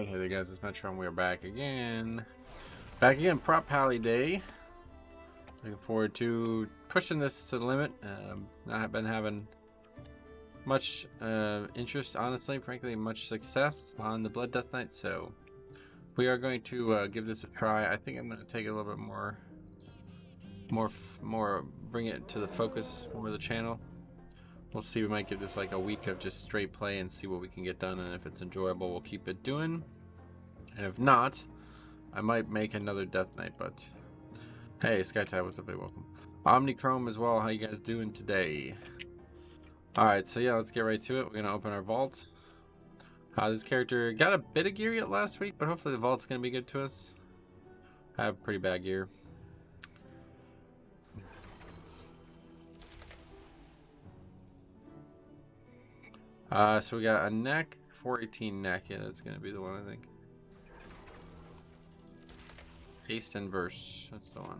Alright, hey there guys, it's Metro and we're back again. Prop Pally Day. Looking forward to pushing this to the limit. I have been having much interest, honestly, frankly, much success on the Blood Death Knight, so we are going to give this a try. I think I'm going to take it a little bit more, bring it to the focus over the channel. We'll see, we might give this like a week of just straight play and see what we can get done, and if it's enjoyable, we'll keep it doing. And if not, I might make another Death Knight, but hey, SkyTide, what's up, hey, welcome. Omnichrome as well, how you guys doing today? Alright, so yeah, let's get right to it. We're gonna open our vault. This character got a bit of gear yet last week, but hopefully the vault's gonna be good to us. I have pretty bad gear. So we got a neck, 418 neck. Yeah, that's gonna be the one, I think. Haste and verse, that's the one.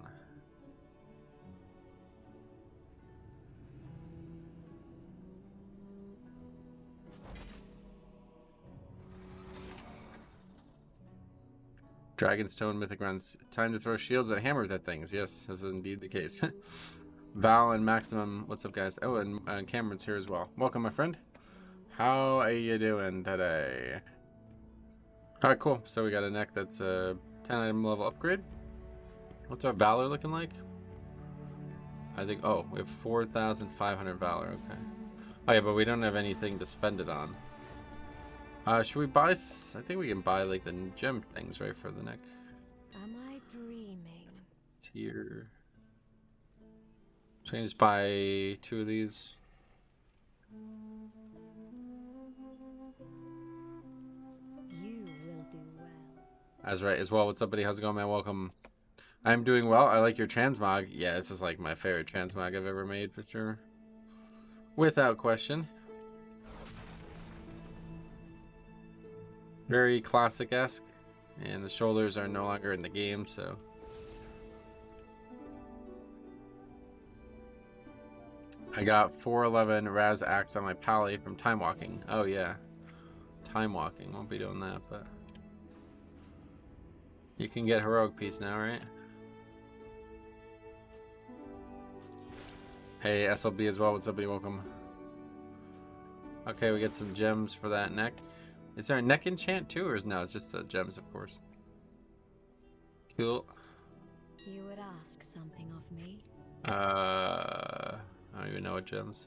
Dragonstone, Mythic Runs. Time to throw shields at hammer that things. Yes, this is indeed the case. Val and Maximum, what's up, guys? Oh, and Cameron's here as well. Welcome, my friend. How are you doing today? Alright, cool. So we got a neck that's a 10 item level upgrade. What's our Valor looking like? I think, oh, we have 4,500 Valor, okay. Oh yeah, but we don't have anything to spend it on. Should we buy, I think we can buy like the gem things, right, for the neck. Am I dreaming? Tier. So we can just buy 2 of these. That's right as well. What's up, buddy? How's it going, man? Welcome. I'm doing well. I like your transmog. Yeah, this is like my favorite transmog I've ever made, for sure. Without question. Very classic-esque. And the shoulders are no longer in the game, so. I got 411 Raz Axe on my Pally from Time Walking. Oh, yeah. Time Walking. Won't be doing that, but. You can get heroic piece now, right? Hey, SLB as well. What's up, buddy? Welcome. Okay, we get some gems for that neck. Is there a neck enchant too, or is no? It's just the gems, of course. Cool. You would ask something of me? I don't even know what gems.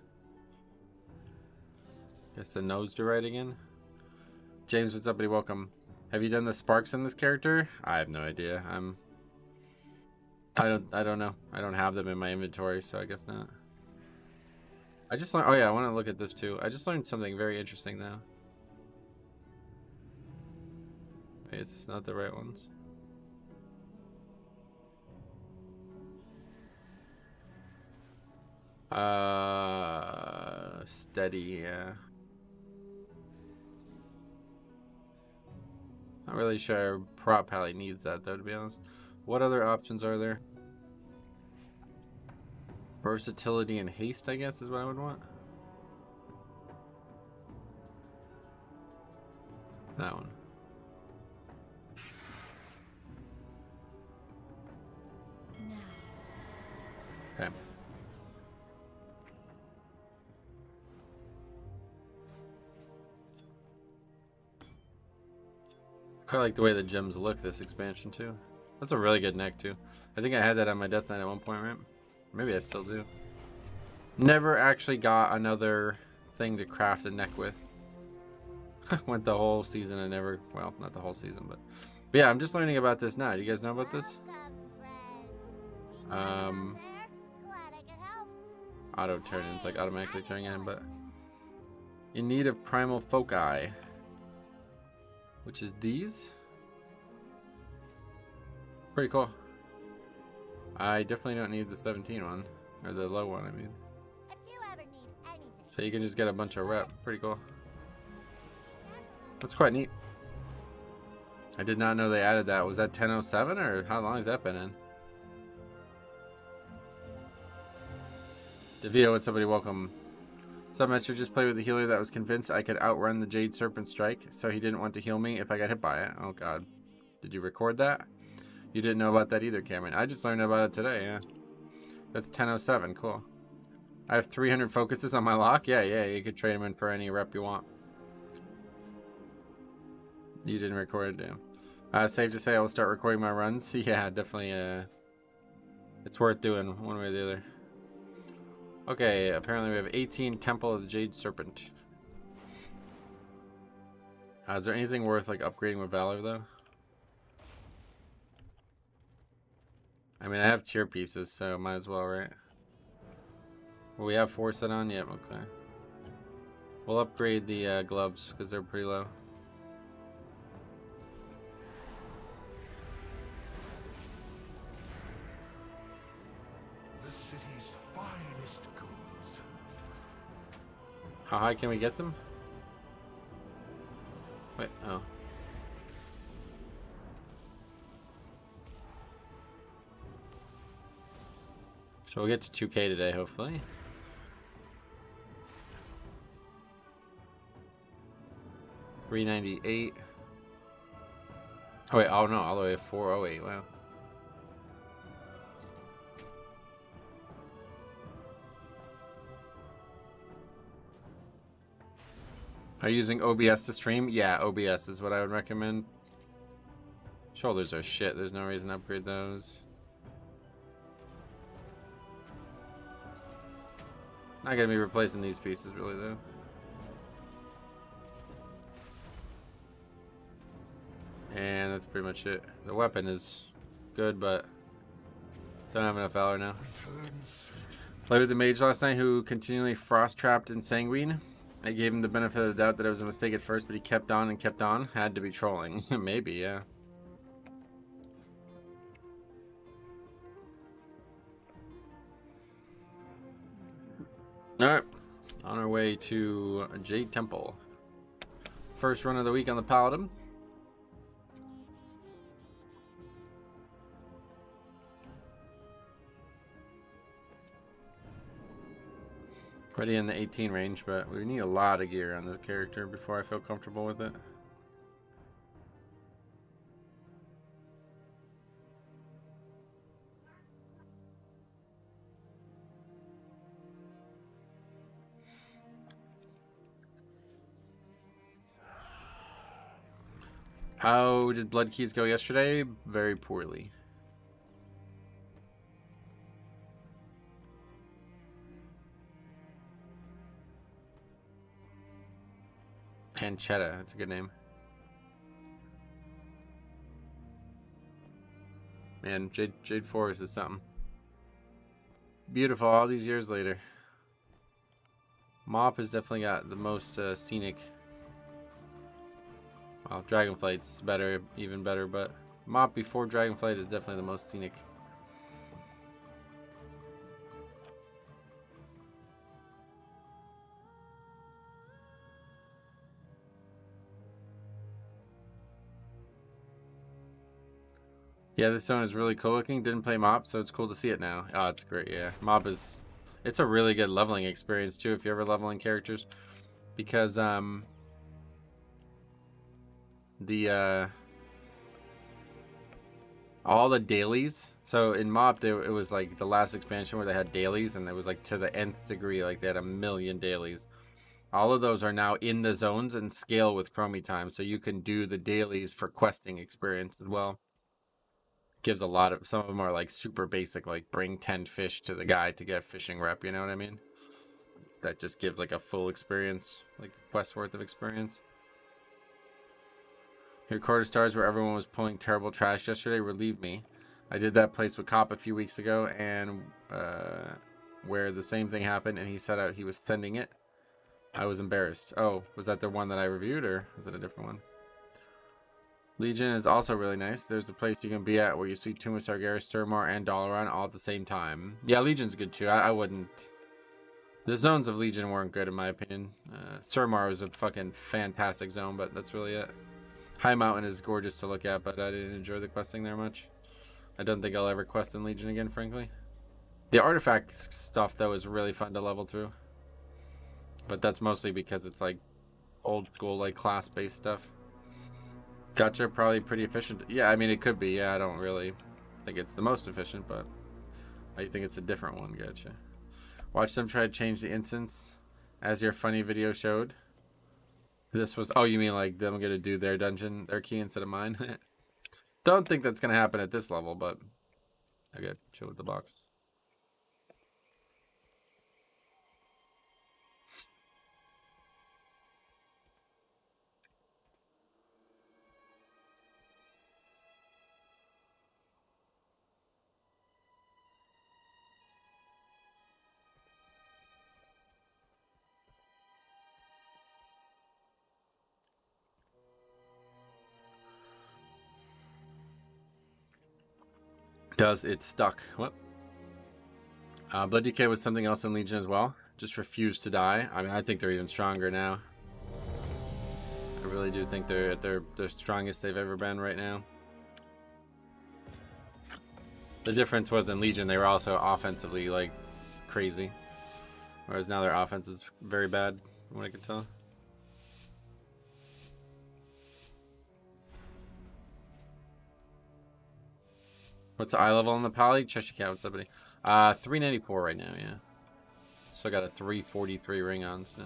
Guess the nose to right again. James, what's up, buddy? Welcome. Have you done the sparks in this character? I have no idea. I don't know. I don't have them in my inventory, so I guess not. I just learned, oh yeah, I want to look at this too. I just learned something very interesting now. Wait, is this not the right ones? Steady, yeah. Not really sure Prop Pally needs that though, to be honest. What other options are there? Versatility and haste, I guess, is what I would want. That one. No. Okay. I quite like the way the gems look this expansion too. That's a really good neck too. I think I had that on my Death Knight at one point, right? Maybe I still do. Never actually got another thing to craft a neck with. Went the whole season and never, well, not the whole season, but yeah, I'm just learning about this now. Do you guys know about this? Auto turn in, it's like automatically turning in, but in need of primal foci. Which is these. Pretty cool. I definitely don't need the 17 one. Or the low one, I mean. If you ever need anything. So you can just get a bunch of rep. Pretty cool. That's quite neat. I did not know they added that. Was that 1007 or how long has that been in? DeVito, what's somebody welcome. Submetro just played with the healer that was convinced I could outrun the Jade Serpent strike, so he didn't want to heal me if I got hit by it. Oh god. Did you record that? You didn't know about that either, Cameron. I just learned about it today, yeah. That's 10:07, cool. I have 300 focuses on my lock? Yeah, you could trade them in for any rep you want. You didn't record it, damn. Safe to say I will start recording my runs. Yeah, definitely, it's worth doing one way or the other. Okay, apparently we have 18 Temple of the Jade Serpent. Is there anything worth like upgrading with Valor though? I mean, I have tier pieces, so might as well, right? Well, we have 4 set on? Yep, okay. We'll upgrade the gloves because they're pretty low. The city's finest goods. How high can we get them? Wait, oh. So we'll get to 2K today, hopefully. $398. Oh wait, oh no, all the way to 408, wow. Are you using OBS to stream? Yeah, OBS is what I would recommend. Shoulders are shit, there's no reason to upgrade those. Not gonna be replacing these pieces really though. And that's pretty much it. The weapon is good, but don't have enough Valor now. Played with the mage last night who continually frost trapped and sanguine. I gave him the benefit of the doubt that it was a mistake at first, but he kept on and kept on. Had to be trolling. Maybe, yeah. Alright. On our way to Jade Temple. First run of the week on the Paladin. Already in the 18 range, but we need a lot of gear on this character before I feel comfortable with it. How did Blood Keys go yesterday? Very poorly. Pancetta, that's a good name. Man, Jade Forest is something. Beautiful all these years later. Mop has definitely got the most scenic. Well, Dragonflight's better, even better, but Mop before Dragonflight is definitely the most scenic. Yeah, this zone is really cool looking. Didn't play Mop, so it's cool to see it now. Oh, it's great, yeah. Mop is... It's a really good leveling experience, too, if you're ever leveling characters. Because, all the dailies. So in Mop, it was like the last expansion where they had dailies, and it was like to the nth degree, like they had 1,000,000 dailies. All of those are now in the zones and scale with Chromie time, so you can do the dailies for questing experience as well. Gives a lot of, some of them are like super basic, like bring 10 fish to the guy to get fishing rep, you know what I mean? That just gives like a full experience, like a quest worth of experience. Your quarter stars where everyone was pulling terrible trash yesterday relieved me. I did that place with Cop a few weeks ago, and where the same thing happened, and he said out he was sending it. I was embarrassed. Oh, was that the one that I reviewed, or was it a different one? Legion is also really nice. There's a place you can be at where you see Tomb of Sargeras, Surmar, and Dalaran all at the same time. Yeah, Legion's good too. I wouldn't... The zones of Legion weren't good in my opinion. Surmar was a fucking fantastic zone, but that's really it. High Mountain is gorgeous to look at, but I didn't enjoy the questing there much. I don't think I'll ever quest in Legion again, frankly. The artifact stuff, though, is really fun to level through. But that's mostly because it's like old school, like class-based stuff. Gotcha, probably pretty efficient. Yeah, I mean, it could be. Yeah, I don't really think it's the most efficient, but I think it's a different one. Gotcha. Watch them try to change the instance as your funny video showed. This was, oh, you mean like them gonna do their dungeon, their key instead of mine? Don't think that's gonna happen at this level, but okay, chill with the box. Does it stuck? What? Blood Decay was something else in Legion as well. Just refused to die. I mean, I think they're even stronger now. I really do think they're at their strongest they've ever been right now. The difference was in Legion, they were also offensively like crazy. Whereas now their offense is very bad, from what I could tell. What's the eye level on the Pally? Cheshire Cat, what's up, buddy? 394 right now, yeah. So I got a 343 ring on, so.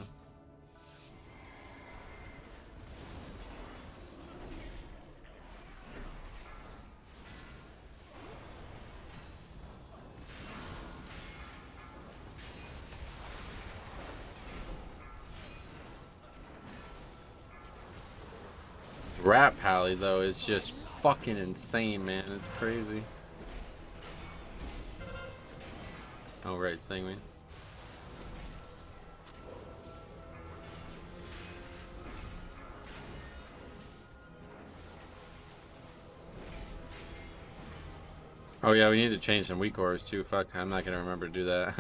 Rat Pally, though, is just fucking insane, man. It's crazy. Oh, right, saying me. Oh, yeah, we need to change some WeakAuras, too. Fuck, I'm not gonna remember to do that.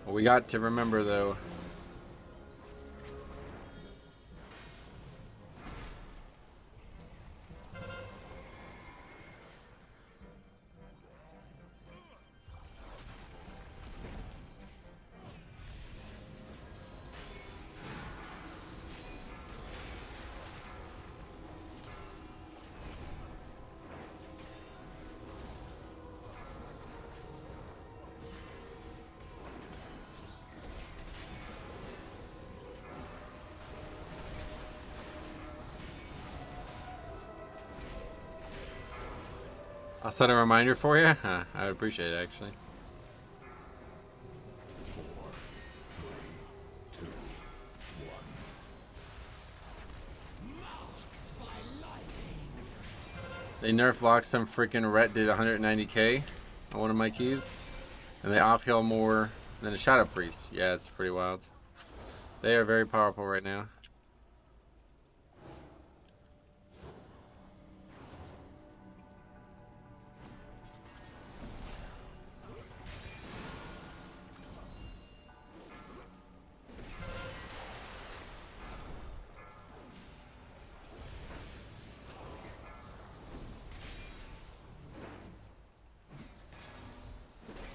What we got to remember, though. 'll set a reminder for you? Huh, I would appreciate it, actually. They nerf locked some freaking ret did 190k on one of my keys. And they off-heal more than a Shadow Priest. Yeah, it's pretty wild. They are very powerful right now.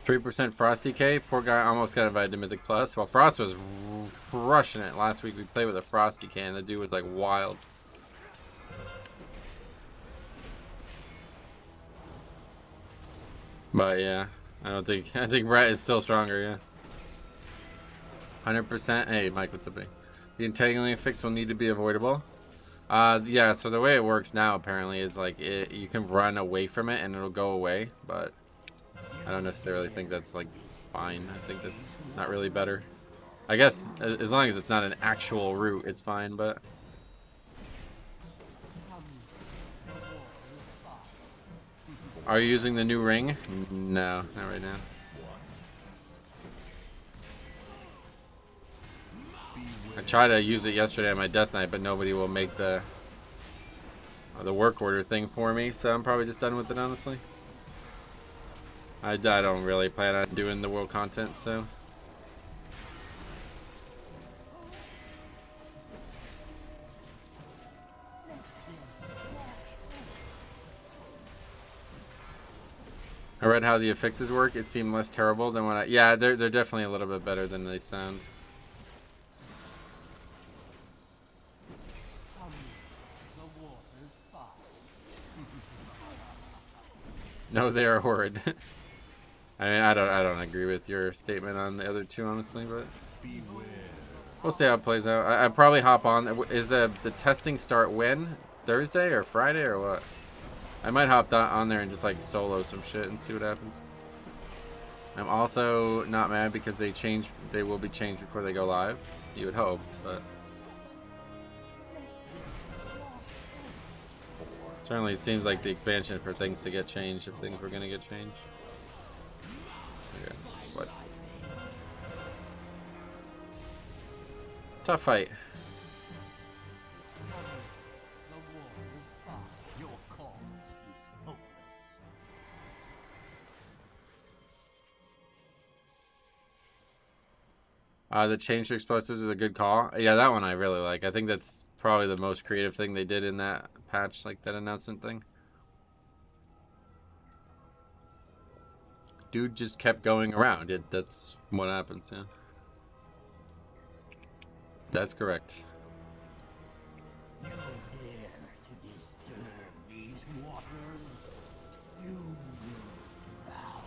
%3 Frost DK. Poor guy almost got invited to Mythic Plus. Well, Frost was crushing it. Last week we played with a Frost DK and the dude was like wild. But yeah, I think Brett is still stronger, yeah. 100%. Hey, Mike, what's up, buddy? The entangling fix will need to be avoidable. Yeah, so the way it works now apparently is like you can run away from it and it'll go away, but I don't necessarily think that's like fine. I think that's not really better. I guess as long as it's not an actual route, it's fine, but are you using the new ring? No, not right now. I tried to use it yesterday on my Death Knight, but nobody will make the work order thing for me, so I'm probably just done with it, honestly. I don't really plan on doing the world content, so. I read how the affixes work. It seemed less terrible than what yeah, they're definitely a little bit better than they sound. No, they are horrid. I mean, I don't agree with your statement on the other two, honestly, but we'll see how it plays out. I probably hop on. Is the testing start when? Thursday or Friday or what? I might hop on there and just like solo some shit and see what happens. I'm also not mad because they will be changed before they go live. You would hope, but certainly seems like the expansion for things to get changed if things were gonna get changed. Okay, what? Tough fight. The change to explosives is a good call. Yeah, that one I really like. I think that's probably the most creative thing they did in that patch, like that announcement thing. Dude just kept going around. That's what happens, yeah. That's correct. You dare to disturb these waters? You will drown.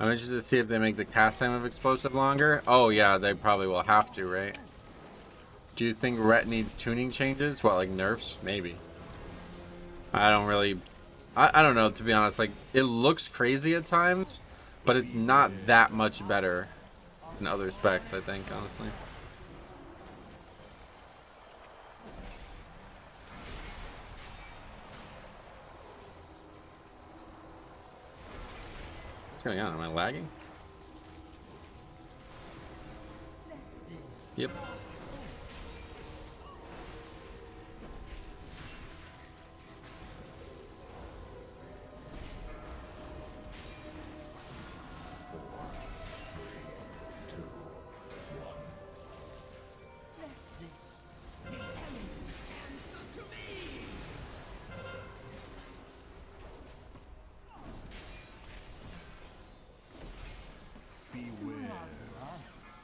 I'm interested to see if they make the cast time of explosive longer. Oh yeah, they probably will have to, right? Do you think Ret needs tuning changes? What, like nerfs? Maybe. I don't really... I don't know, to be honest. Like, it looks crazy at times, but it's not that much better than other specs, I think, honestly. What's going on? Am I lagging? Yep.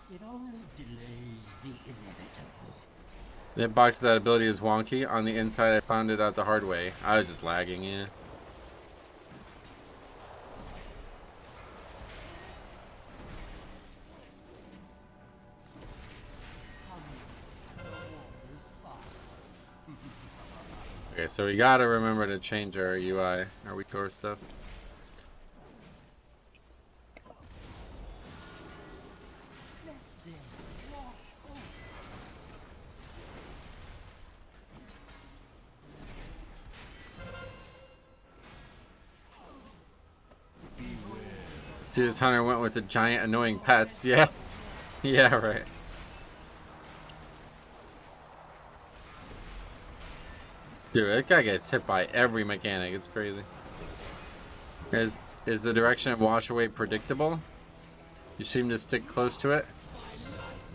It only delays the inevitable. The hitbox of that ability is wonky. On the inside, I found it out the hard way. I was just lagging, yeah. Okay, so we gotta remember to change our UI, our WeakAuras stuff. See, this hunter went with the giant annoying pets. Yeah. Yeah, right. Dude, that guy gets hit by every mechanic. It's crazy. Is the direction of wash away predictable? You seem to stick close to it.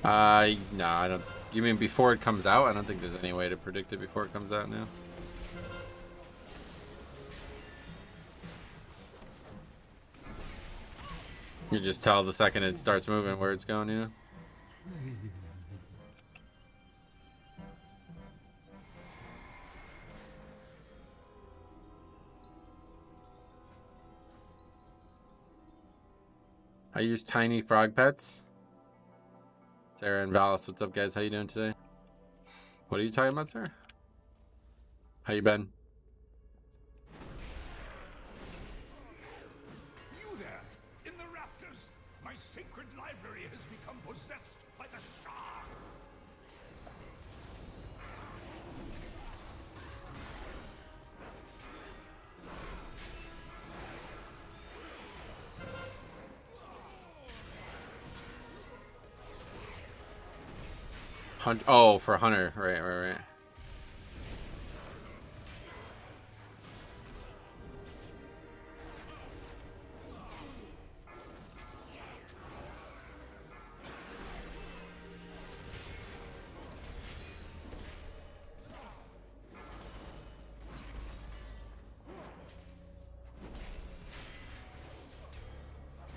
No, I don't. You mean before it comes out? I don't think there's any way to predict it before it comes out now. You just tell the second it starts moving where it's going, yeah. I use tiny frog pets. Sarah and Valis, what's up, guys? How you doing today? What are you talking about, sir? How you been? You there, in the rafters! My sacred library has become possessed by the Shah! Oh, for Hunter. Right.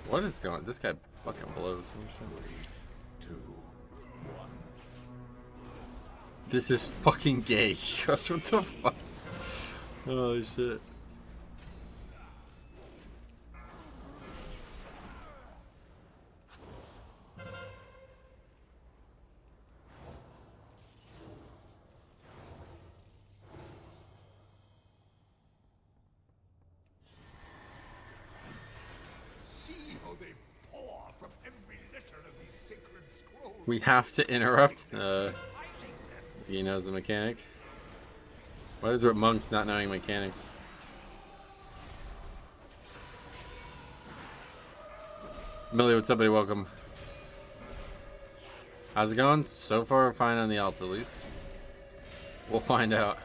What is going on? This guy fucking blows. This is fucking gay. What the fuck? Oh shit. We have to interrupt. He knows the mechanic. What is it with monks not knowing mechanics? Millie, what's up, buddy? Welcome. How's it going? So far, fine on the alt at least. We'll find out.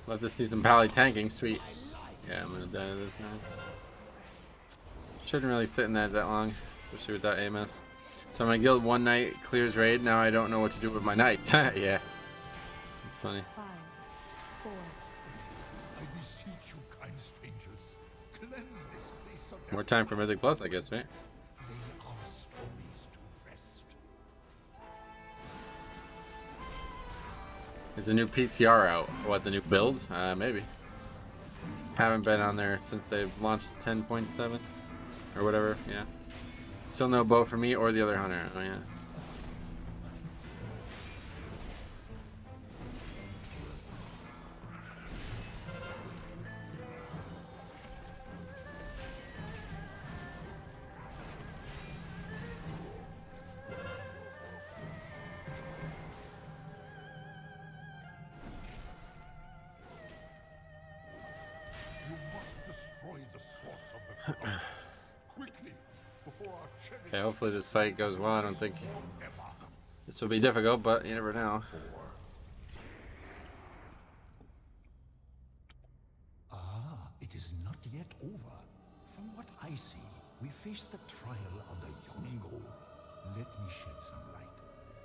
Love to see some pally tanking, sweet. Yeah, I'm gonna die to this now. Shouldn't really sit in that long, especially with that AMS. So my guild one night clears raid, now I don't know what to do with my night. Yeah. It's funny. 5, 4. I beseech you, kind strangers, cleanse this place of More time for Mythic Plus, I guess, right? They are stories to rest. Is the new PTR out? What, the new build? Maybe. Haven't been on there since they've launched 10.7 or whatever, yeah. Still no bow for me or the other hunter. Oh, yeah. You must destroy the source of the corruption. Quickly, before our cherished Okay, hopefully this fight goes well. I don't think forever. this will be difficult, but you never know. Ah, it is not yet over. From what I see, we face the trial of the young goal. Let me shed some light.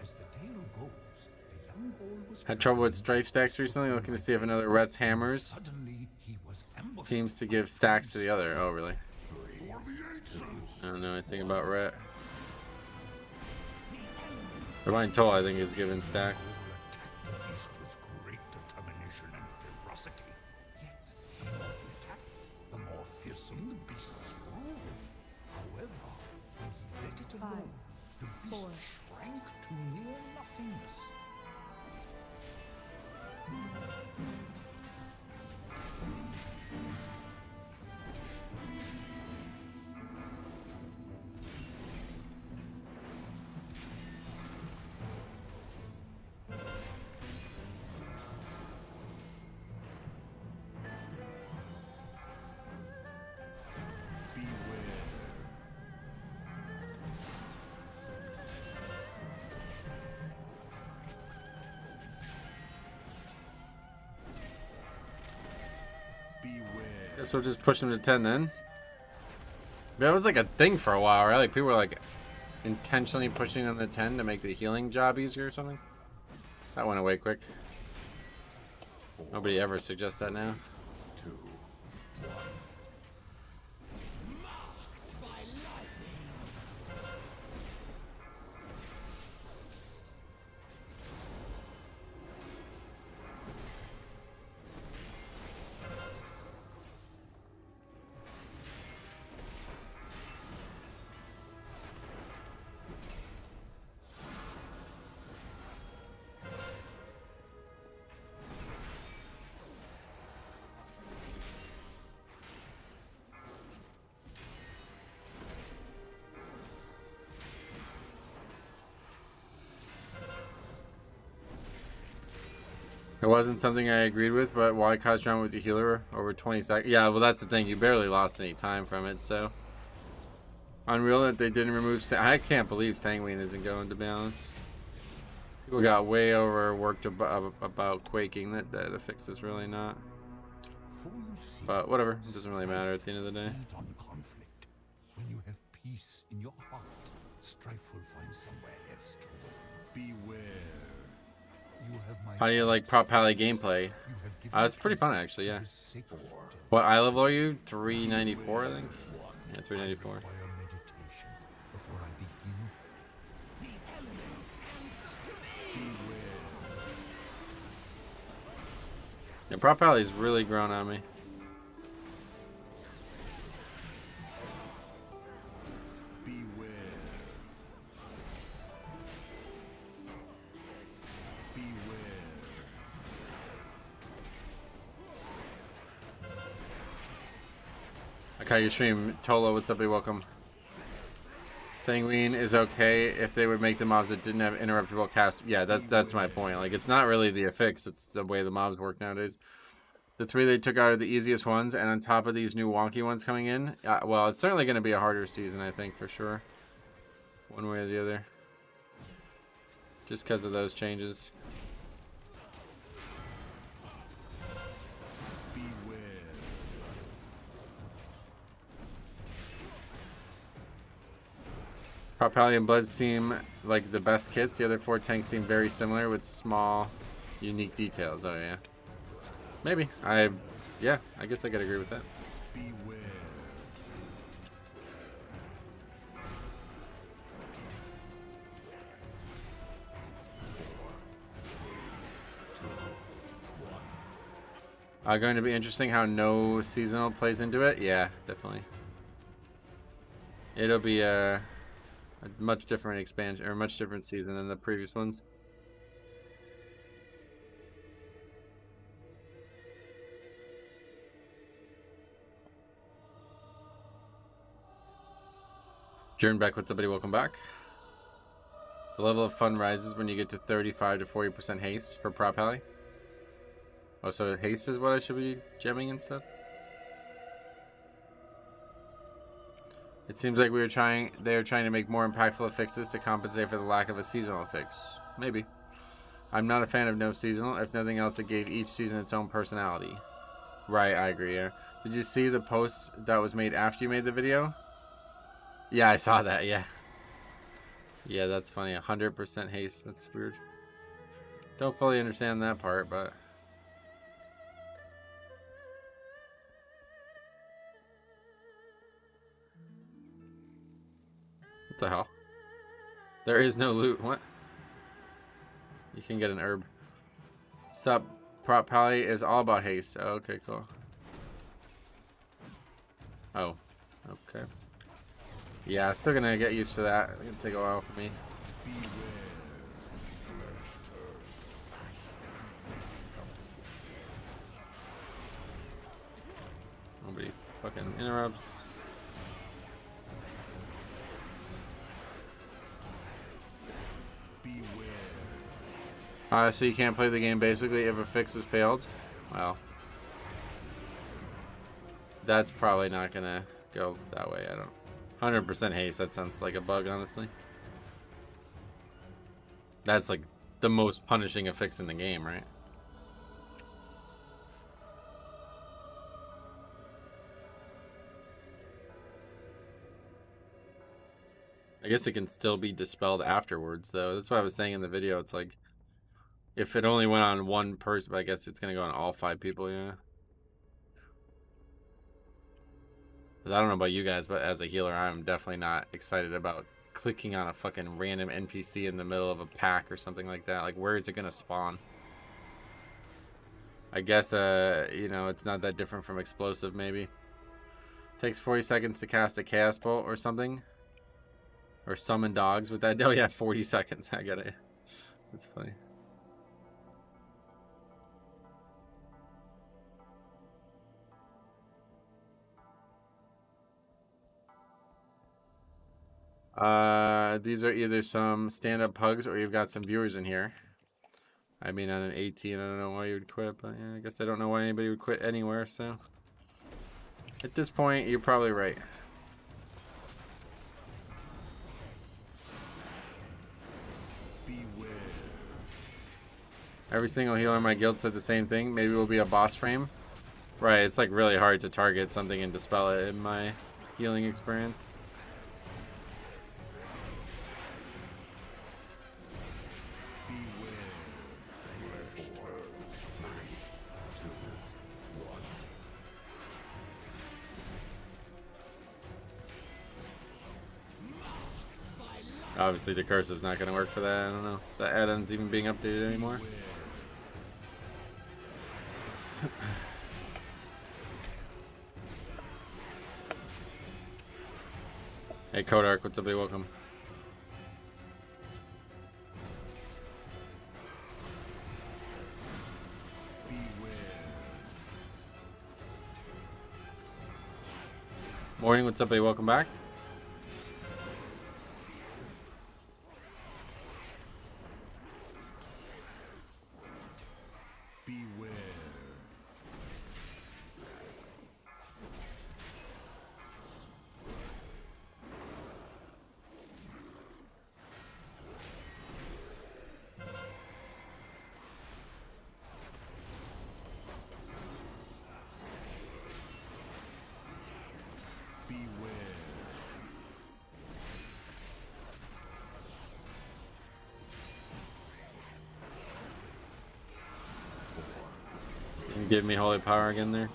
As the tale goes, the young goal was Had trouble with strafe stacks recently, looking to see if another Rhett's hammers Suddenly, he was ambushed. seems to give stacks to the other. Oh, really? For the ancients. I don't know anything about Rhett. Divine Toll, I think, is giving stacks. Attack the beast with great determination and ferocity. Yet, the more he attacked, The more fearsome the beasts grew. however, when he let it 5, alone, the beast 4. shrank to near nothingness. Guess we'll just push him to 10 then. That was like a thing for a while, right? Like people were like intentionally pushing on the 10 to make the healing job easier or something. That went away quick. Nobody ever suggests that now. It wasn't something I agreed with, but why cause drama with the healer over 20 seconds? Yeah, well, that's the thing. You barely lost any time from it, so. Unreal that they didn't remove. I can't believe Sanguine isn't going, to be honest. People got way overworked about quaking. That Affix is really not. For you see, But whatever. It doesn't really matter at the end of the day. feeds on conflict. When you have peace in your heart, strife will find somewhere else to roam. Beware. You have my How do you like prop pally gameplay? You have given It's pretty fun, peace actually, yeah. that is sacred to What eye level are you? 394, I think. Yeah, 394. Require meditation before I begin. Yeah, Prop Alley's really grown on me. Beware. Beware. I caught your stream. Tolo, what's up? You're welcome. Sanguine is okay if they would make the mobs that didn't have interruptible cast. Yeah, that's my point. Like, it's not really the affix, it's the way the mobs work nowadays. The 3 they took out are the easiest ones, and on top of these new wonky ones coming in, well, it's certainly going to be a harder season, I think, for sure. One way or the other. Just because of those changes. Propelli and Blood seem like the best kits. The other 4 tanks seem very similar with small, unique details. Oh, yeah. Maybe. Yeah, I guess I could agree with that. Beware. Going to be interesting how no seasonal plays into it. Yeah, definitely. It'll be a much different expansion, or much different season than the previous ones. Jernbeck, what's up, buddy? Welcome back. The level of fun rises when you get to 35 to 40% haste for Prop Alley. Oh, so haste is what I should be gemming instead? It seems like they are trying to make more impactful affixes to compensate for the lack of a seasonal affix. Maybe. I'm not a fan of no seasonal. If nothing else, it gave each season its own personality. Right, I agree, yeah. Did you see the post that was made after you made the video? Yeah, I saw that, yeah. Yeah, that's funny. 100% haste. That's weird. Don't fully understand that part, but... What the hell? There is no loot. What? You can get an herb. Sup, Prop Pally is all about haste. Oh, okay, cool. Oh, okay. Yeah, still gonna get used to that. It's gonna take a while for me. Nobody fucking interrupts. So you can't play the game basically if a fix is failed. Well, that's probably not gonna go that way. I don't. 100% haste. That sounds like a bug, honestly. That's like the most punishing affix in the game, right? I guess it can still be dispelled afterwards, though. That's what I was saying in the video. It's like, if it only went on one person, I guess it's going to go on all 5 people, yeah. Because I don't know about you guys, but as a healer, I'm definitely not excited about clicking on a fucking random NPC in the middle of a pack or something like that. Like, where is it going to spawn? I guess, you know, it's not that different from Explosive, maybe. Takes 40 seconds to cast a Chaos Bolt or something. Or summon dogs with that. Oh, yeah, 40 seconds. I get it. That's funny. These are either some stand-up pugs or you've got some viewers in here. I mean, on an 18, I don't know why you would quit, but yeah, I guess I don't know why anybody would quit anywhere, so. At this point, you're probably right. Beware. Every single healer in my guild said the same thing. Maybe we'll be a boss frame. Right, it's like really hard to target something and dispel it in my healing experience. Obviously, the cursive's not going to work for that. I don't know. The add-on's even being updated anymore. Hey, Kodark, what's up, buddy? Welcome. Morning, what's up, buddy? Welcome back. Beware. Give me holy power again there.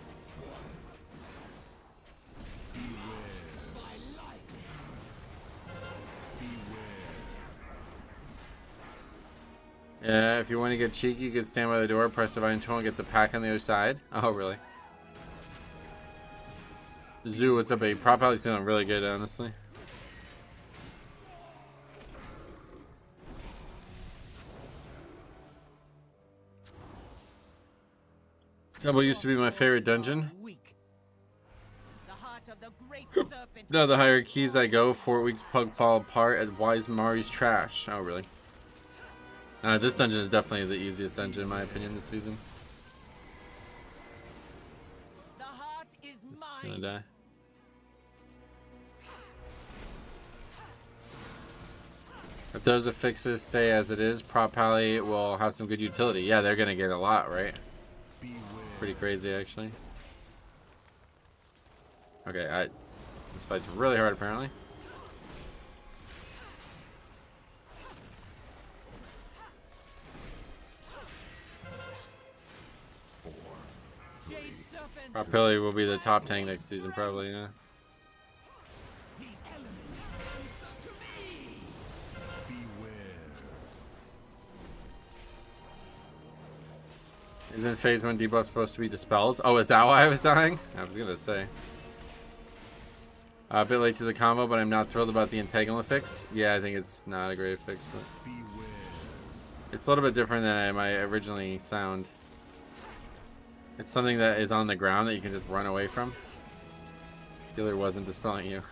Yeah, if you want to get cheeky, you can stand by the door, press Divine Toll, and get the pack on the other side. Oh, really? Zoo, what's up, babe? Prop Alley's feeling really good, honestly. Temple used to be my favorite dungeon. Now the higher keys I go, 4 weeks pug fall apart at Wise Mari's trash. Oh, really? This dungeon is definitely the easiest dungeon in my opinion this season. The heart is mine. Gonna die. If those affixes stay as it is, Prop Pally will have some good utility. Yeah, they're gonna get a lot, right? Pretty crazy, actually. Okay, this fight's really hard, apparently. Jade, Serpent. Propelli will be the top tank next season, probably, yeah. Isn't phase 1 debuff supposed to be dispelled? Oh, is that why I was dying? I was gonna say. A bit late to the combo, but I'm not thrilled about the Entangle fix. Yeah, I think it's not a great fix, but it's a little bit different than I might originally sound. It's something that is on the ground that you can just run away from. Healer wasn't dispelling you.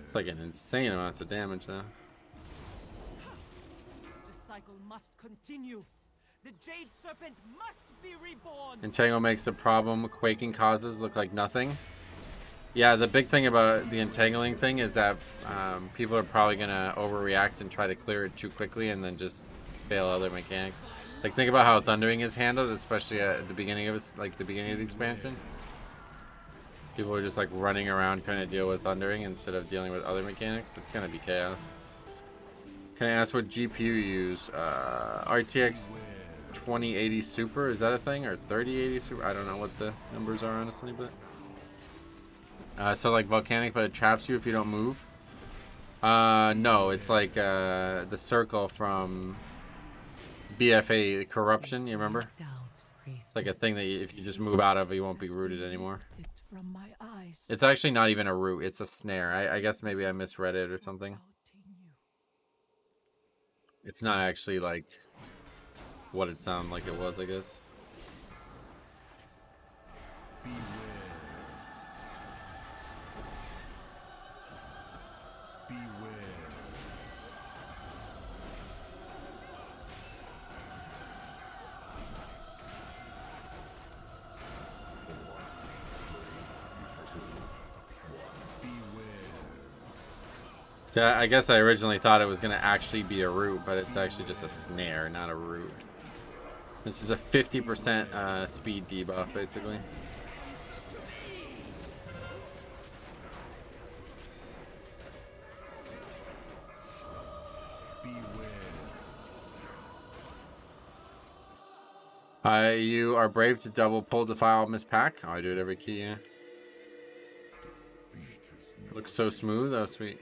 It's like an insane amount of damage now. The cycle must continue. The Jade Serpent must be reborn. Entangle makes the problem quaking causes look like nothing. Yeah, the big thing about the entangling thing is that people are probably gonna overreact and try to clear it too quickly and then just fail other mechanics. Like, think about how Thundering is handled, especially at the beginning of its, like the beginning of the expansion. People are just like running around trying to deal with Thundering instead of dealing with other mechanics. It's gonna be chaos. Can I ask what GPU you use? RTX 2080 Super, is that a thing? Or 3080 Super? I don't know what the numbers are honestly, but so like Volcanic, but it traps you if you don't move. No, it's like the circle from BFA Corruption, you remember? It's like a thing that if you just move out of, you won't be rooted anymore. From my eyes. It's actually not even a root, it's a snare. I guess maybe I misread it or something. It's not actually like what it sounded like it was, I guess. I guess I originally thought it was going to actually be a root, but it's actually just a snare, not a root. This is a 50% speed debuff, basically. You are brave to double pull defile miss pack. Oh, I do it every key, yeah. Looks so smooth. Oh, sweet.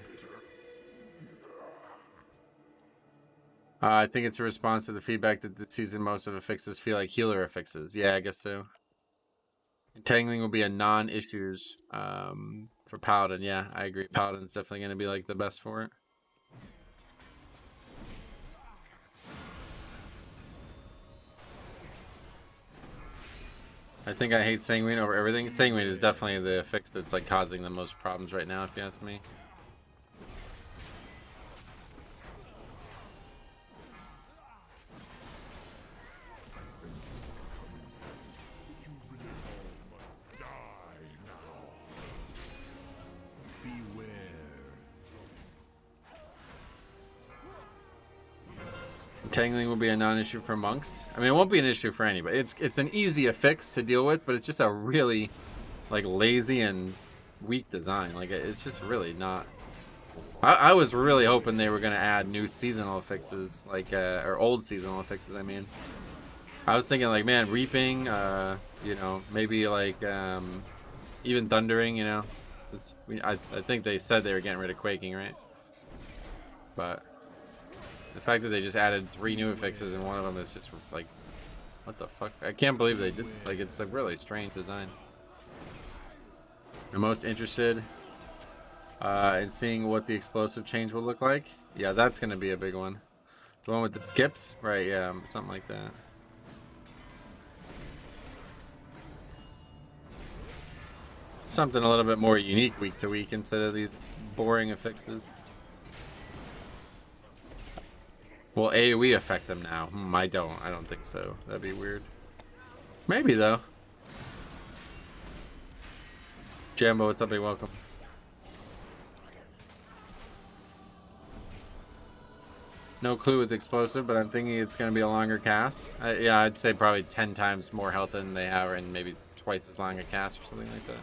I think it's a response to the feedback that this season most of affixes feel like healer affixes. Yeah, I guess so. Entangling will be a non-issues for Paladin. Yeah, I agree. Paladin's definitely going to be like the best for it. I think I hate Sanguine over everything. Sanguine is definitely the affix that's like causing the most problems right now, if you ask me. Tangling will be a non-issue for monks. I mean, it won't be an issue for anybody. It's an easy affix to deal with, but it's just a really like lazy and weak design. Like it's just really not. I was really hoping they were gonna add new seasonal affixes, like or old seasonal affixes. I mean, I was thinking like, man, reaping. You know, maybe like even thundering. You know, I think they said they were getting rid of quaking, right? But the fact that they just added 3 new affixes and one of them is just like, what the fuck? I can't believe they did. Like, it's a really strange design. I'm most interested in seeing what the explosive change will look like. Yeah, that's going to be a big one. The one with the skips? Right, yeah, something like that. Something a little bit more unique week to week instead of these boring affixes. Will AoE affect them now? I don't think so. That'd be weird. Maybe though. Jambo, what's up, big welcome. No clue with explosive, but I'm thinking it's going to be a longer cast. Yeah, I'd say probably 10 times more health than they have, and maybe twice as long a cast or something like that.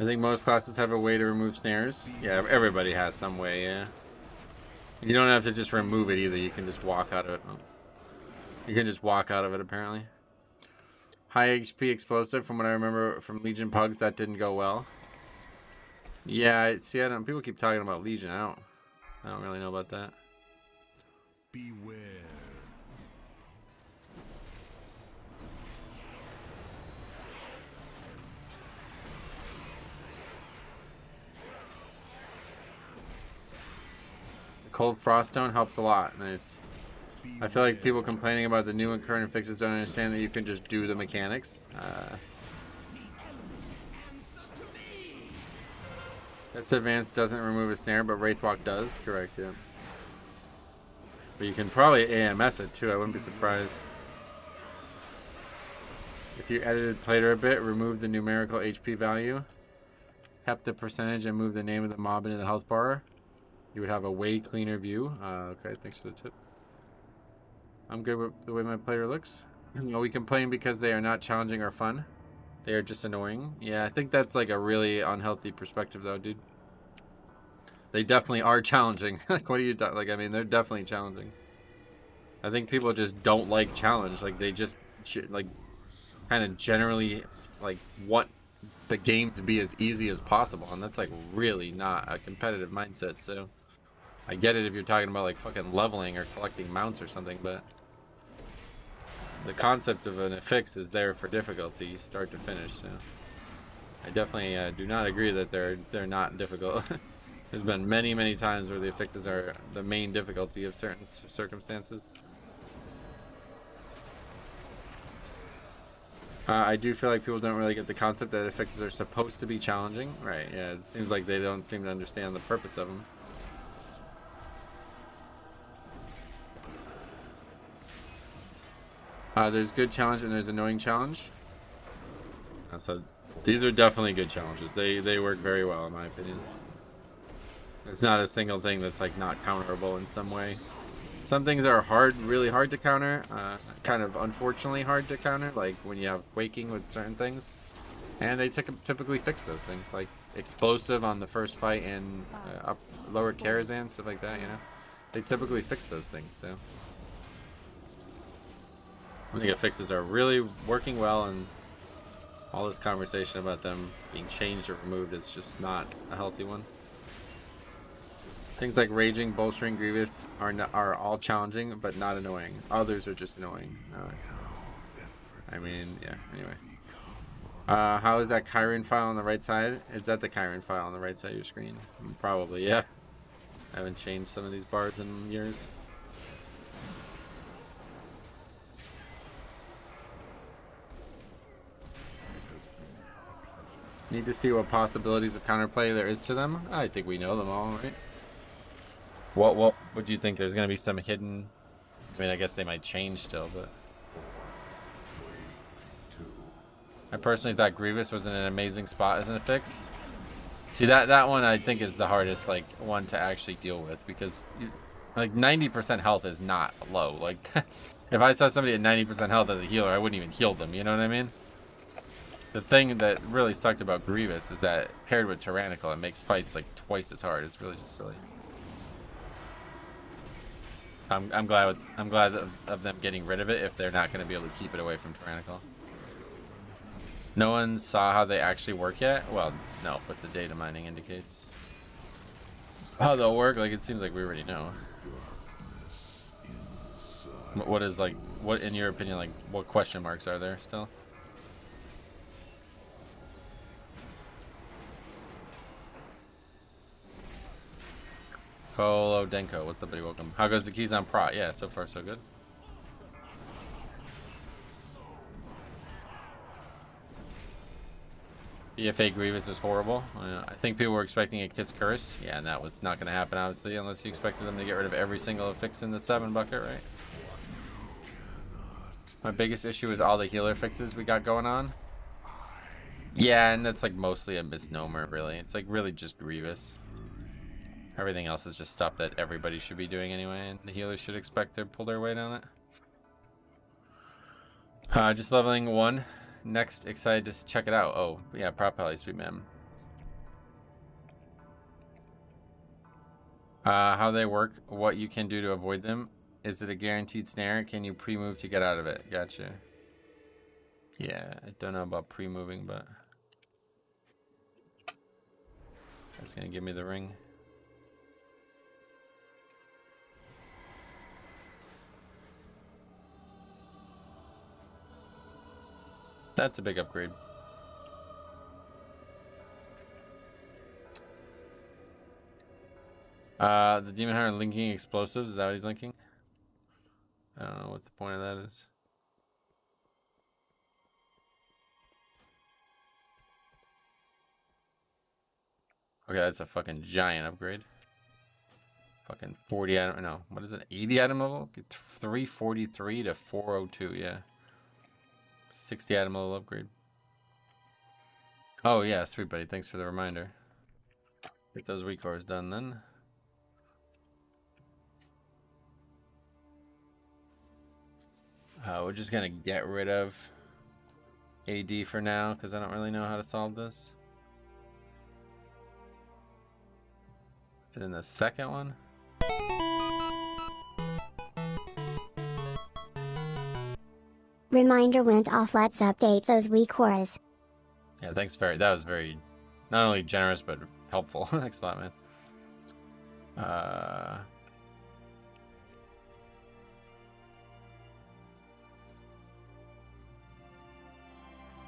I think most classes have a way to remove snares. Yeah, everybody has some way, yeah. You don't have to just remove it either. You can just walk out of it. You can just walk out of it, apparently. High HP explosive, from what I remember from Legion Pugs, that didn't go well. Yeah, see, I don't. People keep talking about Legion. I don't really know about that. Beware. Cold Frost Stone helps a lot. Nice. I feel like people complaining about the new and current fixes don't understand that you can just do the mechanics. This advance doesn't remove a snare, but Wraithwalk does. Correct, yeah. But you can probably AMS it too. I wouldn't be surprised. If you edited Plater a bit, remove the numerical HP value, kept the percentage, and move the name of the mob into the health bar, you would have a way cleaner view. Okay, thanks for the tip. I'm good with the way my player looks. We complain because they are not challenging or fun. They are just annoying. Yeah, I think that's like a really unhealthy perspective though, dude. They definitely are challenging. Like, what are you like? I mean, they're definitely challenging. I think people just don't like challenge. Like, they just like kind of generally like want the game to be as easy as possible, and that's like really not a competitive mindset. So I get it if you're talking about like fucking leveling or collecting mounts or something, but the concept of an affix is there for difficulty, start to finish. So I definitely do not agree that they're not difficult. There's been many times where the affixes are the main difficulty of certain circumstances. I do feel like people don't really get the concept that affixes are supposed to be challenging. Right, yeah, it seems like they don't seem to understand the purpose of them. There's good challenge and there's annoying challenge. So these are definitely good challenges. They work very well in my opinion. There's not a single thing that's like not counterable in some way. Some things are hard, really hard to counter, kind of unfortunately hard to counter, like when you have quaking with certain things. And they typically fix those things, like explosive on the first fight and lower Karazhan, stuff like that, you know? They typically fix those things, so. I think affixes are really working well, and all this conversation about them being changed or removed is just not a healthy one. Things like Raging, Bolstering, Grievous are all challenging, but not annoying. Others are just annoying. I mean, yeah, anyway. How is that Chiron file on the right side? Is that the Chiron file on the right side of your screen? Probably, yeah. I haven't changed some of these bars in years. Need to see what possibilities of counterplay there is to them. I think we know them all, right? What would you think? There's going to be some hidden... I mean, I guess they might change still, but... I personally thought Grievous was in an amazing spot as an affix. See, that one I think is the hardest, like, one to actually deal with, because, like, 90% health is not low. Like, if I saw somebody at 90% health as a healer, I wouldn't even heal them, you know what I mean? The thing that really sucked about Grievous is that paired with Tyrannical, it makes fights like twice as hard. It's really just silly. I'm glad of them getting rid of it if they're not going to be able to keep it away from Tyrannical. No one saw how they actually work yet? Well, no, but the data mining indicates how they'll work. Like, it seems like we already know. What is, like, what in your opinion, like, what question marks are there still? Kolo Denko, what's up, buddy? Welcome. How goes the keys on Prot? Yeah, so far so good. BFA Grievous was horrible. I think people were expecting a Kiss Curse. Yeah, and that was not going to happen, obviously, unless you expected them to get rid of every single affix in the 7 bucket, right? My biggest issue is all the healer fixes we got going on. Yeah, and that's like mostly a misnomer, really. It's like really just Grievous. Everything else is just stuff that everybody should be doing anyway, and the healers should expect to pull their weight on it. Just leveling 1. Next, excited to check it out. Oh, yeah, Prop Pally, sweet man. How they work, what you can do to avoid them. Is it a guaranteed snare? Can you pre-move to get out of it? Gotcha. Yeah, I don't know about pre-moving, but... that's gonna give me the ring. That's a big upgrade. The Demon Hunter linking explosives, is that what he's linking? I don't know what the point of that is. Okay, that's a fucking giant upgrade. Fucking 40 item, no, what is it? 80 item level? 343 to 402, yeah. 60 item level upgrade. Oh yeah, sweet buddy, thanks for the reminder. Get those WeakAuras done then. We're just gonna get rid of AD for now because I don't really know how to solve this. Is it in the second one? Reminder went off. Let's update those WeakAuras. Yeah, thanks that was very not only generous but helpful. Thanks a lot, man.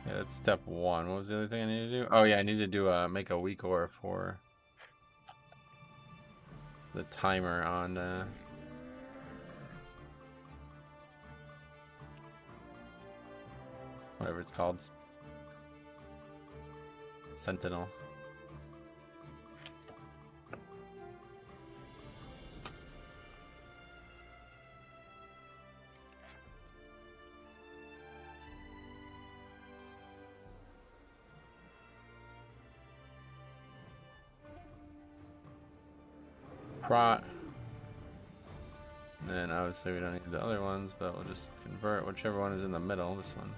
Yeah, that's step 1. What was the other thing I need to do? Oh yeah, I need to do make a WeakAura for the timer on whatever it's called. Sentinel. Prot. And then obviously we don't need the other ones, but we'll just convert whichever one is in the middle. This one.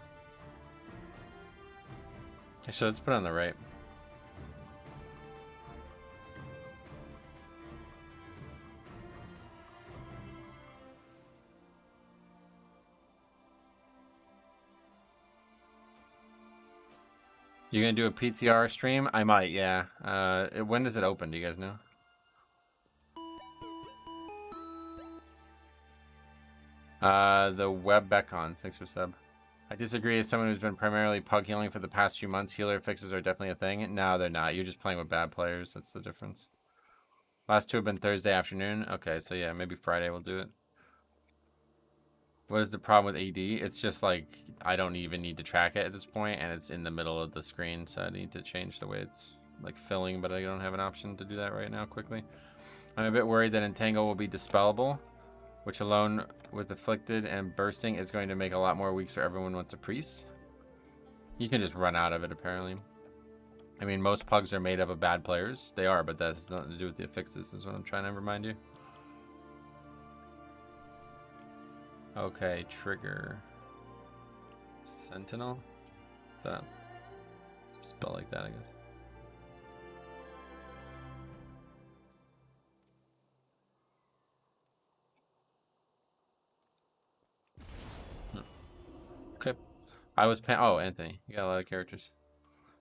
Actually, let's put it on the right. You gonna do a PTR stream? I might, yeah. When does it open? Do you guys know? The web Beckon, thanks for sub. I disagree. As someone who's been primarily pug healing for the past few months, healer fixes are definitely a thing. No, they're not. You're just playing with bad players. That's the difference. Last two have been Thursday afternoon. Okay, so yeah, maybe Friday we'll do it. What is the problem with AD? It's just like I don't even need to track it at this point, and it's in the middle of the screen, so I need to change the way it's like filling, but I don't have an option to do that right now quickly. I'm a bit worried that Entangle will be dispellable, which alone with Afflicted and Bursting is going to make a lot more weeks for everyone wants a Priest. You can just run out of it, apparently. I mean, most pugs are made up of bad players. They are, but that has nothing to do with the Affixes, is what I'm trying to remind you. Okay, trigger. Sentinel? Is that spell like that, I guess? Okay. I was oh, Anthony. You got a lot of characters.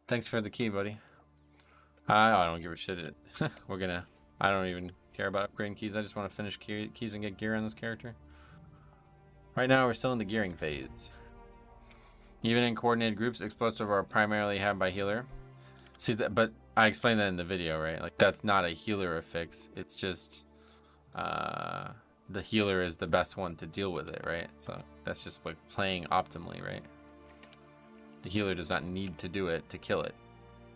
Thanks for the key, buddy. I don't give a shit. We're gonna... I don't even care about upgrading keys. I just want to finish keys and get gear on this character. Right now, we're still in the gearing phase. Even in coordinated groups, explosive are primarily had by healer. See that, but I explained that in the video, right? Like that's not a healer affix. It's just the healer is the best one to deal with it, right? So that's just like playing optimally, right? The healer does not need to do it to kill it.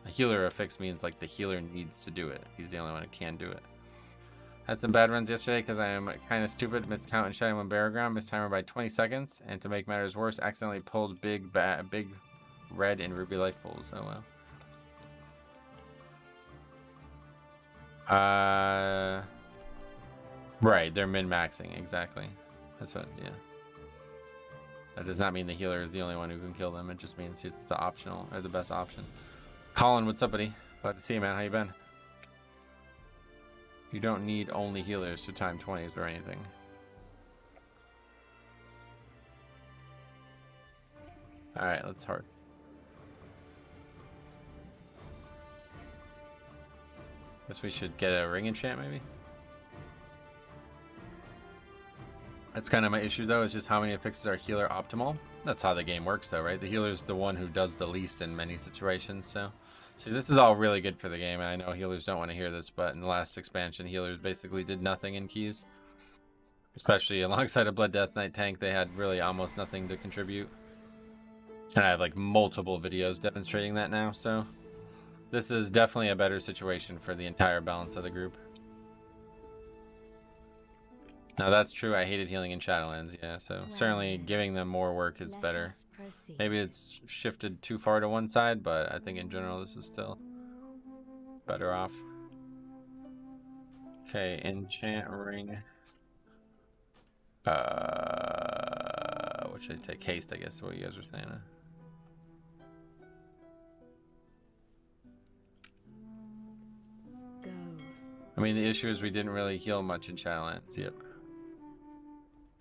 A healer affix means like the healer needs to do it. He's the only one who can do it. Had some bad runs yesterday because I am kind of stupid. Missed count and shouting on Battleground. Missed timer by 20 seconds. And to make matters worse, accidentally pulled big red and ruby life pools. Oh well. Right, they're min-maxing. Exactly. That's what, yeah. That does not mean the healer is the only one who can kill them. It just means it's the optional, or the best option. Colin, what's up, buddy? Glad to see you, man. How you been? You don't need only healers to time 20s or anything. Alright, let's heart. Guess we should get a ring enchant, maybe? That's kind of my issue, though, is just how many affixes are healer optimal. That's how the game works, though, right? The healer's the one who does the least in many situations, so... See, this is all really good for the game, and I know healers don't want to hear this, but in the last expansion, healers basically did nothing in keys. Especially alongside a Blood Death Knight tank, they had really almost nothing to contribute. And I have, like, multiple videos demonstrating that now, so... This is definitely a better situation for the entire balance of the group. Now that's true, I hated healing in Shadowlands, yeah, so certainly giving them more work is better. Maybe it's shifted too far to one side, but I think in general this is still better off. Okay, enchant ring. What should I take? Haste, I guess is what you guys were saying. Go. I mean, the issue is we didn't really heal much in Shadowlands, yep.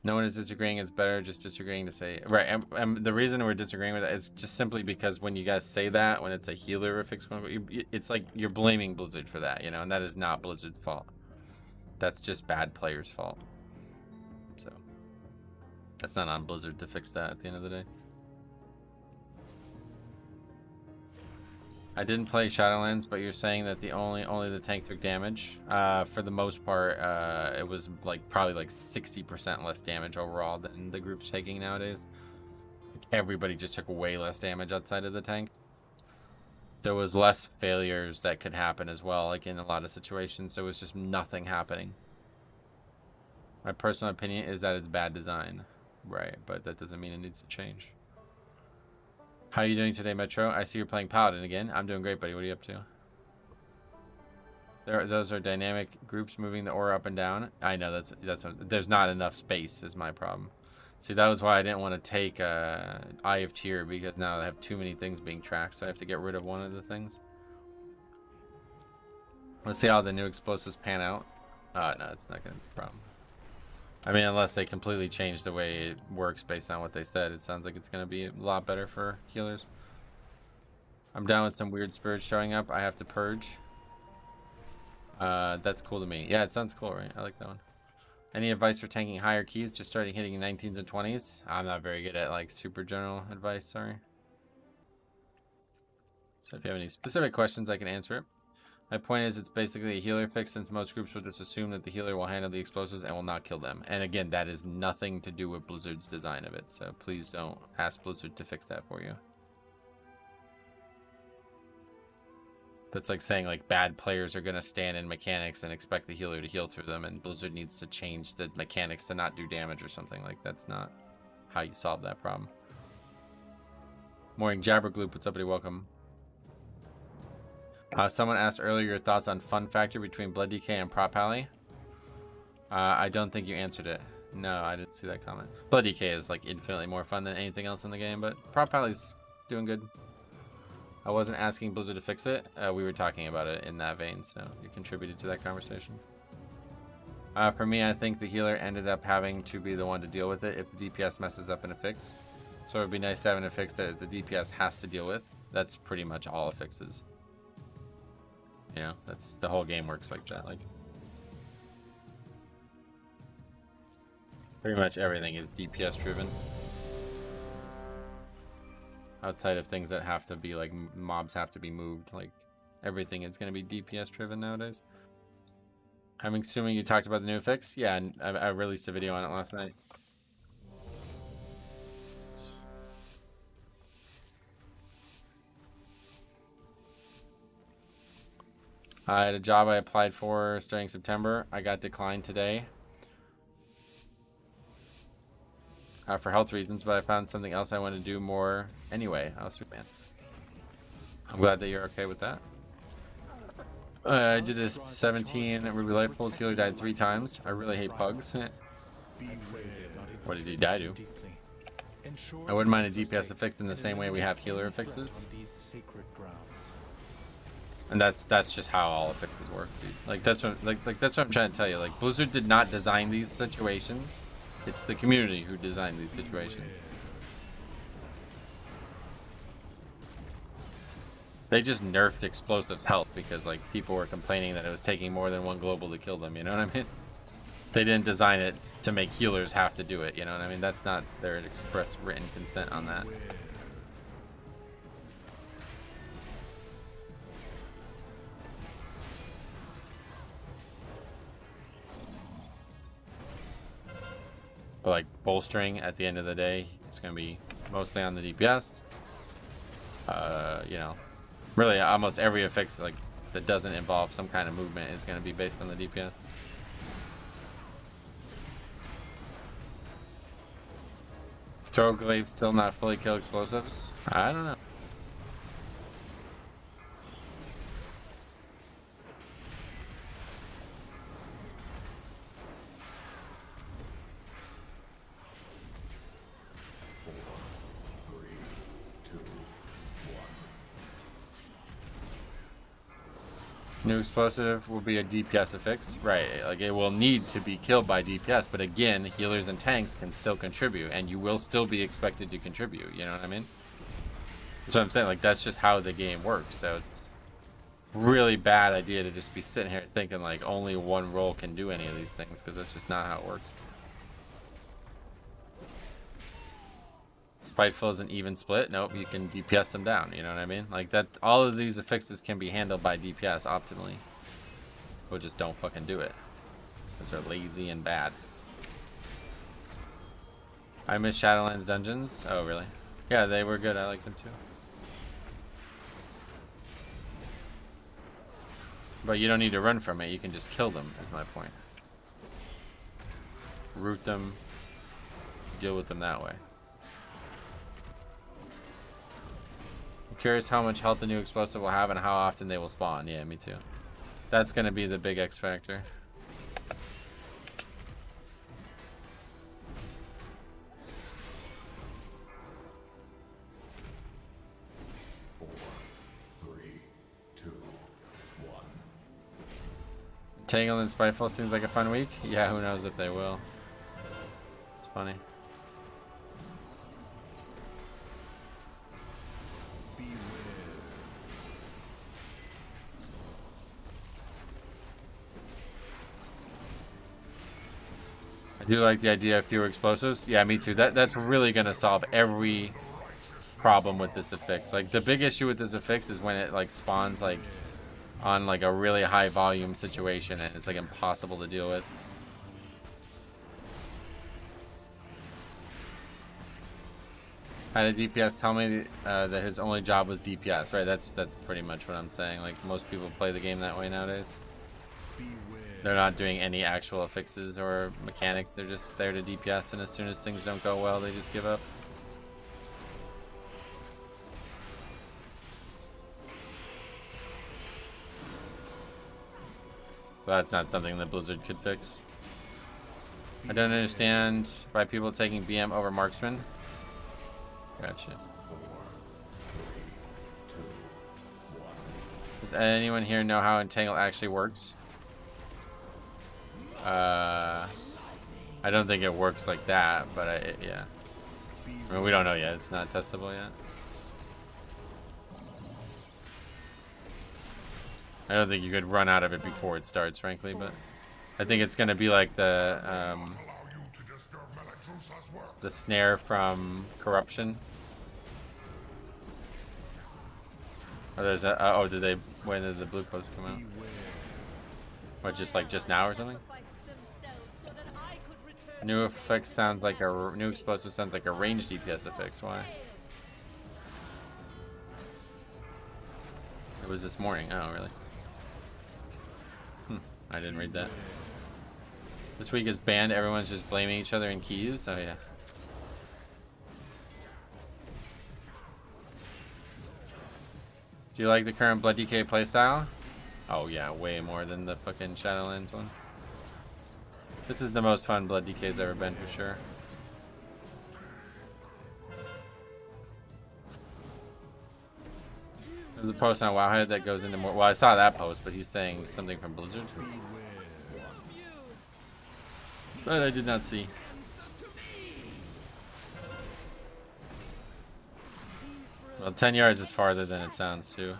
No one is disagreeing, it's better just disagreeing to say... Right, and the reason we're disagreeing with that is just simply because when you guys say that, when it's a healer affix, it's like you're blaming Blizzard for that, you know, and that is not Blizzard's fault. That's just bad players' fault. So, that's not on Blizzard to fix that at the end of the day. I didn't play Shadowlands, but you're saying that only the tank took damage. For the most part, it was like probably like 60% less damage overall than the group's taking nowadays. everybody just took way less damage outside of the tank. There was less failures that could happen as well, like in a lot of situations. There was just nothing happening. My personal opinion is that it's bad design. Right, but that doesn't mean it needs to change. How are you doing today, Metro? I see you're playing Paladin again. I'm doing great, buddy. What are you up to? Those are dynamic groups moving the aura up and down. I know there's not enough space is my problem. See, that was why I didn't want to take Eye of Tyr, because now I have too many things being tracked, so I have to get rid of one of the things. Let's see how the new explosives pan out. No, it's not going to be a problem. I mean, unless they completely change the way it works based on what they said. It sounds like it's going to be a lot better for healers. I'm down with some weird spirits showing up. I have to purge. That's cool to me. Yeah, it sounds cool, right? I like that one. Any advice for tanking higher keys? Just starting hitting 19s and 20s? I'm not very good at like super general advice, sorry. So if you have any specific questions, I can answer it. My point is, it's basically a healer fix, since most groups will just assume that the healer will handle the explosives and will not kill them. And again, that is nothing to do with Blizzard's design of it, so please don't ask Blizzard to fix that for you. That's like saying like bad players are going to stand in mechanics and expect the healer to heal through them, and Blizzard needs to change the mechanics to not do damage or something. Like, that's not how you solve that problem. Morning, Jabbergloop. What's up, buddy? Welcome. Someone asked earlier your thoughts on fun factor between Blood DK and Prop Alley. I don't think you answered it. No, I didn't see that comment. Blood DK is like infinitely more fun than anything else in the game, but Prop Alley's doing good. I wasn't asking Blizzard to fix it. We were talking about it in that vein, so you contributed to that conversation. For me, I think the healer ended up having to be the one to deal with it if the DPS messes up in a fix. So it would be nice to have a fix that the DPS has to deal with. That's pretty much all affixes. You know, that's the whole game works like that. Like, pretty much everything is DPS driven. Outside of things that have to be like mobs have to be moved, like everything is going to be DPS driven nowadays. I'm assuming you talked about the new fix. Yeah, and I released a video on it last night. I had a job I applied for starting September. I got declined today for health reasons, but I found something else I want to do more anyway. Oh, sweet man. I'm glad that you're okay with that. I did a 17 Ruby Life Pulse. Healer died 3 times. I really hate pugs. What did he die to? I wouldn't mind a DPS affix in the same way we have healer affixes. And that's just how all affixes work, dude. Like that's what that's what I'm trying to tell you. Like, Blizzard did not design these situations. It's the community who designed these situations. They just nerfed explosives health because like people were complaining that it was taking more than one global to kill them, you know what I mean? They didn't design it to make healers have to do it, you know what I mean? That's not their express written consent on that. But like bolstering at the end of the day, it's going to be mostly on the DPS. You know, really almost every affix like that doesn't involve some kind of movement is going to be based on the DPS. Troglaive still not fully kill explosives? I don't know. New explosive will be a DPS affix, right? Like, it will need to be killed by DPS, but again, healers and tanks can still contribute, and you will still be expected to contribute. You know what I mean? That's what I'm saying. Like, that's just how the game works. So it's really bad idea to just be sitting here thinking like only one role can do any of these things, because that's just not how it works. Spiteful is an even split. Nope, you can DPS them down. You know what I mean? Like that. All of these affixes can be handled by DPS optimally. But just don't fucking do it. Those are lazy and bad. I miss Shadowlands dungeons. Oh, really? Yeah, they were good. I like them too. But you don't need to run from it. You can just kill them, is my point. Root them. Deal with them that way. I'm curious how much health the new explosive will have and how often they will spawn. Yeah, me too. That's going to be the big X factor. Tangled and Spiteful seems like a fun week. Yeah, who knows if they will. It's funny. I do like the idea of fewer explosives. Yeah, me too. That's really gonna solve every problem with this affix. Like the big issue with this affix is when it like spawns like on like a really high volume situation and it's like impossible to deal with. Had a DPS tell me that his only job was DPS, right? That's pretty much what I'm saying. Like most people play the game that way nowadays. They're not doing any actual affixes or mechanics. They're just there to DPS, and as soon as things don't go well, they just give up. But that's not something that Blizzard could fix. I don't understand why people taking BM over marksman. Gotcha. Does anyone here know how Entangle actually works? I don't think it works like that, but yeah. I mean, we don't know yet. It's not testable yet. I don't think you could run out of it before it starts, frankly, but I think it's going to be like the snare from Corruption. Oh, there's a, oh, when did the blue post come out? What, just now or something? New effect sounds like a new explosive sounds like a ranged DPS effects. Why? It was this morning. Oh, really? I didn't read that. This week is banned. Everyone's just blaming each other in keys. Oh yeah. Do you like the current Blood DK playstyle? Oh yeah, way more than the fucking Shadowlands one. This is the most fun Blood DK's ever been for sure. There's a post on Wowhead that goes into more. Well, I saw that post, but he's saying something from Blizzard. But I did not see. Well, 10 yards is farther than it sounds, too.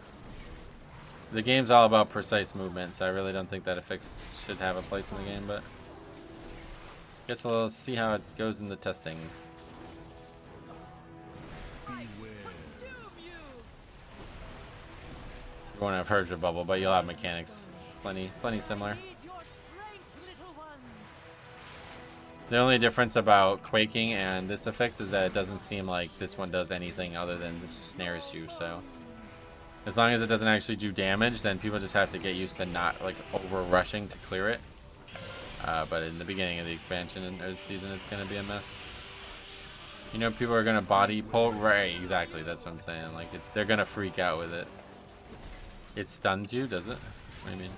The game's all about precise movement, so I really don't think that affix should have a place in the game, but guess we'll see how it goes in the testing. You won't have Herger Bubble, but you'll have mechanics plenty similar. The only difference about Quaking and this affix is that it doesn't seem like this one does anything other than snares you, so as long as it doesn't actually do damage, then people just have to get used to not like over rushing to clear it. But in the beginning of the expansion and the season, it's going to be a mess. You know, people are going to body pull. Right, exactly. That's what I'm saying. Like, they're going to freak out with it. It stuns you, does it? What do you mean?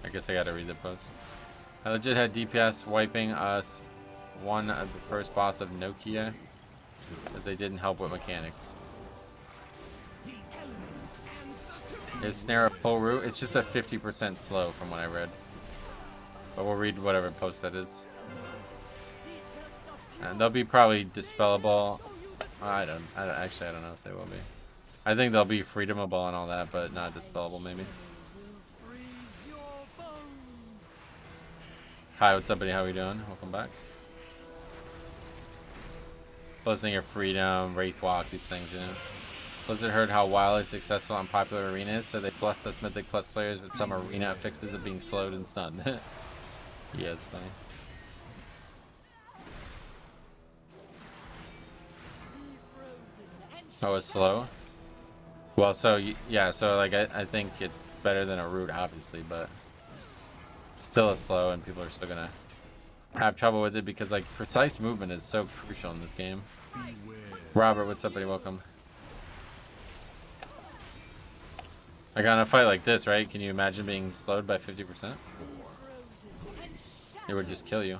I guess I got to read the post. I legit had DPS wiping us one of the first boss of Nokia, as they didn't help with mechanics. Is snare a full root? It's just a 50% slow from what I read. But we'll read whatever post that is. And they'll be probably dispellable. I don't know if they will be. I think they'll be freedomable and all that, but not dispellable maybe. Hi, what's up, buddy? How are we doing? Welcome back. Blessing of Freedom, Wraith Walk, these things, you know. Blizzard heard how wildly successful and popular Arena is, so they blessed us Mythic Plus players with some Arena affixes of being slowed and stunned. Yeah, it's funny. Oh, it's slow? Well, so, yeah, so, like, I think it's better than a root, obviously, but it's still a slow, and people are still gonna have trouble with it because, like, precise movement is so crucial in this game. Robert, what's up, buddy? Welcome. Like, on a fight like this, right? Can you imagine being slowed by 50%? It would just kill you.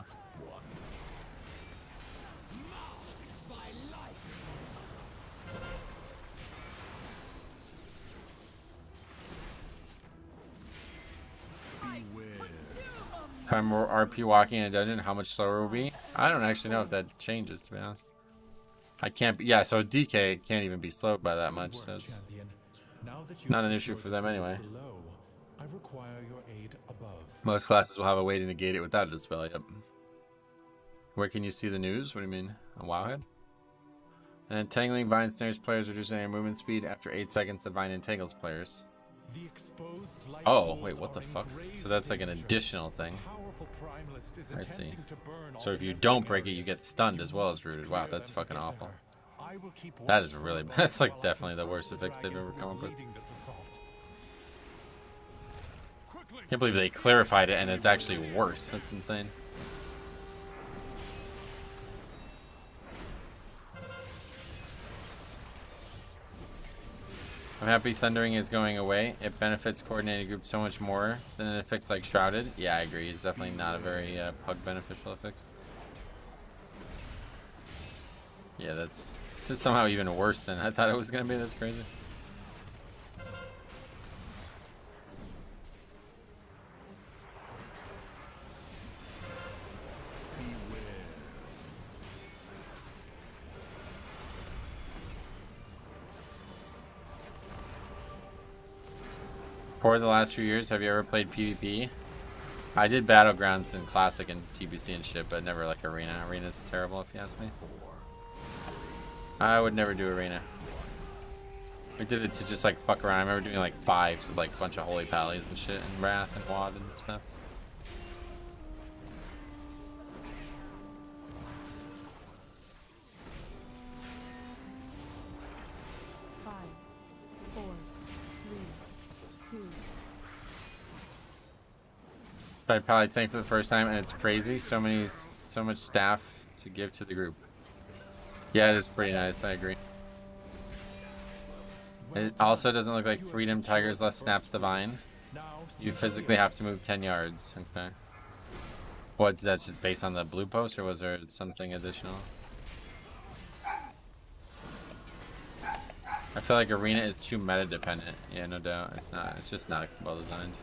If I'm RP walking in a dungeon, how much slower will be? I don't actually know if that changes, to be honest. I can't be, yeah, so DK can't even be slowed by that much, so it's not an issue for them anyway. I require your aid above. Most classes will have a way to negate it without a dispel, yep. Where can you see the news? What do you mean? On Wowhead? And entangling vine snares players, reducing their movement speed after 8 seconds. The vine entangles players. Oh, wait, what the fuck? So that's like an additional thing. I see. So if you don't break it, you get stunned as well as rooted. Wow, that's fucking awful. That is really bad. That's like definitely the worst effects they've ever come up with. Can't believe they clarified it and it's actually worse. That's insane. I'm happy thundering is going away. It benefits coordinated groups so much more than an affix like Shrouded. Yeah, I agree. It's definitely not a very pug beneficial affix. Yeah, that's somehow even worse than I thought it was going to be. That's crazy. For the last few years, have you ever played PvP? I did Battlegrounds and Classic and TBC and shit, but never like Arena. Arena's terrible if you ask me. I would never do Arena. We did it to just like fuck around. I remember doing like 5s with like a bunch of Holy Pallies and shit, and Wrath and Wad and stuff. Tried Pally Tank for the first time and it's crazy. So much staff to give to the group. Yeah, it is pretty nice. I agree. It also doesn't look like Freedom Tigers less snaps the vine. You physically have to move 10 yards. Okay. What? That's just based on the blue post, or was there something additional? I feel like Arena is too meta dependent. Yeah, no doubt. It's not. It's just not well designed.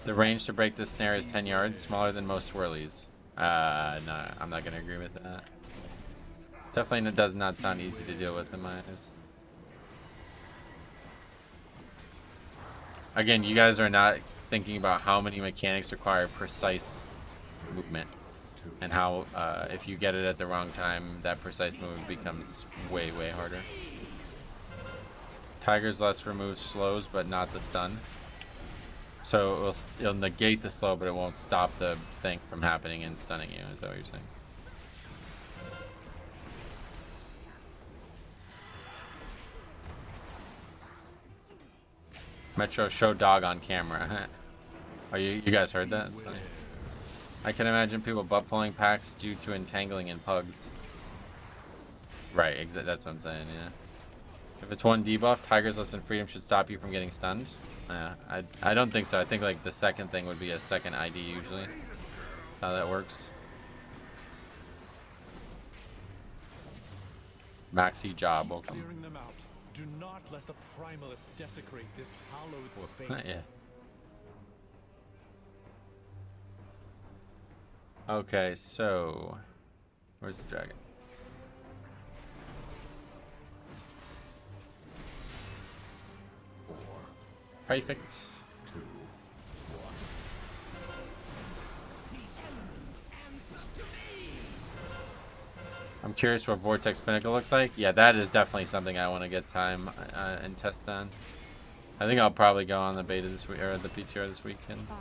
The range to break this snare is 10 yards, smaller than most swirlies. No, I'm not gonna agree with that. Definitely does not sound easy to deal with in my eyes. Again, you guys are not thinking about how many mechanics require precise movement. And how, if you get it at the wrong time, that precise movement becomes way, way harder. Tiger's less removes slows, but not the stun. So it'll negate the slow, but it won't stop the thing from happening and stunning you. Is that what you're saying? Metro show dog on camera. Oh, you guys heard that? That's funny. I can imagine people butt pulling packs due to entangling in pugs. Right, that's what I'm saying, yeah. If it's one debuff, Tiger's Less than Freedom should stop you from getting stunned. I don't think so. I think like the second thing would be a second ID usually. That's how that works. Maxi Job, welcome. Clearing them out. Do not let the primalists desecrate this hallowed space. Yeah. Okay, so where's the dragon? Perfect. 2, 1. I'm curious what Vortex Pinnacle looks like. Yeah, that is definitely something I want to get time and test on. I think I'll probably go on the beta this week, or the PTR this weekend. 5,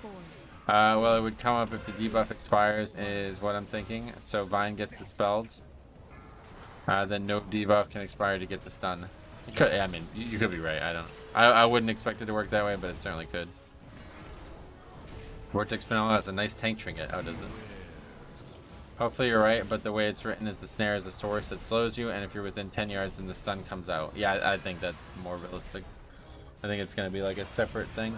4. Well, it would come up if the debuff expires, is what I'm thinking. So Vine gets dispelled. Then no debuff can expire to get the stun. You could, I mean, you could be right. I wouldn't expect it to work that way, but it certainly could. Vortex Spinella has a nice tank trinket. Oh, does it? Hopefully you're right, but the way it's written is the snare is a source that slows you, and if you're within 10 yards, then the stun comes out. Yeah, I think that's more realistic. I think it's going to be like a separate thing.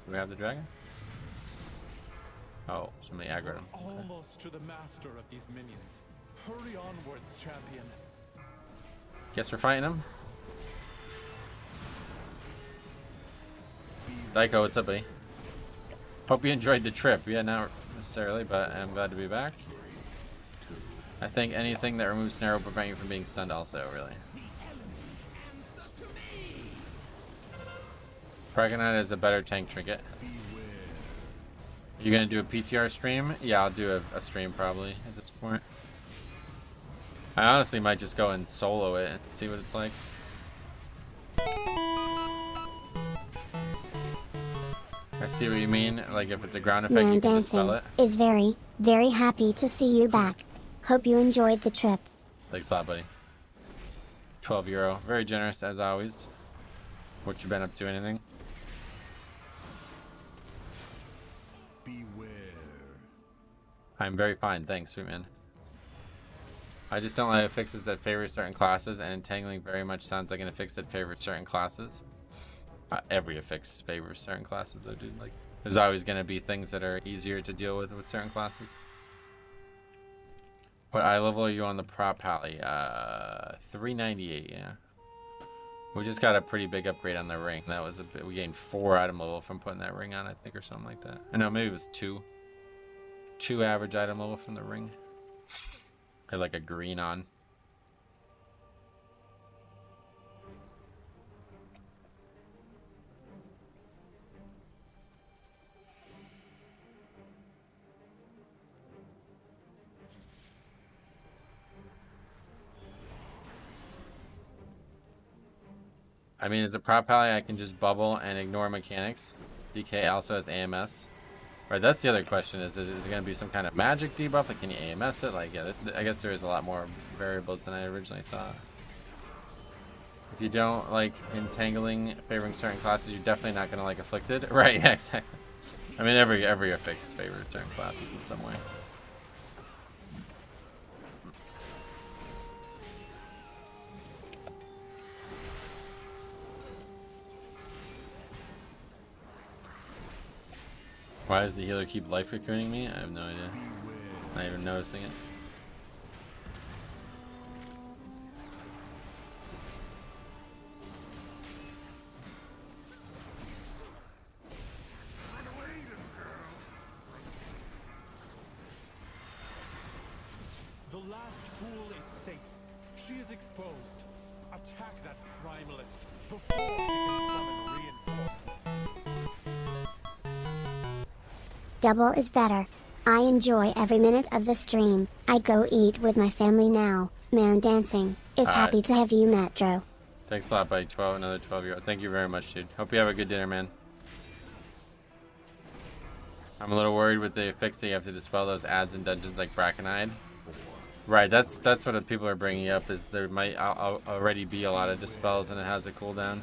Do we have the dragon? Oh, somebody aggroed him. Almost to the master of these minions. Hurry onwards, champion. Guess we're fighting him. Daiko, what's up, buddy? Hope you enjoyed the trip. Yeah, not necessarily, but I'm glad to be back. I think anything that removes snare will prevent you from being stunned also, really. Pregnant is a better tank trinket. You gonna do a PTR stream? Yeah, I'll do a stream probably at this point. I honestly might just go and solo it and see what it's like. I see what you mean. Like if it's a ground effect, you can dispel it. Is very, very happy to see you back. Hope you enjoyed the trip. Thanks a lot, buddy. €12. Very generous as always. What you been up to? Anything? Beware. I'm very fine, thanks, sweet man. I just don't like affixes that favor certain classes, and entangling very much sounds like an affix that favors certain classes. Every affix favors certain classes, though, dude. Like, there's always gonna be things that are easier to deal with certain classes. What eye level are you on the prop pally? 398, yeah. We just got a pretty big upgrade on the ring. That was a bit. We gained 4 item level from putting that ring on, I think, or something like that. I know, maybe it was 2. 2 average item level from the ring. I had like a green on. I mean, as a prop pally, I can just bubble and ignore mechanics. DK also has AMS. Right, that's the other question. Is it going to be some kind of magic debuff? Like, can you AMS it? Like, yeah, I guess there is a lot more variables than I originally thought. If you don't like entangling favoring certain classes, you're definitely not going to like afflicted. Right, yeah, exactly. I mean, every affix favors certain classes in some way. Why does the healer keep life recruiting me? I have no idea. Not even noticing it. The last fool is safe. She is exposed. Attack that primalist before she can summon reinforcements. Double is better. I enjoy every minute of the stream. I go eat with my family now. Man dancing is happy to have you, Metro. Thanks a lot, buddy. Another 12-year-old. Thank you very much, dude. Hope you have a good dinner, man. I'm a little worried with the affix that you have to dispel those ads in dungeons like Brackenide. Right, that's what people are bringing up. Is there might already be a lot of dispels and it has a cooldown.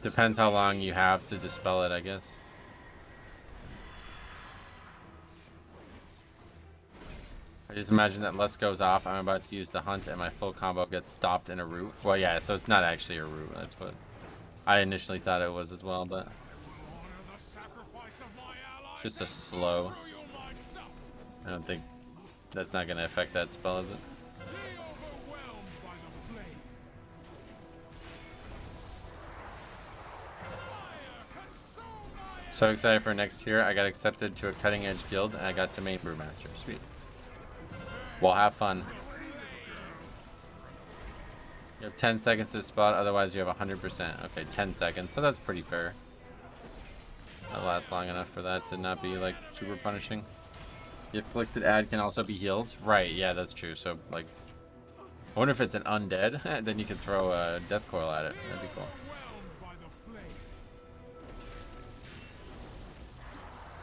Depends how long you have to dispel it, I guess. I just imagine that lust goes off, I'm about to use the hunt, and my full combo gets stopped in a root. Well, yeah, so it's not actually a root. That's what I initially thought it was as well, but it's just a slow. I don't think that's not going to affect that spell, is it? So excited for next year. I got accepted to a cutting edge guild, and I got to main brewmaster. Sweet. Well, have fun. You have 10 seconds to spot, otherwise you have 100%. Okay, 10 seconds, so that's pretty fair. That lasts long enough for that to not be, like, super punishing. The afflicted ad can also be healed. Right, yeah, that's true. So, like, I wonder if it's an undead, then you could throw a death coil at it. That'd be cool.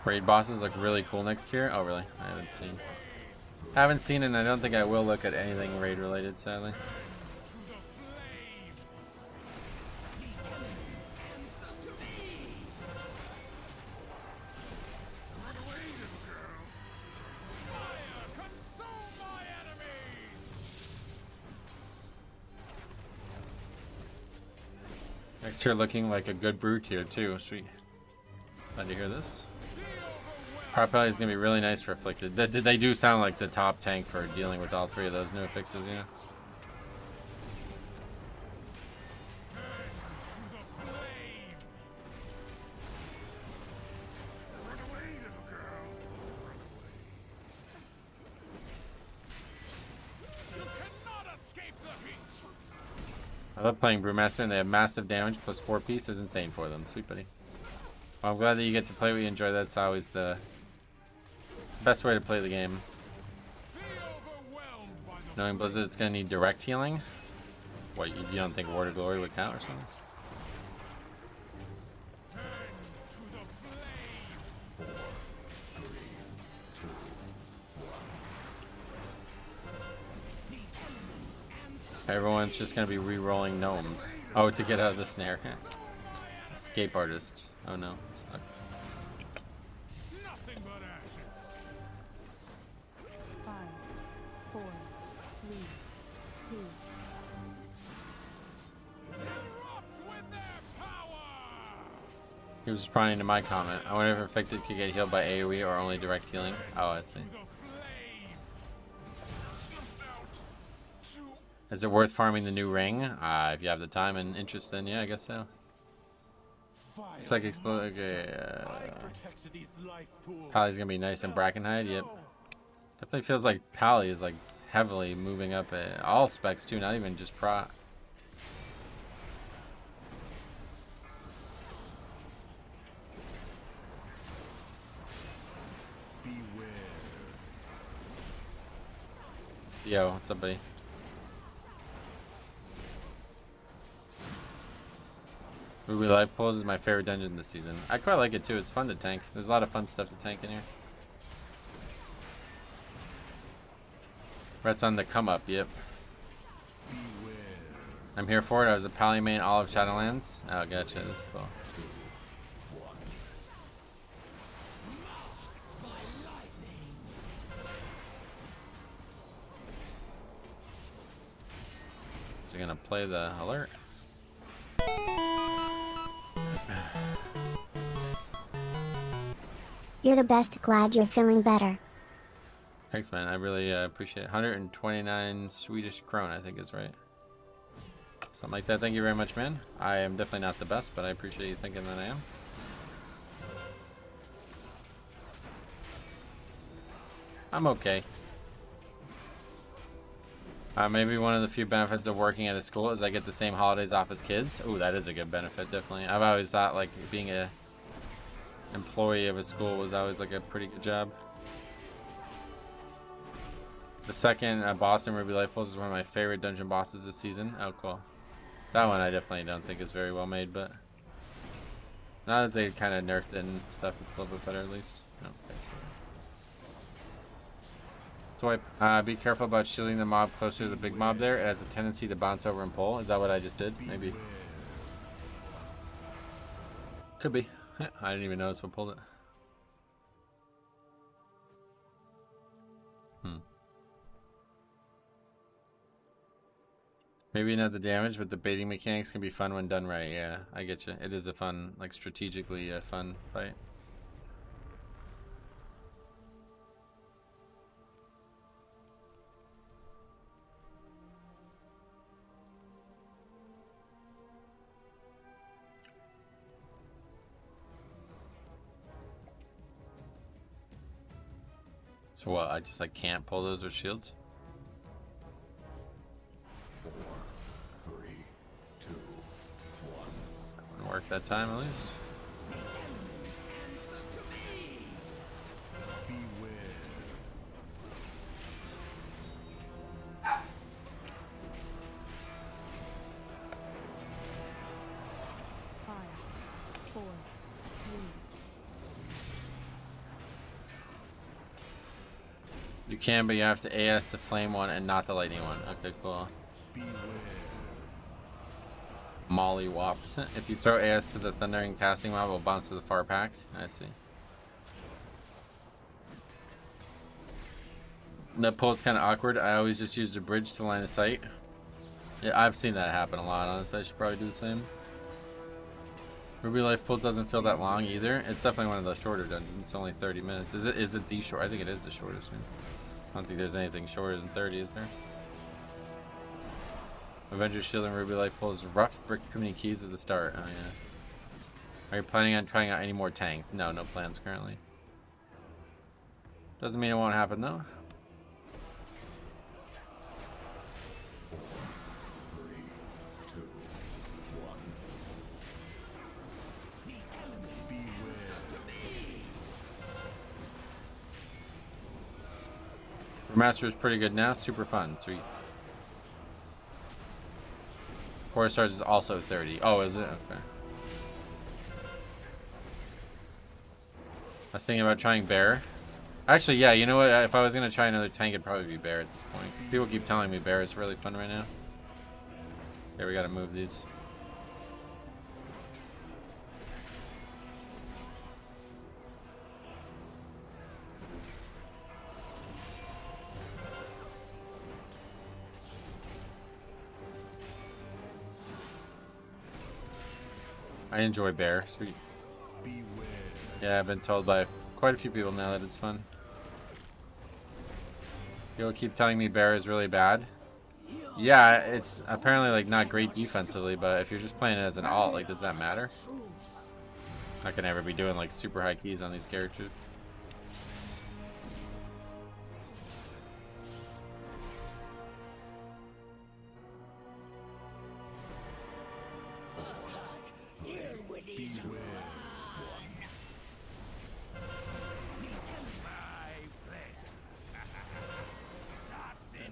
Raid bosses look really cool next year. Oh, really? I haven't seen. Haven't seen it, and I don't think I will look at anything raid related, sadly. Next tier looking like a good brew tier too. Sweet. Glad to hear this. Paladin is gonna be really nice for Afflicted. They do sound like the top tank for dealing with all three of those new affixes, you know. I love playing Brewmaster, and they have massive damage plus 4 pieces. Insane for them. Sweet buddy. Well, I'm glad that you get to play what you enjoy. That's always the best way to play the game. Knowing Blizzard, it's going to need direct healing. What, you don't think Ward of Glory would count or something? Everyone's just going to be re-rolling gnomes. Oh, to get out of the snare. Escape artist. Oh no, I'm stuck. Nothing but ashes. 5, 4, 3, 2. Erupt with their power. He was responding to my comment. I wonder if Afflicted could get healed by AoE or only direct healing. Oh, I see. Is it worth farming the new ring? If you have the time and interest, then yeah, I guess so. Looks like explode. Okay, Pally's gonna be nice in Brackenhide. Yep. Definitely feels like Pally is like heavily moving up all specs too, not even just prot. Yo, what's up, buddy? Ruby Life Pulls is my favorite dungeon this season. I quite like it too. It's fun to tank. There's a lot of fun stuff to tank in here. Rhett's on the come up, yep. I'm here for it. I was a Pally main all of Shadowlands. Oh, gotcha. That's cool. So you're gonna play the alert. You're the best. Glad you're feeling better. Thanks, man. I really appreciate it. 129 Swedish krona, I think is right. Something like that. Thank you very much, man. I am definitely not the best, but I appreciate you thinking that I am. I'm okay. Maybe one of the few benefits of working at a school is I get the same holidays off as kids. Ooh, that is a good benefit, definitely. I've always thought like being a employee of a school was always like a pretty good job. The second boss in Ruby Life Pulls is one of my favorite dungeon bosses this season. Oh, cool. That one I definitely don't think is very well made, but now that they kind of nerfed it and stuff, it's a little bit better at least. Oh, okay, so be careful about shielding the mob closer to the big mob there. It has a tendency to bounce over and pull. Is that what I just did? Maybe. Could be. I didn't even notice what pulled it. Maybe not the damage, but the baiting mechanics can be fun when done right. Yeah, I get you. It is a fun, like strategically fun fight. So what, I just like can't pull those with shields? 4, 3, 2, 1. Wouldn't work that time at least. Beware. 5, 4, 3. You can, but you have to AS the flame one and not the lightning one. Okay, cool. Molly Wops. If you throw AS to the thundering casting mob, it will bounce to the far pack. I see. The pull's kind of awkward. I always just use the bridge to line of sight. Yeah, I've seen that happen a lot, honestly. I should probably do the same. Ruby Life pulls doesn't feel that long either. It's definitely one of the shorter dungeons. It's only 30 minutes. Is it the short? I think it is the shortest one. I don't think there's anything shorter than 30, is there? Avengers Shield and Ruby Life pulls rough brick too many keys at the start. Oh yeah. Are you planning on trying out any more tank? No, no plans currently. Doesn't mean it won't happen though. Remaster is pretty good now. Super fun. Sweet. 4 stars is also 30. Oh, is it? Okay. I was thinking about trying Bear. Actually, yeah, you know what? If I was going to try another tank, it'd probably be Bear at this point. People keep telling me Bear is really fun right now. Okay, we got to move these. I enjoy Bear. Sweet. Yeah, I've been told by quite a few people now that it's fun. People keep telling me Bear is really bad. Yeah, it's apparently like not great defensively, but if you're just playing it as an alt, like, does that matter? I can never be doing like super high keys on these characters.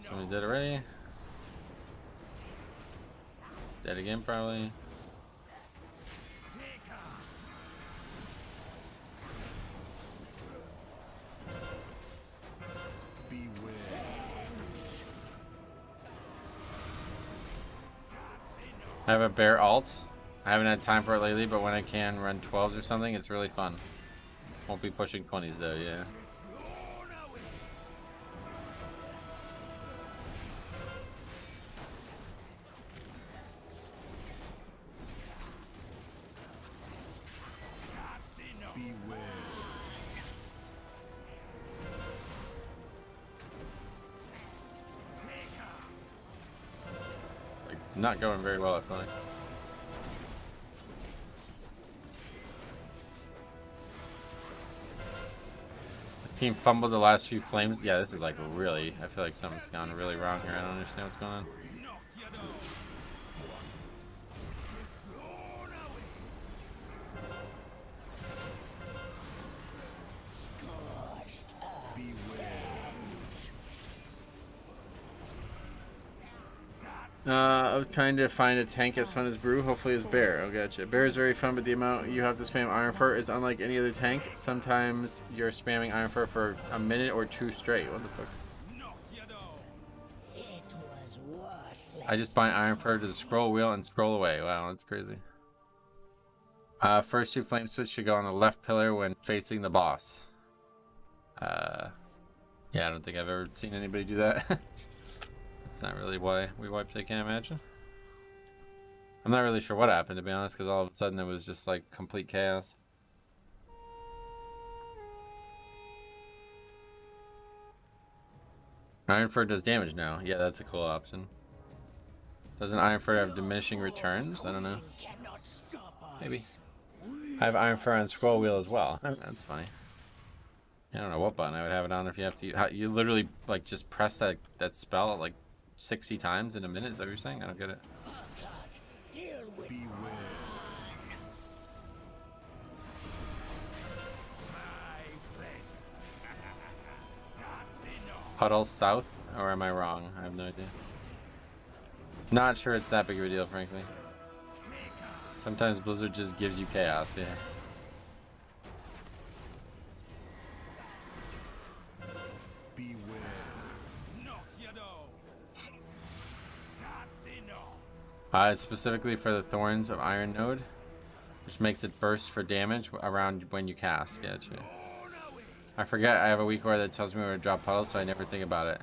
Somebody did already. Dead again, probably. I have a Bear alt. I haven't had time for it lately, but when I can run 12s or something, it's really fun. Won't be pushing 20s though, yeah. Not going very well, I feel like. This team fumbled the last few flames. Yeah, this is like really, I feel like something's gone really wrong here. I don't understand what's going on. I was trying to find a tank as fun as Brew. Hopefully it's Bear. Oh, gotcha. Bear is very fun, but the amount you have to spam Iron Fur is unlike any other tank. Sometimes you're spamming Iron Fur for a minute or two straight. What the fuck? I just bind Iron Fur to the scroll wheel and scroll away. Wow, that's crazy. First 2 flame switch should go on the left pillar when facing the boss. Yeah, I don't think I've ever seen anybody do that. That's not really why we wiped, I can't imagine. I'm not really sure what happened, to be honest, because all of a sudden it was just like complete chaos. Iron Fur does damage now. Yeah, that's a cool option. Doesn't Iron Fur have diminishing returns? I don't know. Maybe. I have Iron Fur on scroll wheel as well. That's funny. I don't know what button I would have it on if you have to. You literally like just press that spell like 60 times in a minute. Is that what you're saying? I don't get it. Puddle South, or am I wrong? I have no idea. Not sure it's that big of a deal, frankly. Sometimes Blizzard just gives you chaos, yeah. Beware. It's specifically for the Thorns of Iron node, which makes it burst for damage around when you cast. Gotcha. I forget I have a weak aura that tells me where to drop puddles, so I never think about it.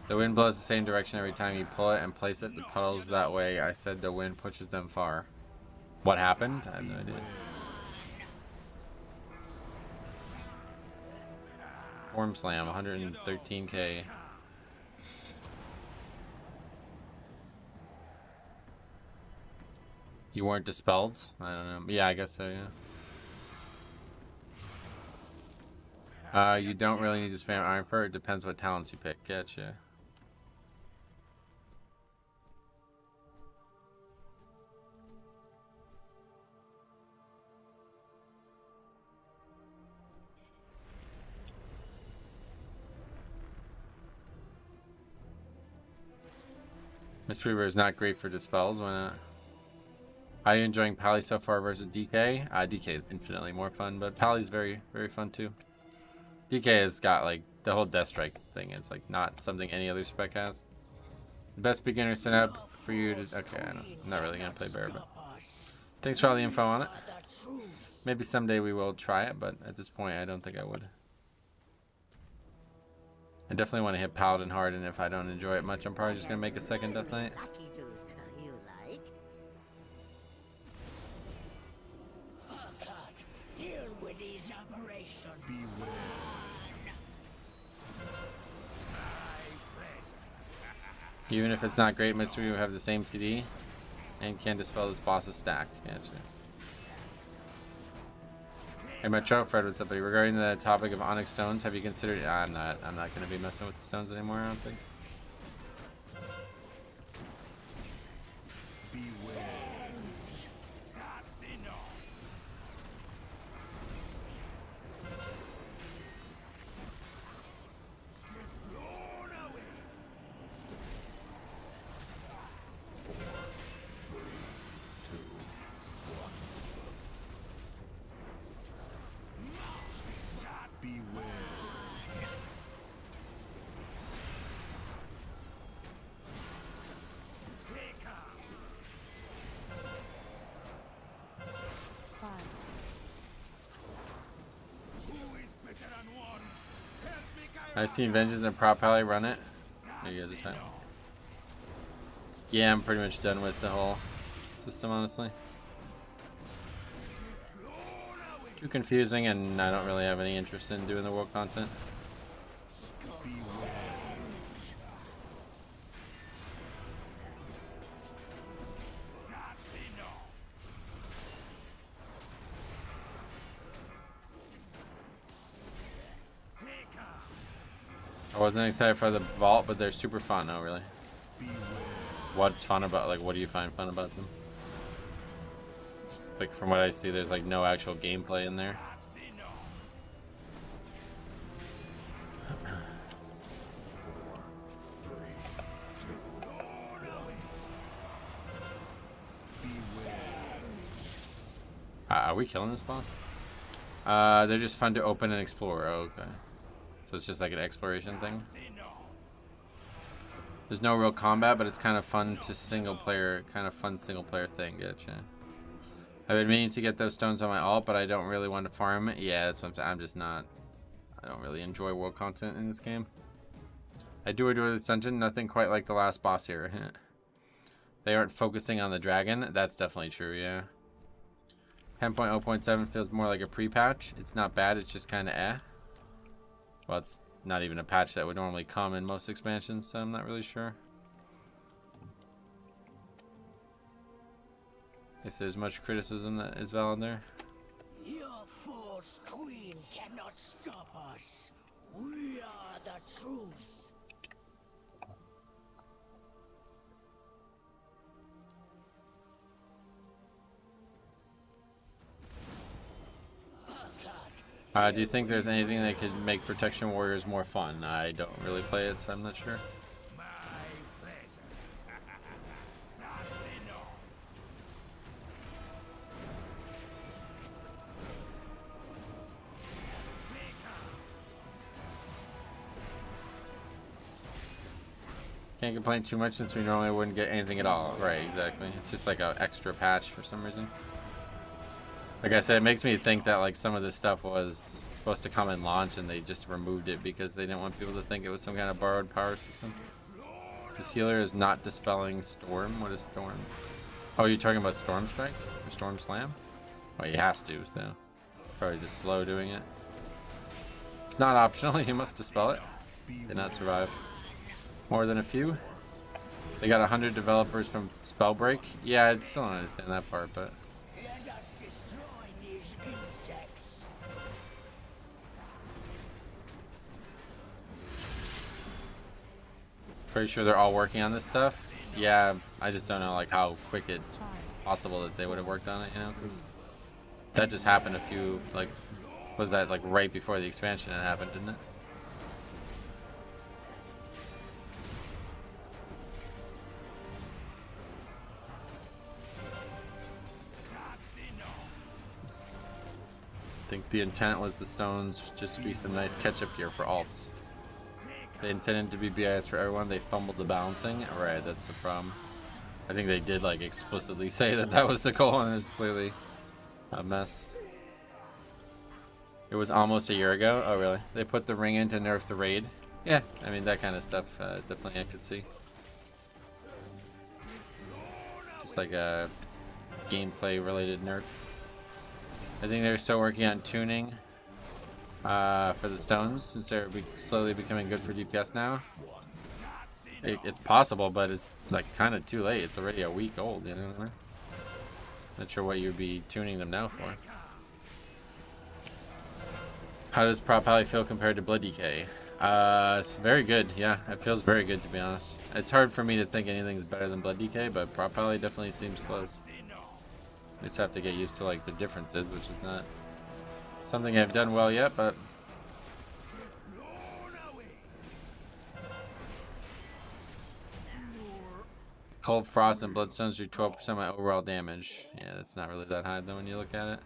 The wind blows the same direction every time you pull it and place it. The puddles that way. I said the wind pushes them far. What happened? I have no idea. Form Slam, 113k. You weren't dispelled? I don't know. Yeah, I guess so, yeah. You don't really need to spam Iron Fur. It depends what talents you pick. Gotcha. Mist Reaver is not great for dispels. Why not? Are you enjoying Pally so far versus DK? DK is infinitely more fun, but Pally's very, very fun too. DK has got like the whole Death Strike thing. It's like not something any other spec has. The best beginner setup for you to. Okay, I'm not really gonna play Bear, but thanks for all the info on it. Maybe someday we will try it, but at this point, I don't think I would. I definitely want to hit Paladin hard, and if I don't enjoy it much, I'm probably just gonna make a second Death Knight. Even if it's not great, Mystery will have the same CD and can dispel this boss's stack. Gotcha. Hey Metro, Fred, what's up, buddy? Regarding the topic of Onyx stones, have you considered? I'm not gonna be messing with the stones anymore, I don't think. I've seen Vengeance and Prop Pally run it. You guys are time. Yeah, I'm pretty much done with the whole system, honestly. Too confusing, and I don't really have any interest in doing the world content. I wasn't excited for the vault, but they're super fun. Oh, really? What's fun about, like, what do you find fun about them? It's like, from what I see, there's like no actual gameplay in there. Are we killing this boss? They're just fun to open and explore. Oh, okay. So it's just like an exploration thing. There's no real combat, but it's kind of fun to single player thing. Gotcha. I've been meaning to get those stones on my alt, but I don't really want to farm it. Yeah, that's what I'm just not. I don't really enjoy world content in this game. I do adore this dungeon. Nothing quite like the last boss here. They aren't focusing on the dragon. That's definitely true. Yeah. 10.0.7 feels more like a pre-patch. It's not bad. It's just kind of eh. Well, it's not even a patch that would normally come in most expansions, so I'm not really sure if there's much criticism that is valid there. Your false queen cannot stop us. We are the truth. Do you think there's anything that could make Protection Warriors more fun? I don't really play it, so I'm not sure. Can't complain too much since we normally wouldn't get anything at all. Right, exactly. It's just like an extra patch for some reason. Like I said, it makes me think that like some of this stuff was supposed to come in launch and they just removed it because they didn't want people to think it was some kind of borrowed power system. This healer is not dispelling Storm. What is Storm? Oh, you're talking about Storm Strike? Or Storm Slam? Oh, he has to, so probably just slow doing it. It's not optional, you must dispel it. Did not survive. More than a few. They got 100 developers from Spellbreak. Yeah, I still don't understand that part, but Let us destroy these insects. pretty sure they're all working on this stuff. Yeah, I just don't know like how quick it's possible that they would have worked on it, you know, because that just happened a few, like, what was that, like right before the expansion it happened, didn't it? I think the intent was the stones just to be some nice catch-up gear for alts. They intended to be BIS for everyone. They fumbled the balancing. Right, that's the problem. I think they did like explicitly say that that was the goal, and it's clearly a mess. It was almost a year ago. Oh, really? They put the ring in to nerf the raid. Yeah, I mean that kind of stuff. Definitely, I could see. Just like a gameplay-related nerf. I think they're still working on tuning for the stones, since they're slowly becoming good for DPS now. It's possible, but it's like kind of too late. It's already a week old, you know what I mean? Not sure what you'd be tuning them now for. How does Prop Pally feel compared to Blood DK? It's very good. Yeah, it feels very good, to be honest. It's hard for me to think anything's better than Blood DK, but Prop Pally definitely seems close. I just have to get used to like the differences, which is not something I've done well yet, but Cold Frost and Bloodstones do 12% of my overall damage. Yeah, that's not really that high though when you look at it.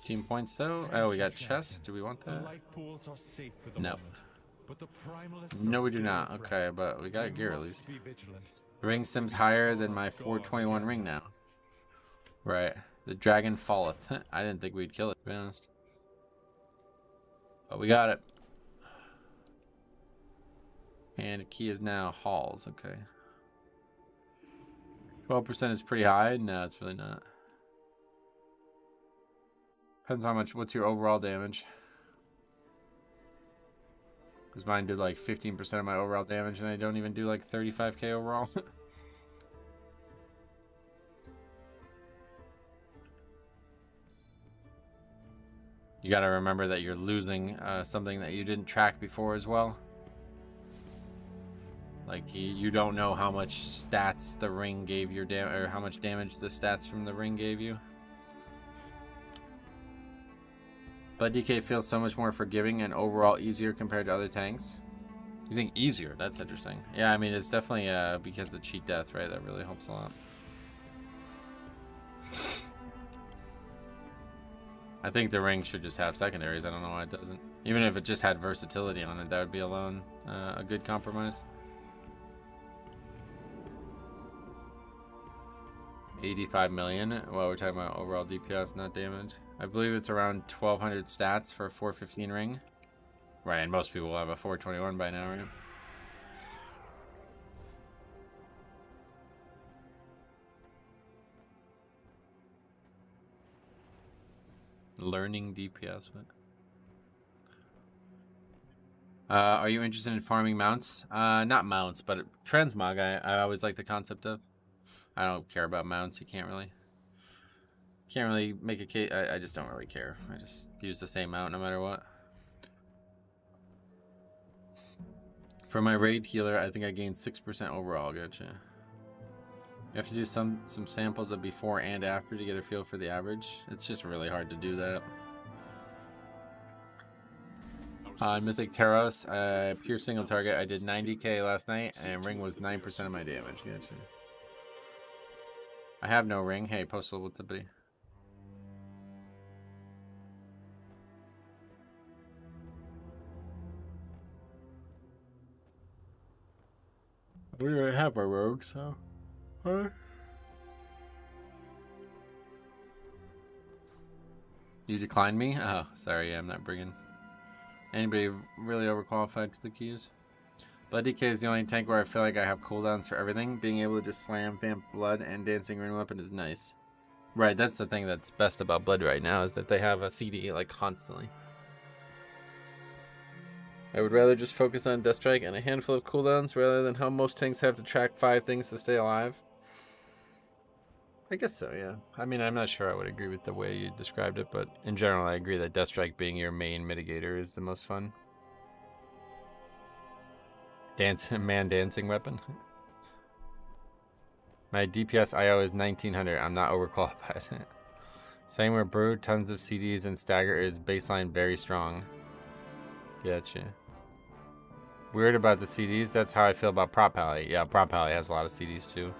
Team points though. Oh, we got chests. Do we want that? No. No, we do not. Okay, but we got gear at least. The ring sims higher than my 421 ring now. Right. The dragon falleth. I didn't think we'd kill it, to be honest. But we got it. And the key is now halls. Okay. 12% is pretty high. No, it's really not. Depends how much. What's your overall damage? Because mine did like 15% of my overall damage, and I don't even do like 35k overall. You gotta remember that you're losing something that you didn't track before as well. Like you don't know how much stats the ring gave your damage, or how much damage the stats from the ring gave you. But DK feels so much more forgiving and overall easier compared to other tanks. You think easier? That's interesting. Yeah, I mean it's definitely because of cheat death, right? That really helps a lot. I think the ring should just have secondaries. I don't know why it doesn't. Even if it just had versatility on it, that would be alone a good compromise. 85 million. Well, we're talking about overall DPS, not damage. I believe it's around 1200 stats for a 415 ring. Right, and most people will have a 421 by now, right? Learning DPS. Are you interested in farming mounts? Not mounts, but transmog. I always like the concept of. I don't care about mounts. You can't really make a case. I just don't really care. I just use the same mount no matter what. For my raid healer, I think I gained 6% overall. Gotcha. You have to do some samples of before and after to get a feel for the average. It's just really hard to do that. Mythic Taros, pure single target. I did 90k last night, and ring was 9% of my damage. Gotcha. I have no ring. Hey, Postal, what's up, buddy? We already have our rogue, so. Huh? You declined me? Oh, sorry, yeah, I'm not bringing anybody really overqualified to the queues. Blood DK is the only tank where I feel like I have cooldowns for everything. Being able to just slam Vamp Blood and Dancing Rune Weapon is nice. Right, that's the thing that's best about Blood right now, is that they have a CD like constantly. I would rather just focus on Death Strike and a handful of cooldowns rather than how most tanks have to track 5 things to stay alive. I guess so, yeah. I mean, I'm not sure I would agree with the way you described it, but in general, I agree that Death Strike being your main mitigator is the most fun. Dancing weapon. My DPS IO is 1900. I'm not overqualified. Same with Brood, tons of CDs, and Stagger is baseline very strong. Gotcha. Weird about the CDs. That's how I feel about Prop Pally. Yeah, Prop Pally has a lot of CDs too.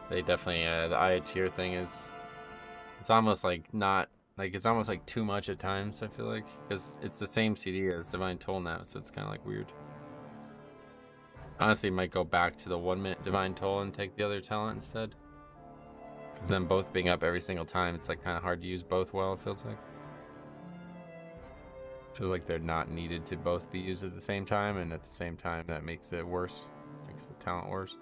They definitely, the IA tier thing is, it's almost like not, like it's almost like too much at times, I feel like. Because it's the same CD as Divine Toll now, so it's kind of like weird. Honestly, might go back to the 1 minute Divine Toll and take the other talent instead. Because then both being up every single time, it's like kind of hard to use both well, it feels like. Feels like they're not needed to both be used at the same time, and at the same time that makes it worse. Makes the talent worse.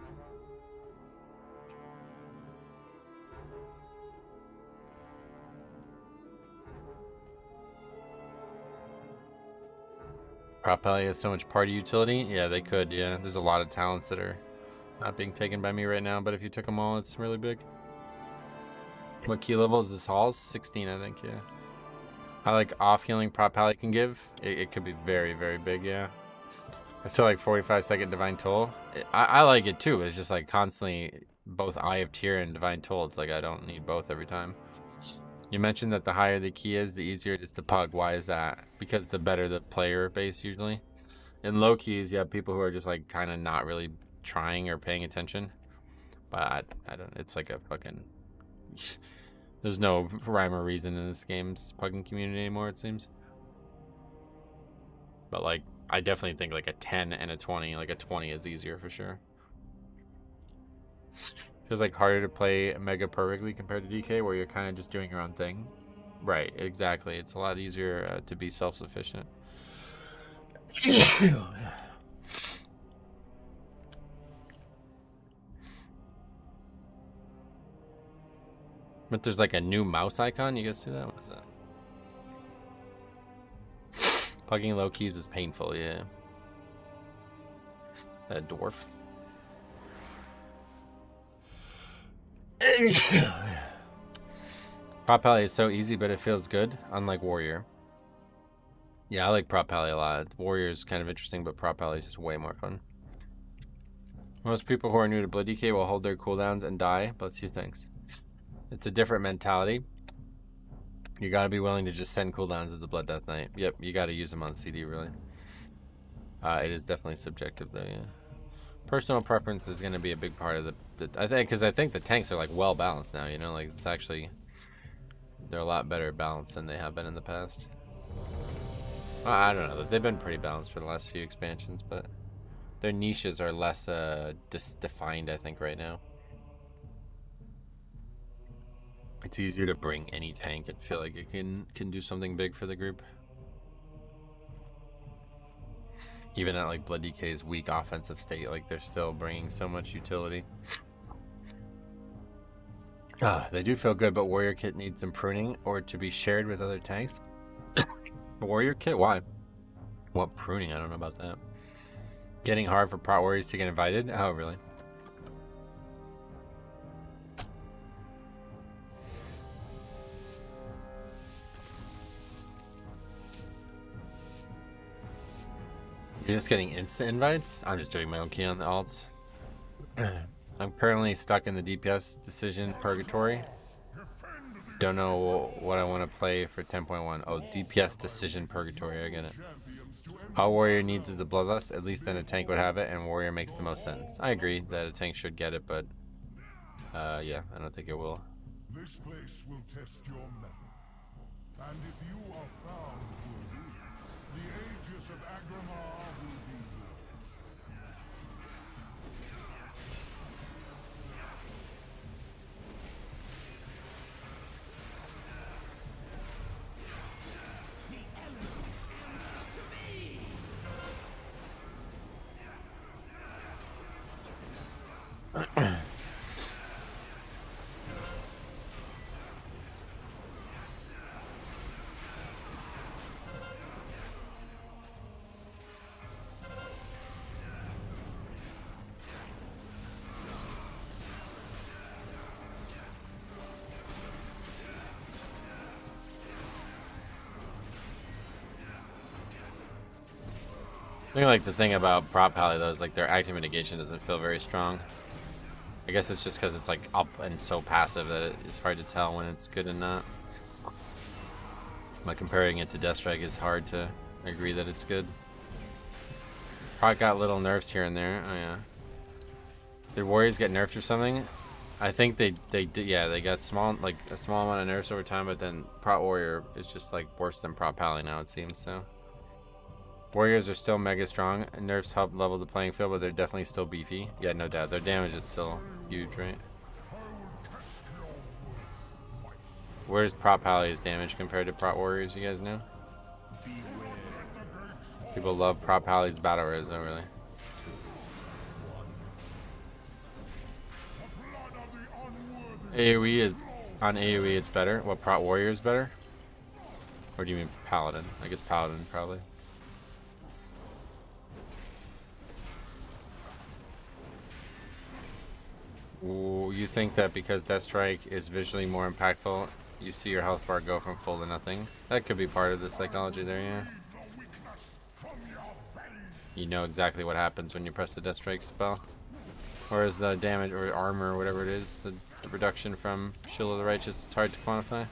Prop Pally has so much party utility. Yeah, they could, yeah. There's a lot of talents that are not being taken by me right now, but if you took them all, it's really big. What key level is this hall? 16, I think, yeah. I like off-healing Prop Pally can give. It could be very, very big, yeah. I still like 45-second Divine Toll. I like it too, but it's just like constantly both Eye of Tyr and Divine Toll. It's like I don't need both every time. You mentioned that the higher the key is, the easier it is to pug. Why is that? Because the better the player base usually. In low keys, you have people who are just like kind of not really trying or paying attention. But I don't. It's like a fucking. There's no rhyme or reason in this game's pugging community anymore, it seems. But like, I definitely think like a 10 and a 20. Like a 20 is easier for sure. Feels like harder to play Mega perfectly compared to DK, where you're kind of just doing your own thing. Right, exactly. It's a lot easier to be self-sufficient. But there's like a new mouse icon. You guys see that? What is that? Pugging low keys is painful, yeah. That dwarf. Prop Pally is so easy, but it feels good, unlike Warrior. Yeah, I like Prop Pally a lot. Warrior is kind of interesting, but Prop Pally is just way more fun. Most people who are new to Blood DK will hold their cooldowns and die. Bless you, thanks. It's a different mentality. You gotta be willing to just send cooldowns as a Blood Death Knight. Yep, you gotta use them on CD, really. It is definitely subjective, though, yeah. Personal preference is gonna be a big part of the I think, because I think the tanks are like well balanced now, you know, like it's actually, they're a lot better balanced than they have been in the past. Well, I don't know, they've been pretty balanced for the last few expansions, but their niches are less defined, I think, right now. It's easier to bring any tank and feel like it can do something big for the group. Even at like Blood DK's weak offensive state, like they're still bringing so much utility. They do feel good, but Warrior Kit needs some pruning or to be shared with other tanks. Warrior Kit? Why? What pruning? I don't know about that. Getting hard for Prot Warriors to get invited? Oh, really? You're just getting instant invites? I'm just doing my own key on the alts. I'm currently stuck in the DPS decision purgatory. Don't know what I want to play for 10.1. Oh, DPS decision purgatory, I get it. All Warrior needs is a Bloodlust, at least then a tank would have it, and Warrior makes the most sense. I agree that a tank should get it, but yeah, I don't think it will. This place will test your mettle. And if you are found worthy, the Aegis of Agramar will be yours. I think like the thing about prop pally though is like their active mitigation doesn't feel very strong. I guess it's just because it's like up and so passive that it's hard to tell when it's good and not. Like comparing it to Deathstrike is hard to agree that it's good. Probably got little nerfs here and there. Oh yeah. Did Warriors get nerfed or something? I think they did. Yeah, they got small a small amount of nerfs over time, but then Prot Warrior is just like worse than Prot Pally now it seems. So Warriors are still mega strong. Nerfs help level the playing field, but they're definitely still beefy. Yeah, no doubt. Their damage is still huge, right? Where's Prot Pally's damage compared to Prot Warriors? You guys know? People love Prot Pally's battle res though, really. AoE is on AoE. It's better. What, Prot Warrior is better? Or do you mean Paladin? I guess Paladin probably. Ooh, you think that because Deathstrike is visually more impactful, you see your health bar go from full to nothing? That could be part of the psychology there, yeah. You know exactly what happens when you press the Deathstrike spell. Or is the damage or armor or whatever it is, the reduction from Shield of the Righteous, it's hard to quantify.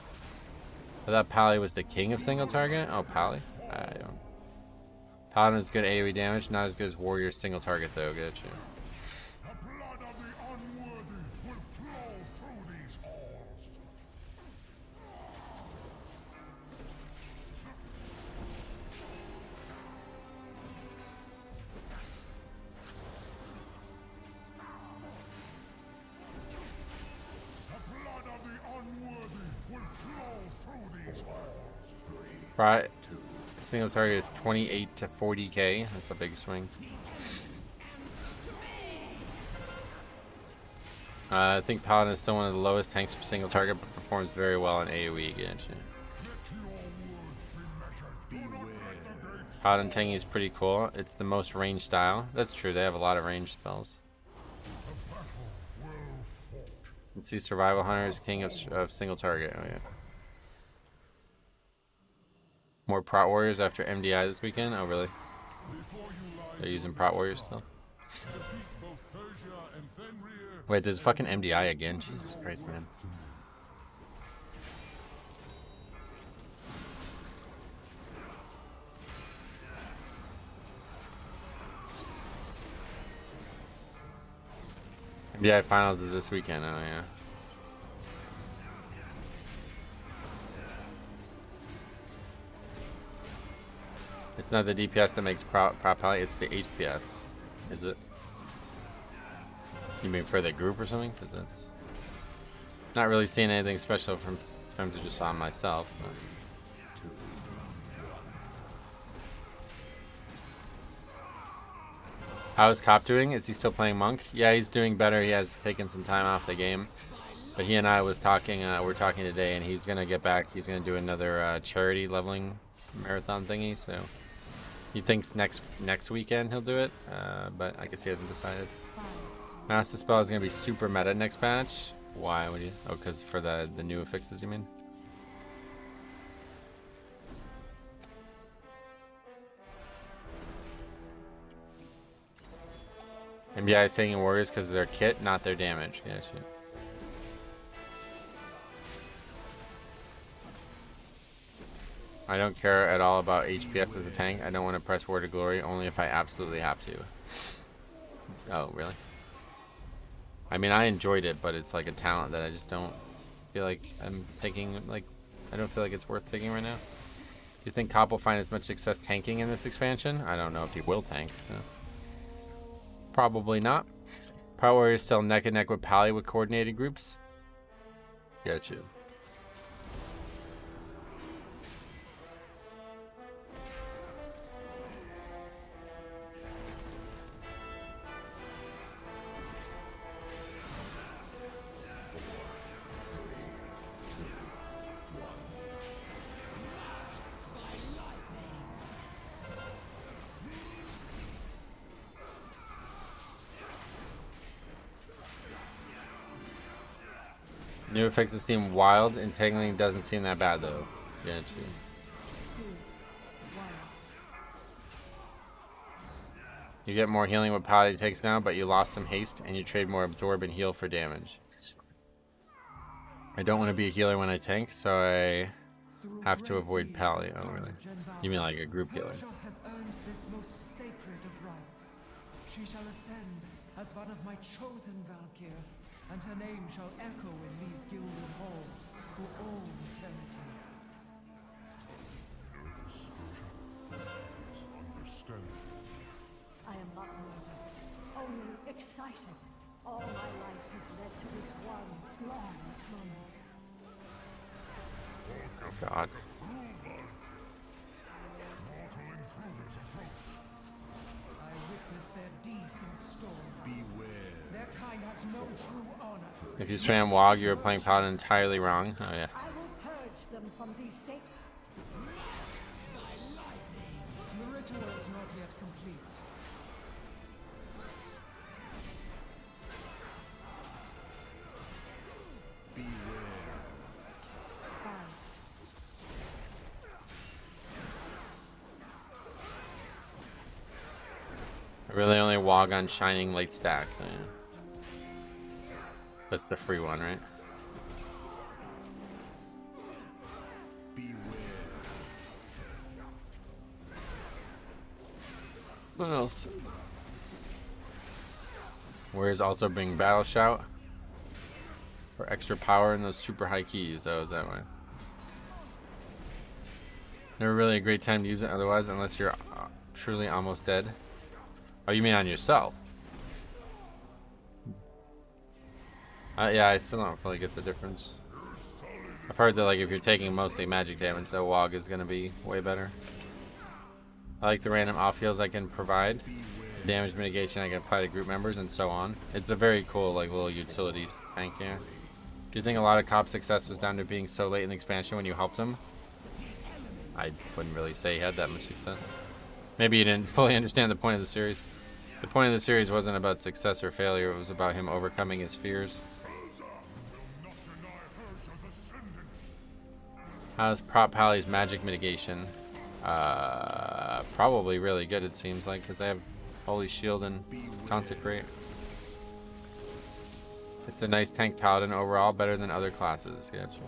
I thought Pally was the king of single target? Oh, Pally? I don't. Paladin is good AoE damage, not as good as Warrior's single target though, gotcha. Right, single target is 28 to 40k. That's a big swing. I think Paladin is still one of the lowest tanks per single target, but performs very well in AoE again. Paladin tanking is pretty cool. It's the most ranged style. That's true. They have a lot of ranged spells. Let's see, Survival Hunter is king of single target. Oh yeah. More Prot Warriors after MDI this weekend? Oh, really? They're using Prot Warriors still? Wait, there's fucking MDI again? Jesus Christ, man. MDI finals this weekend, oh yeah. It's not the DPS that makes Prot Pally, it's the HPS. Is it? You mean for the group or something? Because that's not really seeing anything special from terms of just on myself. But. How is Cop doing? Is he still playing Monk? Yeah, he's doing better. He has taken some time off the game. But he and I was talking, we're talking today, and he's going to get back. He's going to do another charity leveling marathon thingy, so he thinks next weekend he'll do it, but I guess he hasn't decided. Master Spell is going to be super meta next patch. Why would you? Oh, because for the new affixes, you mean? MBI is taking Warriors because of their kit, not their damage. Yeah, shit. I don't care at all about HPS as a tank. I don't want to press Word of Glory, only if I absolutely have to. Oh, really? I mean, I enjoyed it, but it's like a talent that I just don't feel like I'm taking, like, I don't feel like it's worth taking right now. Do you think Cop will find as much success tanking in this expansion? I don't know if he will tank, so. Probably not. Pro Warrior still neck and neck with Pally with coordinated groups. Got you. New effects seem wild. Entangling doesn't seem that bad though. Got you. 2, 1. You get more healing with Paladin takes now, but you lost some haste, and you trade more absorb and heal for damage. I don't want to be a healer when I tank, so I have to avoid Pally. Oh, really? You mean like a group healer? Has earned this most sacred of rights. She shall ascend as one of my chosen Valkyr, and her name shall echo in these gilded halls for all eternity. I am not nervous, only excited. All my life has led to this one glorious moment. God. I witness their deeds in storm. Beware. Their kind has no true honor. If you spam WoG, you are playing Paladin entirely wrong. Oh yeah. I will purge them from these sacred. The ritual is not yet complete. Beware. 5, I really only WoG on Shining late stacks. Oh, yeah. That's the free one, right? What else? Warriors also bring Battle Shout for extra power in those super high keys. Oh, is that why? Never really a great time to use it otherwise, unless you're truly almost dead. Oh, you mean on yourself? Yeah, I still don't really get the difference. I've heard that like if you're taking mostly magic damage, the WoG is going to be way better. I like the random off heals I can provide, the damage mitigation I can apply to group members, and so on. It's a very cool like little utilities tank here. Do you think a lot of Cop's success was down to being so late in the expansion when you helped him? I wouldn't really say he had that much success. Maybe you didn't fully understand the point of the series. The point of the series wasn't about success or failure, it was about him overcoming his fears. How's Prop Pally's magic mitigation? Probably really good, it seems like, because they have Holy Shield and Consecrate. It's a nice tank Paladin overall, better than other classes. Gotcha.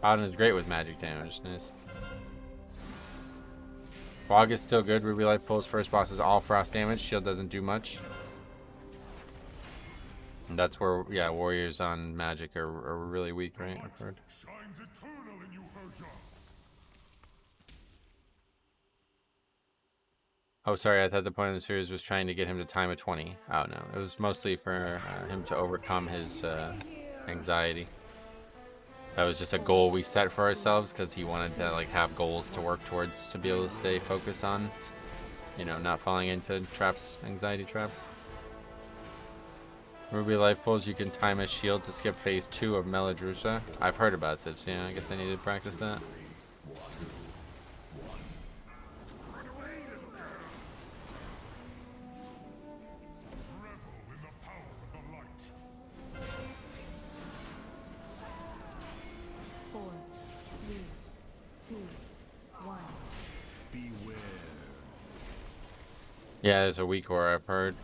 Paladin is great with magic damage. Nice. WoG is still good. Ruby Life Pulse first boss is all frost damage. Shield doesn't do much. And that's where, yeah, warriors on magic are really weak, right? I've heard. Oh, sorry. I thought the point of the series was trying to get him to time a 20. Oh, no. It was mostly for him to overcome his anxiety. That was just a goal we set for ourselves because he wanted to like have goals to work towards to be able to stay focused on, you know, not falling into traps, anxiety traps. Ruby Life Pulls, you can time a shield to skip phase 2 of Meladrusa. I've heard about this, yeah, I guess I need to practice that. Yeah, there's a WeakAuras, I've heard.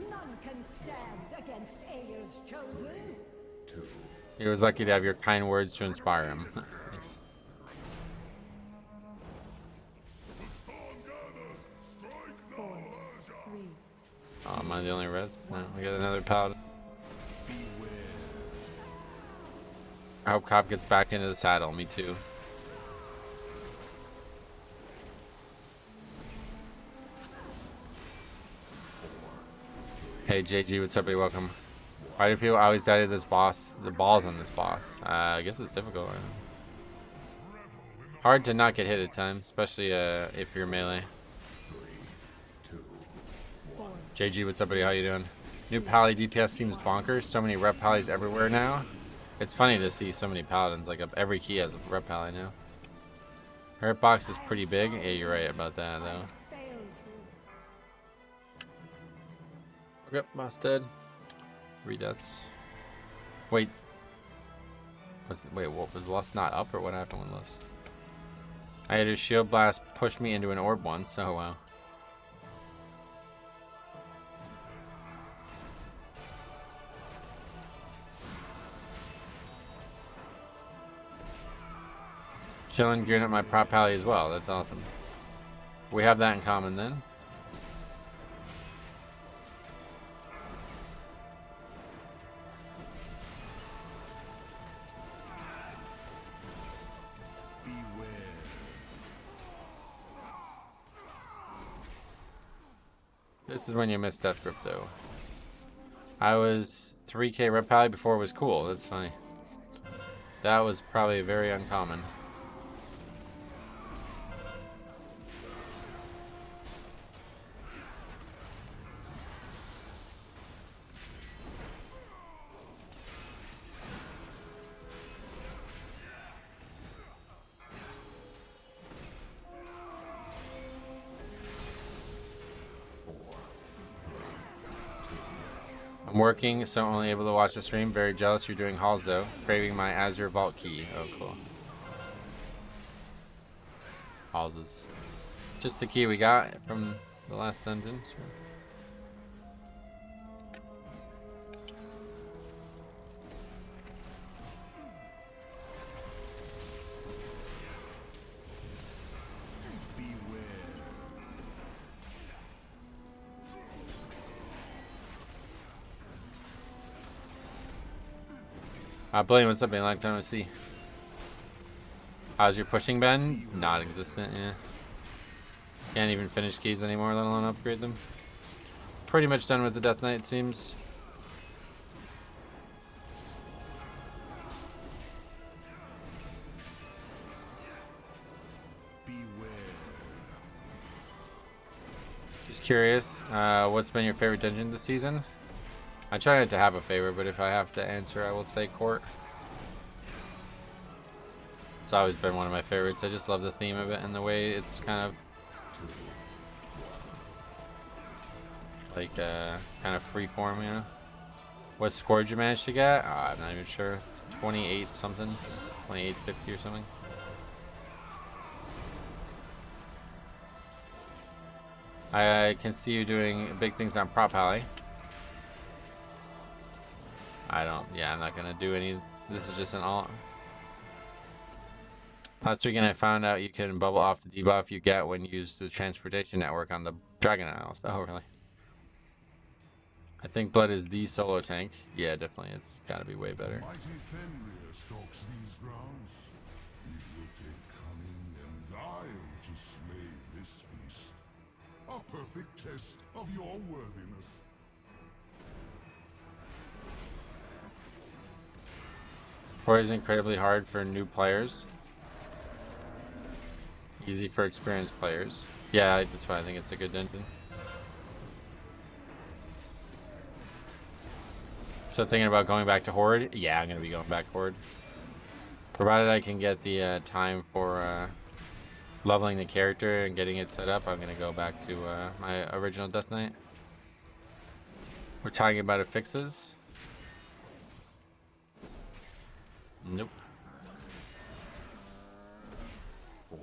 None can stand against Ayer's chosen. He was lucky to have your kind words to inspire him. Nice. Oh, am I the only res? No, we got another Paladin. I hope Cobb gets back into the saddle. Me too. Hey JG, what's up, buddy? Welcome. Why do people always die to this boss? The balls on this boss. I guess it's difficult. Hard to not get hit at times, especially if you're melee. JG, what's up, buddy? How you doing? New Pally DPS seems bonkers. So many rep Pallies everywhere now. It's funny to see so many Paladins. Like every key has a rep Pally now. Her hitbox is pretty big. Yeah, you're right about that, though. Okay, boss dead. 3 deaths. Wait. Wait, what was Lust not up, or what happened with Lust? I had a shield blast push me into an orb once. Oh wow. Chilling, gearing up my prop pally as well. That's awesome. We have that in common then. This is when you miss Death Grip, though. I was 3k rep pally before it was cool. That's funny. That was probably very uncommon. I'm working, so only able to watch the stream. Very jealous you're doing hauls, though. Craving my Azure Vault key. Oh, cool. Hauls is just the key we got from the last dungeon. So. Blaine, what's up, man? Long time to see. How's your pushing been? Not existent, yeah. Can't even finish keys anymore, let alone upgrade them. Pretty much done with the Death Knight, it seems. Just curious, what's been your favorite dungeon this season? I try not to have a favorite, but if I have to answer, I will say Court. It's always been one of my favorites. I just love the theme of it and the way it's kind of like kind of free form, you know. What score did you manage to get? I'm not even sure. It's 28 something, 2850 or something. I can see you doing big things on Prop Alley. I'm not gonna do any. This is just an all. Last weekend I found out you can bubble off the debuff you get when you use the transportation network on the Dragon Isles. Oh, really? I think Blood is the solo tank. Yeah, definitely. It's gotta be way better. Mighty Fenrir stalks these grounds. It will take cunning and guile to slay this beast. A perfect test of your worthiness. Core is incredibly hard for new players. Easy for experienced players. Yeah, that's why I think it's a good dungeon. So thinking about going back to Horde? Yeah, I'm going to be going back to Horde. Provided I can get the time for leveling the character and getting it set up, I'm going to go back to my original Death Knight. We're talking about affixes. Nope. 4,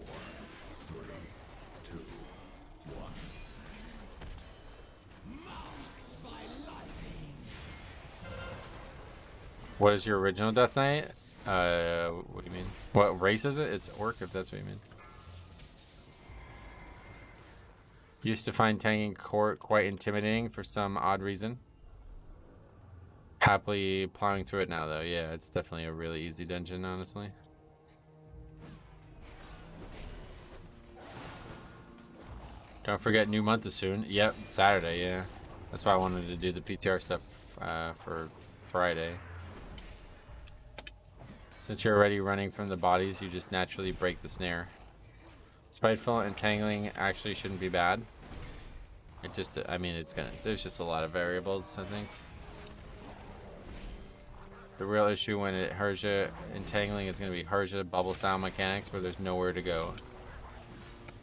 3, 2, 1. What is your original Death Knight? What do you mean? What race is it? It's Orc, if that's what you mean. Used to find tanking Court quite intimidating for some odd reason. happily plowing through it now, though. Yeah, it's definitely a really easy dungeon, honestly. Don't forget, new month is soon. Yep, Saturday, yeah. That's why I wanted to do the PTR stuff for Friday. Since you're already running from the bodies, you just naturally break the snare. Spiteful and Entangling actually shouldn't be bad. It just, I mean, it's gonna, there's just a lot of variables, I think. The real issue when it Herja Entangling is gonna be Herja bubble style mechanics where there's nowhere to go.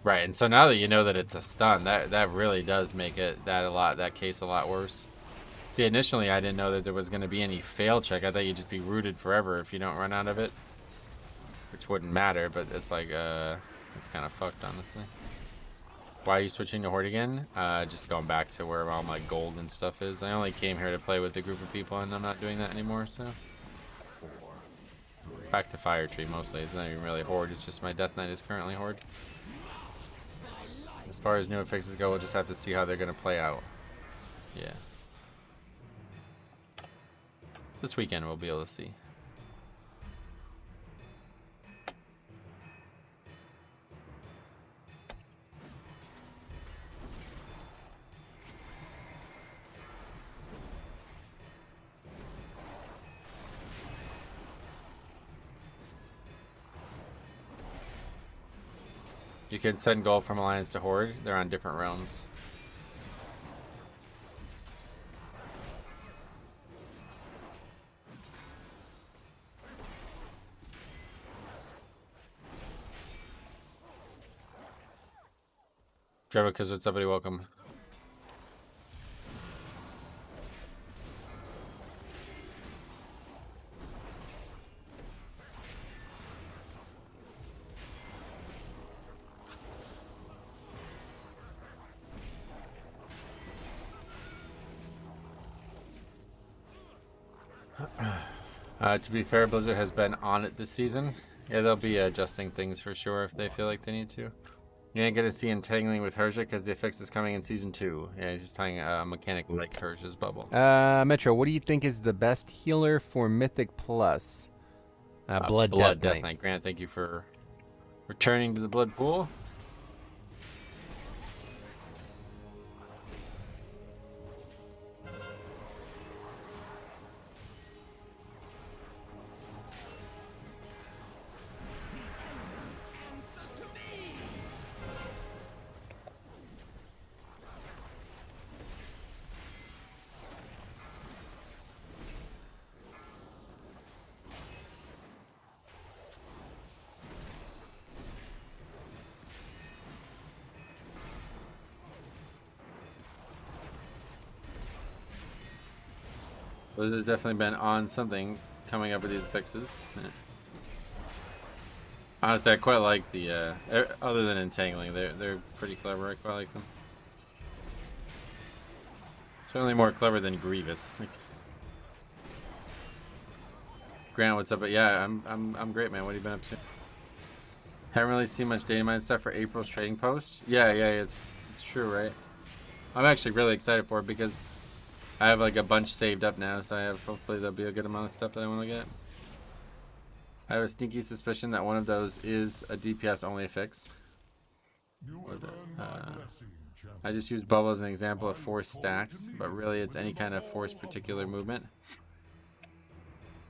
Right, and so now that you know that it's a stun, that really does make that case a lot worse. See, initially I didn't know that there was going to be any fail check. I thought you'd just be rooted forever if you don't run out of it, which wouldn't matter. But it's like it's kind of fucked, honestly. Why are you switching to Horde again? Just going back to where all my gold and stuff is. I only came here to play with a group of people, and I'm not doing that anymore. So back to Fire Tree mostly. It's not even really Horde. It's just my Death Knight is currently Horde. As far as new affixes go, we'll just have to see how they're going to play out. Yeah. This weekend we'll be able to see. You can send gold from Alliance to Horde. They're on different realms. Drevicus, what's up, buddy? Welcome. To be fair, Blizzard has been on it this season. Yeah, they'll be adjusting things for sure if they feel like they need to. You ain't gonna see Entangling with Herja because the Affix is coming in Season 2. Yeah, he's just tying a mechanic like Herja's bubble. Metro, what do you think is the best healer for Mythic Plus? Blood Death Knight. Grant, thank you for returning to the Blood Pool. Blizzard's definitely been on something coming up with these fixes. Yeah. Honestly, I quite like the other than Entangling, they're pretty clever. I quite like them. Certainly more clever than Grievous. Grant, what's up? But yeah, I'm great, man. What have you been up to? Haven't really seen much data mine stuff for April's trading post. Yeah, it's true, right? I'm actually really excited for it because I have like a bunch saved up now, so hopefully there'll be a good amount of stuff that I want to get. I have a sneaky suspicion that one of those is a DPS only affix. What is it? I just used bubble as an example of force stacks, but really it's any kind of force particular movement.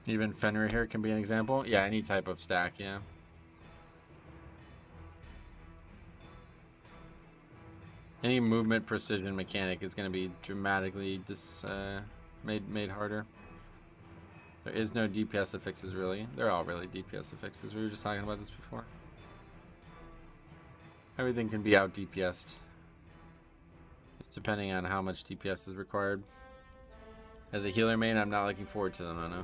Even Fenrir here can be an example. Yeah, any type of stack, yeah. Any movement precision mechanic is going to be dramatically made harder. There is no DPS affixes really. They're all really DPS affixes. We were just talking about this before. Everything can be out DPS'd, depending on how much DPS is required. As a healer main, I'm not looking forward to them, I know.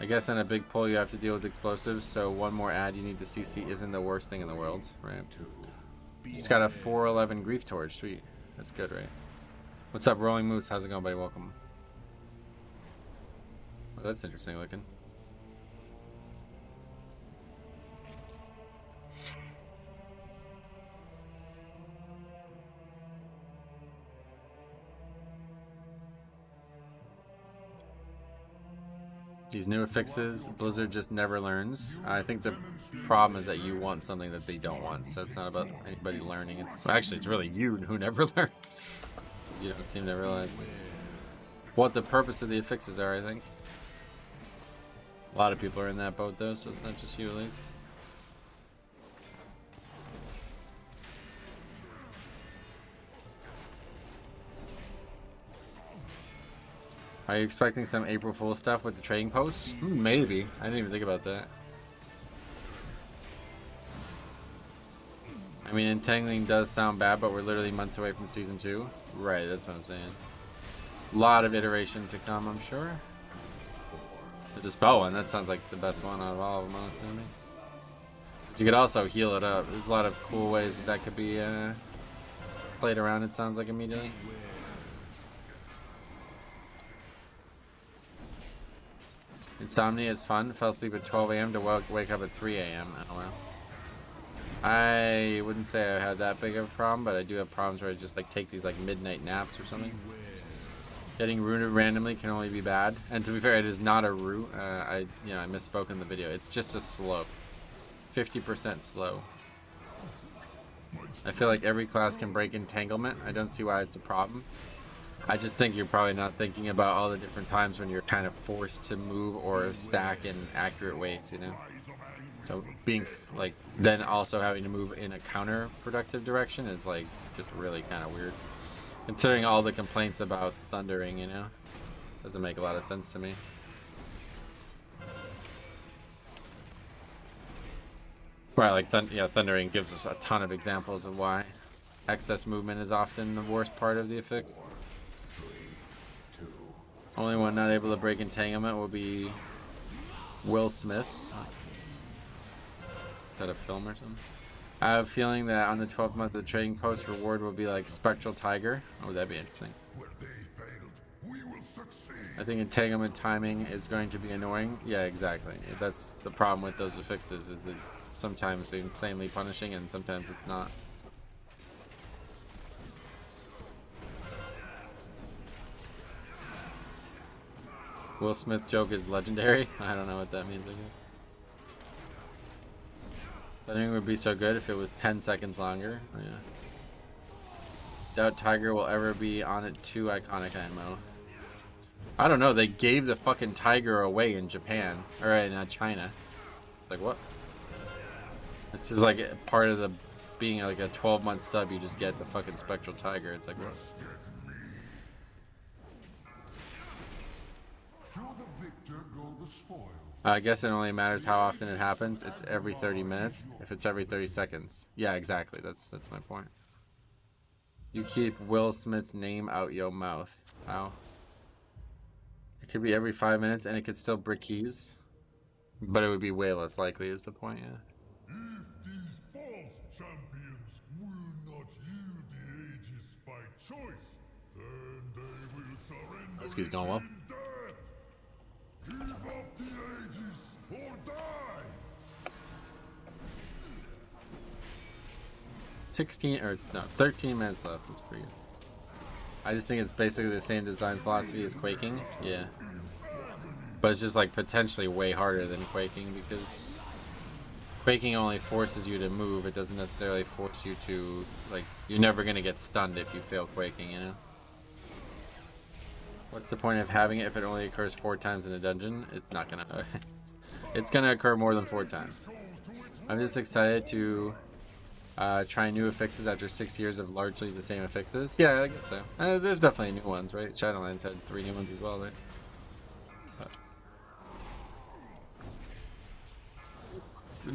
I guess on a big pull you have to deal with explosives, so one more ad you need to CC isn't the worst thing in the world, right? Just got a 411 Grief Torch, sweet. That's good, right? What's up, Rolling Moose? How's it going, buddy? Welcome. Well, that's interesting looking. These new affixes, Blizzard just never learns. I think the problem is that you want something that they don't want, so it's not about anybody learning. It's actually, it's really you who never learn. You don't seem to realize what the purpose of the affixes are, I think. A lot of people are in that boat though, so it's not just you at least. Are you expecting some April Fool stuff with the trading posts? Maybe. I didn't even think about that. I mean, entangling does sound bad, but we're literally months away from season 2. Right, that's what I'm saying. A lot of iteration to come, I'm sure. The spell one, that sounds like the best one out of all of them, honestly. But you could also heal it up. There's a lot of cool ways that could be played around, it sounds like, immediately. Insomnia is fun. Fell asleep at 12 a.m. to wake up at 3 a.m. Oh well. I wouldn't say I had that big of a problem, but I do have problems where I just like take these like midnight naps or something. Getting rooted randomly can only be bad. And to be fair, it is not a root. I misspoke in the video. It's just a slope. 50% slow. I feel like every class can break entanglement. I don't see why it's a problem. I just think you're probably not thinking about all the different times when you're kind of forced to move or stack in accurate ways, you know? So being like, then also having to move in a counterproductive direction is like just really kind of weird. Considering all the complaints about thundering, you know? Doesn't make a lot of sense to me. Right, like thundering gives us a ton of examples of why excess movement is often the worst part of the affix. Only one not able to break entanglement will be Will Smith. Is that a film or something? I have a feeling that on the 12th month of the trading post reward will be like Spectral Tiger. Oh, that'd be interesting. I think entanglement timing is going to be annoying. Yeah, exactly. That's the problem with those affixes, is it's sometimes insanely punishing and sometimes it's not. Will Smith joke is legendary. I don't know what that means, I guess. I think it would be so good if it was 10 seconds longer. Oh, yeah. Doubt Tiger will ever be on it too iconic IMO. I don't know, they gave the fucking tiger away in Japan. Or in China. Like what? This is like part of the being like a 12-month sub, you just get the fucking Spectral Tiger. It's like what? I guess it only matters how often it happens. It's every 30 minutes. If it's every 30 seconds. Yeah, exactly. That's my point. You keep Will Smith's name out your mouth. Wow. It could be every 5 minutes and it could still brick keys. But it would be way less likely is the point, yeah. If these false champions will not yield the Aegis by choice, then they will surrender. This keys going well. Give up the Aegis or die! 13 minutes left. That's pretty good. I just think it's basically the same design philosophy as Quaking. Yeah. But it's just like potentially way harder than Quaking because Quaking only forces you to move. It doesn't necessarily force you to, like, you're never going to get stunned if you fail Quaking, you know? What's the point of having it if it only occurs 4 times in a dungeon? It's not going to... It's going to occur more than 4 times. I'm just excited to try new affixes after 6 years of largely the same affixes. Yeah, I guess so. There's definitely new ones, right? Shadowlands had 3 new ones as well, right?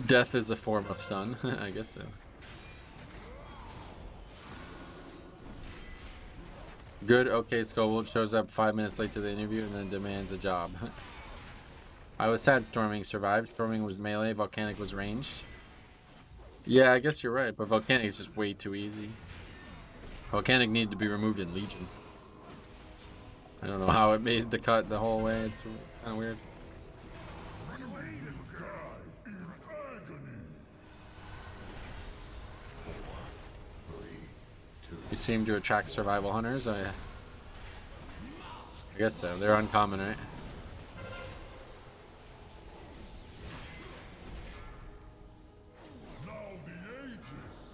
Death is a form of stun. I guess so. Good, okay, Scoble shows up 5 minutes late to the interview and then demands a job. I was sad Storming survived. Storming was melee, Volcanic was ranged. Yeah, I guess you're right, but Volcanic is just way too easy. Volcanic needed to be removed in Legion. I don't know how it made the cut the whole way. It's kind of weird. You seem to attract survival hunters. I guess so. They're uncommon, right?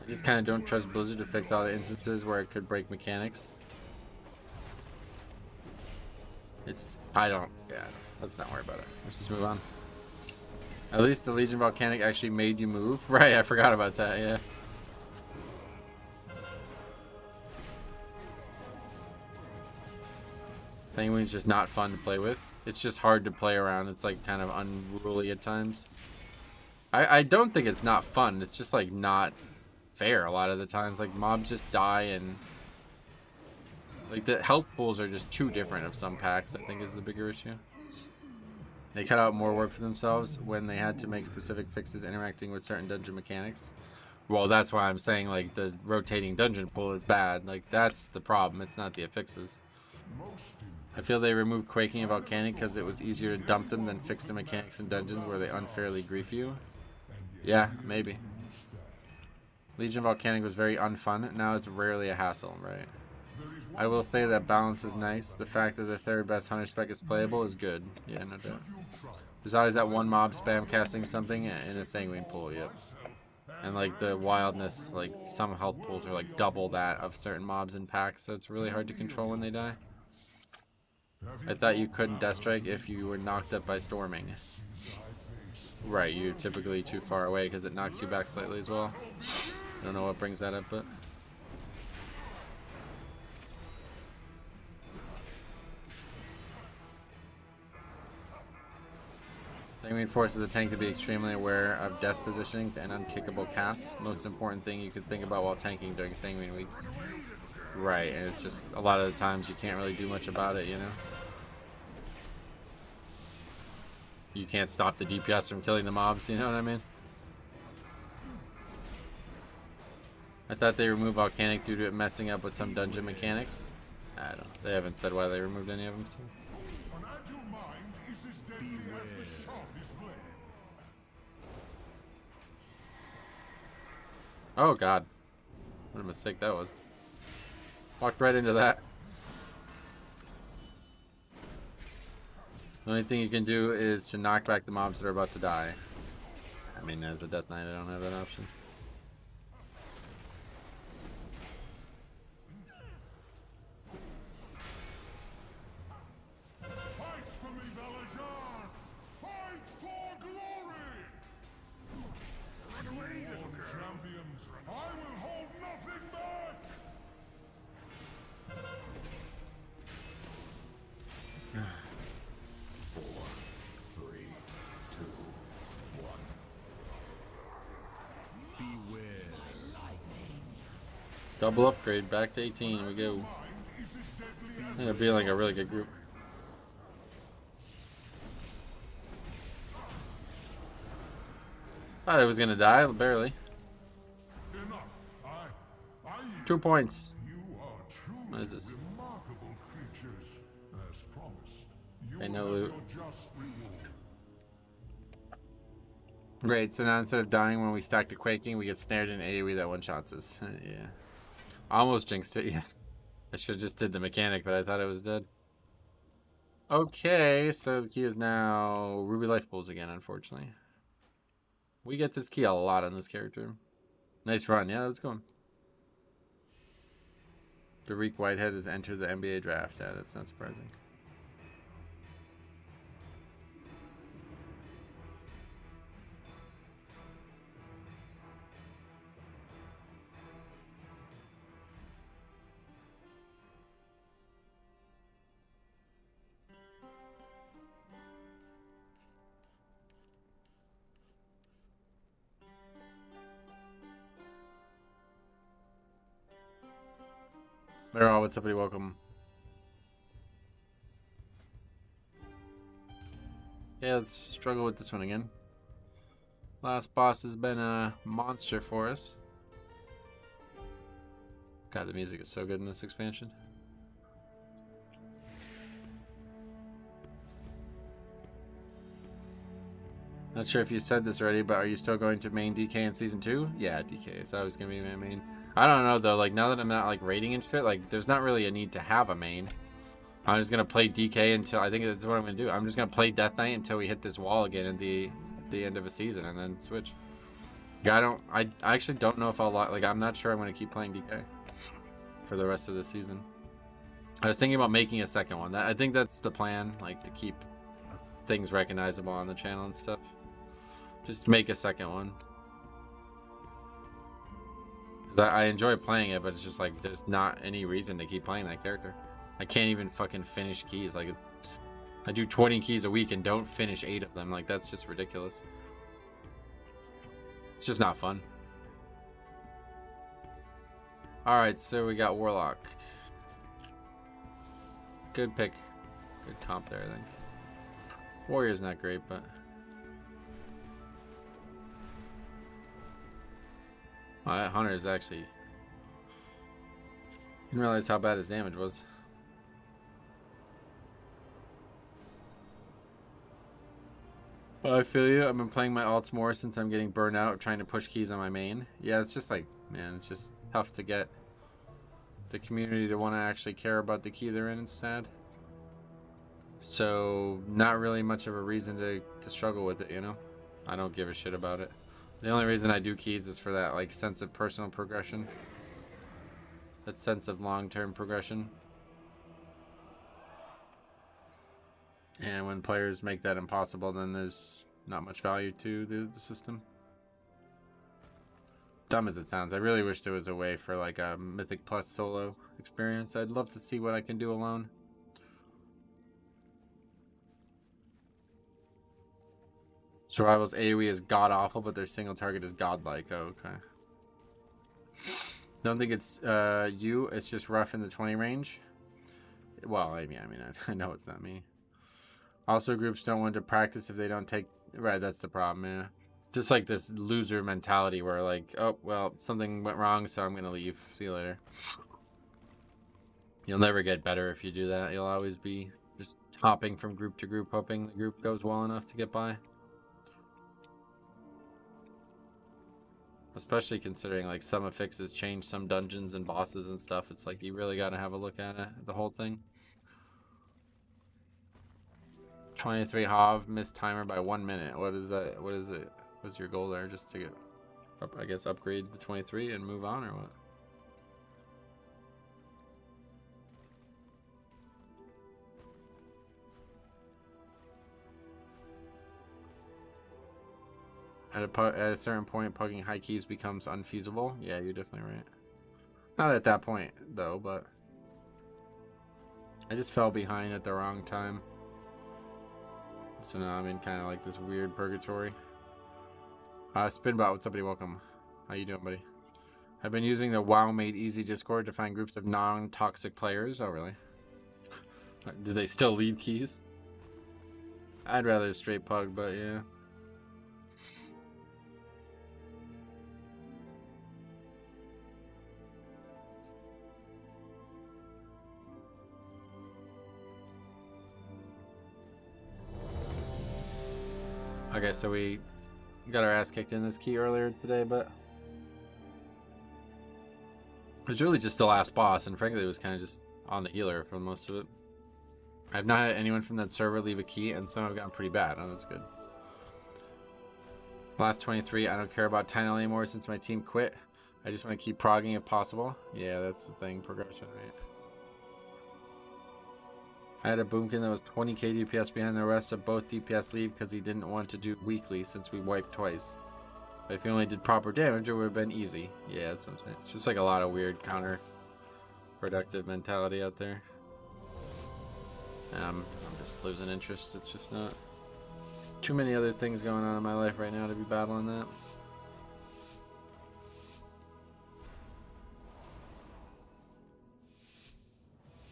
I just kind of don't trust Blizzard to fix all the instances where it could break mechanics. Yeah, let's not worry about it. Let's just move on. At least the Legion Volcanic actually made you move. Right, I forgot about that, yeah. Sanguine's just not fun to play with. It's just hard to play around. It's like kind of unruly at times. I don't think it's not fun. It's just like not fair a lot of the times. Like mobs just die, and like the health pools are just too different of some packs, I think is the bigger issue. They cut out more work for themselves when they had to make specific fixes interacting with certain dungeon mechanics. Well, that's why I'm saying like the rotating dungeon pool is bad. Like that's the problem. It's not the affixes. I feel they removed Quaking and Volcanic because it was easier to dump them than fix the mechanics in dungeons where they unfairly grief you. Yeah, maybe. Legion Volcanic was very unfun. Now it's rarely a hassle, right? I will say that balance is nice. The fact that the third best Hunter spec is playable is good. Yeah, no doubt. There's always that one mob spam casting something in a Sanguine pool, yep. And like the wildness, like some health pools are like double that of certain mobs in packs, so it's really hard to control when they die. I thought you couldn't Death Strike if you were knocked up by storming. Right, you're typically too far away because it knocks you back slightly as well. I don't know what brings that up, but... Sanguine forces a tank to be extremely aware of death positionings and unkickable casts. Most important thing you could think about while tanking during Sanguine weeks. Right, and it's just a lot of the times you can't really do much about it, you know? You can't stop the DPS from killing the mobs, you know what I mean? I thought they removed Volcanic due to it messing up with some dungeon mechanics. I don't know. They haven't said why they removed any of them. So. Oh god. What a mistake that was. Walked right into that. The only thing you can do is to knock back the mobs that are about to die. I mean, as a Death Knight, I don't have that option. Fight for me, Valor! Fight for glory! Run away, little girl. Champions, I will hold nothing back! Double upgrade, back to 18, here we go. It'll be like a really good group. Thought I was gonna die, but barely. 2 points. What is this? Okay, no loot. Great, so now instead of dying when we stack the Quaking, we get snared in AoE that one-shots us. Yeah. Almost jinxed it, yeah. I should have just did the mechanic, but I thought it was dead. Okay, so the key is now Ruby Life Pools again, unfortunately. We get this key a lot on this character. Nice run, yeah, that was going. Derek Whitehead has entered the NBA draft. Yeah, that's not surprising. Better what's up, buddy? Welcome. Yeah, let's struggle with this one again. Last boss has been a monster for us. God, the music is so good in this expansion. Not sure if you said this already, but are you still going to main DK in Season 2? Yeah, DK is always going to be my main. I don't know, though. Like, now that I'm not, like, raiding and shit, like, there's not really a need to have a main. I'm just going to play DK until... I think that's what I'm going to do. I'm just going to play Death Knight until we hit this wall again at the end of a season, and then switch. Yeah, I actually don't know if I'll like. I'm not sure I'm gonna keep playing DK for the rest of the season. I was thinking about making a second one. I think that's the plan, like to keep things recognizable on the channel and stuff. Just make a second one. I enjoy playing it, but it's just like there's not any reason to keep playing that character. I can't even fucking finish keys. Like I do 20 keys a week and don't finish 8 of them. Like that's just ridiculous. It's just not fun. All right, so we got Warlock. Good pick. Good comp there, I think. Warrior's not great, but that Hunter is actually... Didn't realize how bad his damage was. I feel you. I've been playing my alts more since I'm getting burnt out trying to push keys on my main. Yeah, it's just like, man, it's just tough to get the community to want to actually care about the key they're in. It's sad. So, not really much of a reason to struggle with it, you know? I don't give a shit about it. The only reason I do keys is for that, like, sense of personal progression. That sense of long-term progression. And when players make that impossible, then there's not much value to the system. Dumb as it sounds, I really wish there was a way for like a Mythic Plus solo experience. I'd love to see what I can do alone. Survival's AoE is god-awful, but their single target is godlike. Oh, okay. Don't think it's you, it's just rough in the 20 range. Well, I mean, I know it's not me. Also, groups don't want to practice if they don't take... Right, that's the problem, yeah. Just like this loser mentality where like, oh, well, something went wrong, so I'm going to leave. See you later. You'll never get better if you do that. You'll always be just hopping from group to group, hoping the group goes well enough to get by. Especially considering like some affixes change some dungeons and bosses and stuff. It's like you really got to have a look at it, the whole thing. 23 Hov, missed timer by 1 minute. What is that? What is it? What's your goal there? Just to get up, I guess, upgrade the 23 and move on, or what? At a certain point, pugging high keys becomes unfeasible. Yeah, you're definitely right. Not at that point, though, but I just fell behind at the wrong time. So now I'm in kind of like this weird purgatory. Spinbot, what's up, buddy? Welcome. How you doing, buddy? I've been using the WoW Made Easy Discord to find groups of non-toxic players. Oh, really? Do they still leave keys? I'd rather straight pug, but yeah. Okay, so we got our ass kicked in this key earlier today, but it was really just the last boss, and frankly it was kind of just on the healer for most of it. I've not had anyone from that server leave a key, and some have gotten pretty bad. Oh, that's good. Last 23, I don't care about Tynel anymore since my team quit. I just want to keep progging if possible. Yeah, that's the thing, progression, right? I had a boomkin that was 20k DPS behind the rest of both DPS leave because he didn't want to do weekly since we wiped twice. But if he only did proper damage, it would have been easy. Yeah, that's what I'm saying. It's just like a lot of weird counter-productive mentality out there. I'm just losing interest. It's just not too many other things going on in my life right now to be battling that.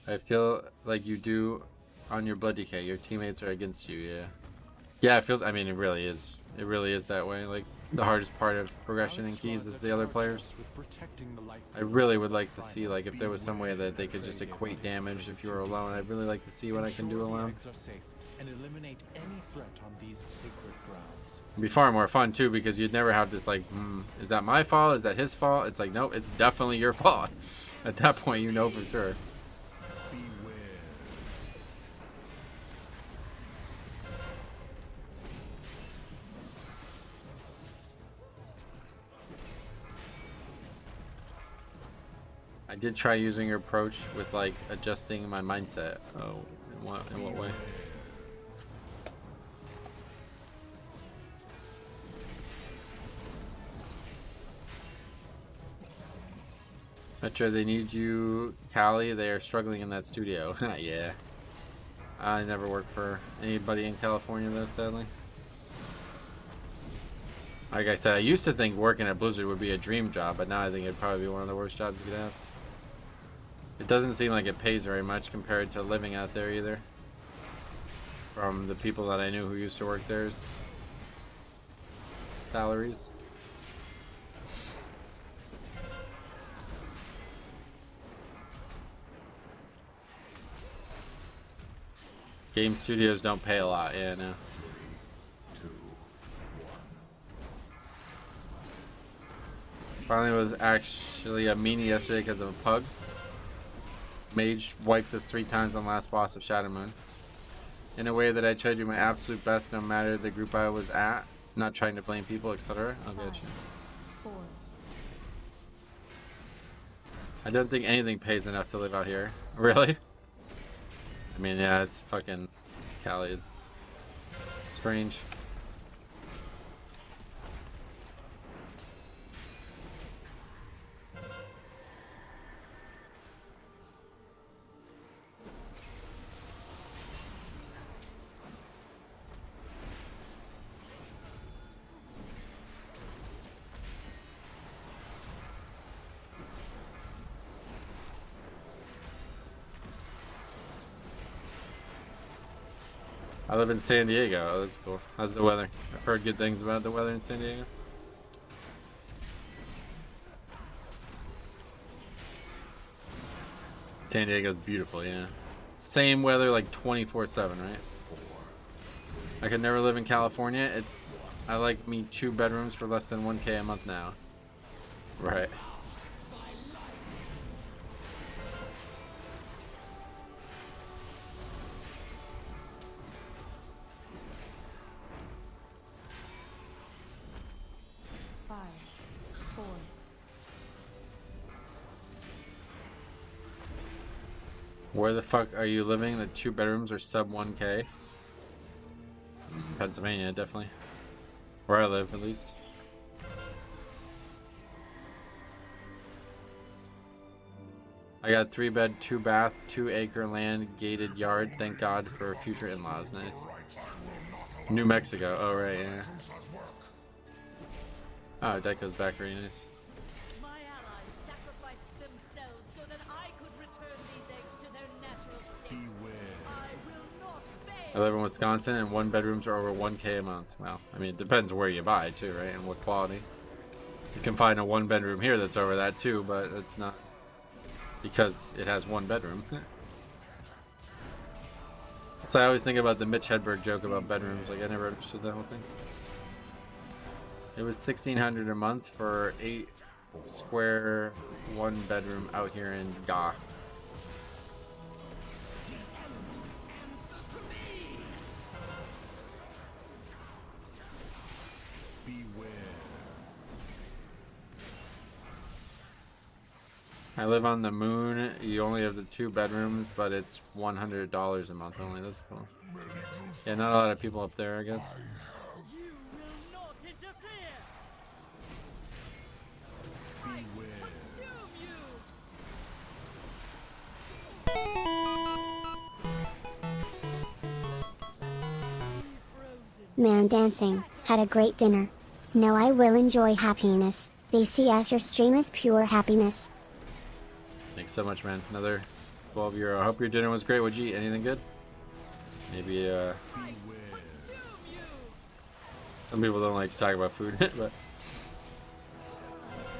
I feel like you do on your blood decay. Your teammates are against you, yeah. Yeah, it feels, I mean, it really is. It really is that way. Like, the hardest part of progression in keys is the other players. I really would like to see, like, if there was some way that they could just equate damage if you were alone. I'd really like to see what I can do alone. It'd be far more fun, too, because you'd never have this, like, is that my fault? Is that his fault? It's like, nope, it's definitely your fault. At that point, you know for sure. I did try using your approach with like adjusting my mindset. Oh, in what way? Metro, they need you, Callie. They are struggling in that studio. Yeah. I never worked for anybody in California though, sadly. Like I said, I used to think working at Blizzard would be a dream job, but now I think it'd probably be one of the worst jobs you could have. It doesn't seem like it pays very much compared to living out there either. From the people that I knew who used to work there's salaries. Game studios don't pay a lot, yeah, no. Finally was actually a meanie yesterday because of a pug. Mage wiped us 3 times on last boss of Shadow Moon. In a way that I tried to do my absolute best no matter the group I was at. Not trying to blame people, etc. I'll get you. 4. I don't think anything pays enough to live out here. Really? I mean, yeah, it's fucking Cali is strange. I live in San Diego. Oh, that's cool. How's the weather? I've heard good things about the weather in San Diego. San Diego's beautiful, yeah. Same weather like 24/7, right? I could never live in California. I like me 2 bedrooms for less than 1K a month now. Right. Where the fuck are you living? The 2 bedrooms are sub 1K. Pennsylvania, definitely. Where I live, at least. I got 3 bed, 2 bath, 2 acre land, gated yard. Thank God for future in-laws. Nice. New Mexico. Oh, right, yeah. Oh, that goes back very nice. I live in Wisconsin and 1 bedrooms are over 1K a month. Well, I mean, it depends where you buy too, right? And what quality. You can find a 1 bedroom here that's over that too, but it's not because it has 1 bedroom. So I always think about the Mitch Hedberg joke about bedrooms. Like, I never understood that whole thing. It was $1,600 a month for 8 square 1 bedroom out here in Ga. I live on the moon. You only have the 2 bedrooms, but it's $100 a month only. That's cool. Yeah, not a lot of people up there, I guess. Man dancing, had a great dinner. No, I will enjoy happiness. They see as your stream is pure happiness. Thanks so much, man. Another 12 euro. I hope your dinner was great. What'd you eat? Anything good? Maybe, some people don't like to talk about food, but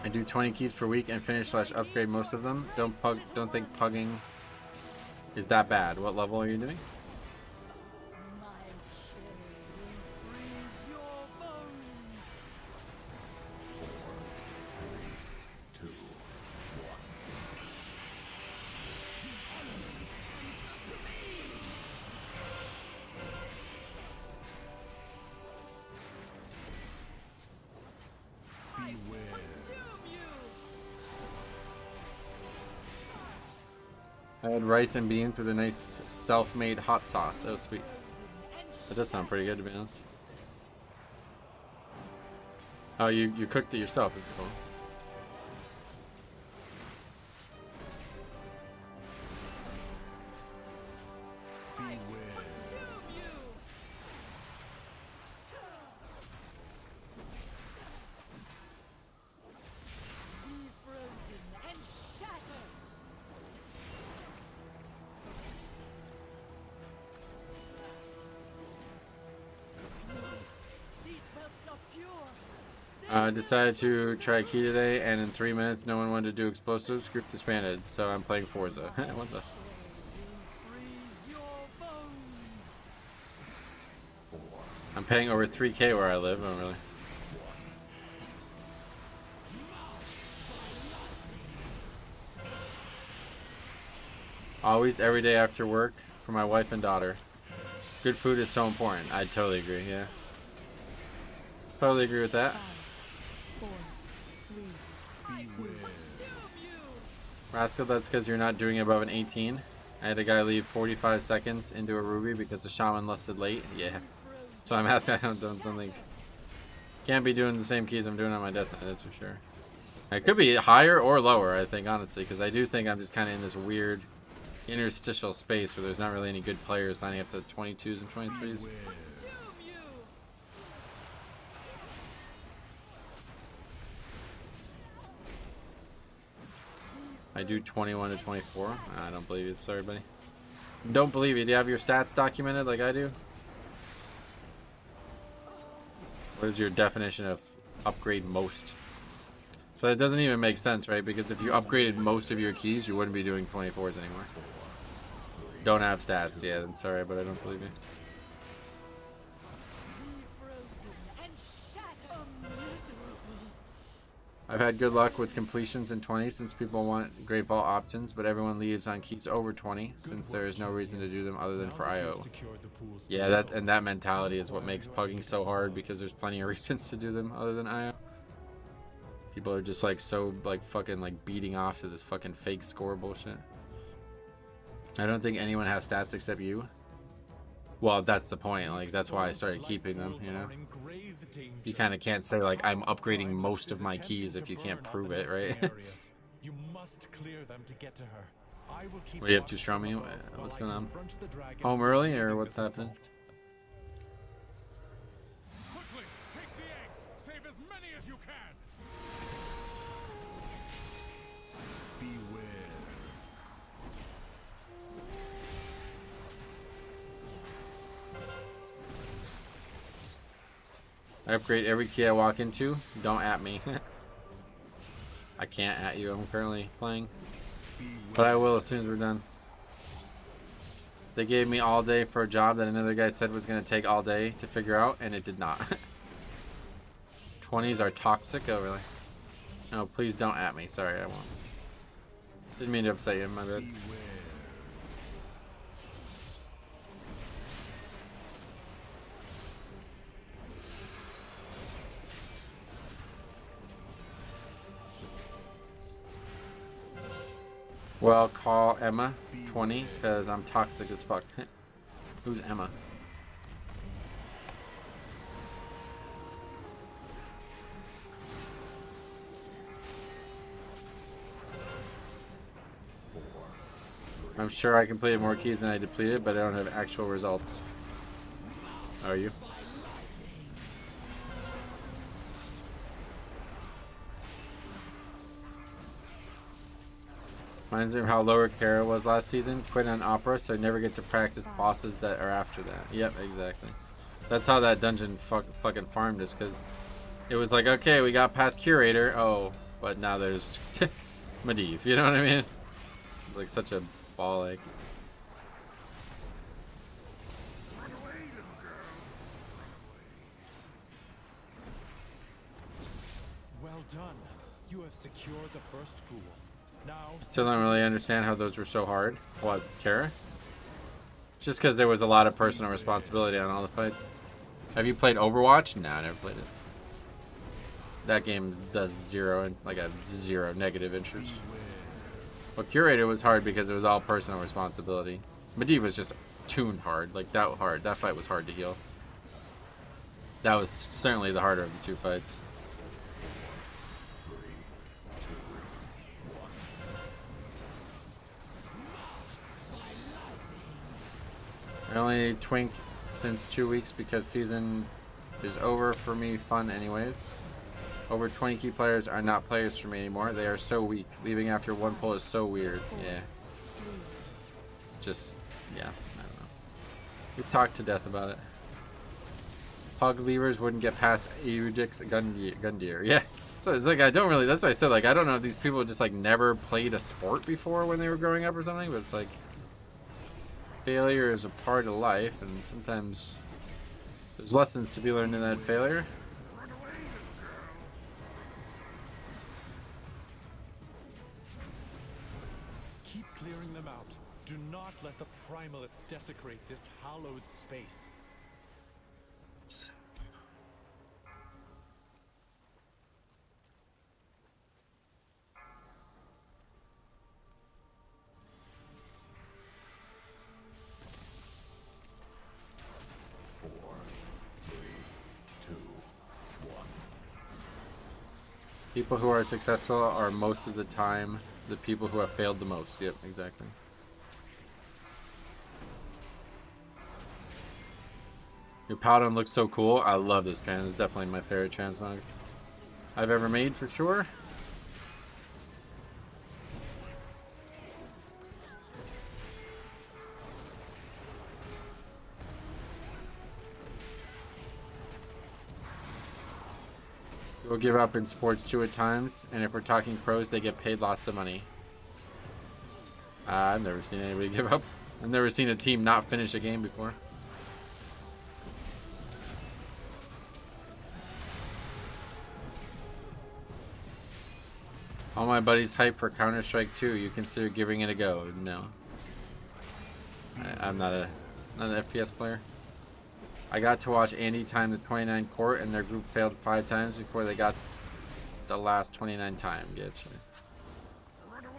I do 20 keys per week and finish/upgrade most of them. Don't think pugging is that bad. What level are you doing? had rice and beans with a nice self-made hot sauce. Oh, sweet. That does sound pretty good, to be honest. Oh, you cooked it yourself. That's cool. Decided to try key today, and in 3 minutes, no one wanted to do explosives. Group disbanded, so I'm playing Forza. What the? I'm paying over 3K where I live. Oh, really? Always, every day after work for my wife and daughter. Good food is so important. I totally agree. Yeah. Totally agree with that. Rascal, that's because you're not doing above an 18. I had a guy leave 45 seconds into a ruby because the shaman lusted late. Yeah. So I'm asking, I don't think. Can't be doing the same keys I'm doing on my death knight, that's for sure. It could be higher or lower, I think, honestly, because I do think I'm just kind of in this weird interstitial space where there's not really any good players signing up to 22s and 23s. I do 21 to 24. I don't believe you. Sorry, buddy. Don't believe you. Do you have your stats documented like I do? What is your definition of upgrade most? So it doesn't even make sense, right? Because if you upgraded most of your keys, you wouldn't be doing 24s anymore. Don't have stats. Yeah, I'm sorry, but I don't believe you. I've had good luck with completions in 20 since people want Great Ball options, but everyone leaves on keys over 20 since there is no reason to do them other than for IO. Yeah, that mentality is what makes pugging so hard, because there's plenty of reasons to do them other than IO. People are just like so like fucking like beating off to this fucking fake score bullshit. I don't think anyone has stats except you. Well, that's the point. Like, that's why I started keeping them, you know? You kind of can't say, like, I'm upgrading most of my keys if you can't prove it, right? What, you have to strum me? What's going on? Home early, or what's happening? I upgrade every key I walk into. Don't at me. I can't at you. I'm currently playing. But I will as soon as we're done. They gave me all day for a job that another guy said was going to take all day to figure out, and it did not. 20s are toxic. Oh, really? No, please don't at me. Sorry, I won't. Didn't mean to upset you. My bad. Well, call Emma 20 because I'm toxic as fuck. Who's Emma? I'm sure I completed more keys than I depleted, but I don't have actual results. Are you? Reminds me of how lower Kara was last season. Quit on Opera, so I never get to practice bosses that are after that. Yep, exactly. That's how that dungeon fucking farmed us, because it was like, okay, we got past Curator. Oh, but now there's Medivh. You know what I mean? It's like such a ball ache. Well done. You have secured the first pool. Now, still don't really understand how those were so hard. What, Kara? Just because there was a lot of personal responsibility on all the fights. Have you played Overwatch? No, I never played it. That game does zero negative interest. Well, Curator was hard because it was all personal responsibility. Medivh was just tuned hard, like that hard. That fight was hard to heal. That was certainly the harder of the two fights. I only twink since 2 weeks because season is over for me. Fun anyways. Over 20 key players are not players for me anymore. They are so weak. Leaving after one pull is so weird. Yeah. Just, yeah, I don't know. We talked to death about it. Pug levers wouldn't get past Erudic's gun gear. Yeah. So it's like, I don't really, that's what I said. Like, I don't know if these people just like never played a sport before when they were growing up or something, but it's like, failure is a part of life, and sometimes there's lessons to be learned in that failure. Keep clearing them out. Do not let the primalists desecrate this hallowed space. People who are successful are most of the time the people who have failed the most. Yep, exactly. Your Paladin looks so cool. I love this pen. It's definitely my favorite transmog I've ever made for sure. We'll give up in sports too at times, and if we're talking pros, they get paid lots of money. I've never seen anybody give up. I've never seen a team not finish a game before. All my buddies hype for Counter-Strike 2. You consider giving it a go? No. I'm not an FPS player. I got to watch Andy time the 29 court, and their group failed 5 times before they got the last 29 time. Getcha.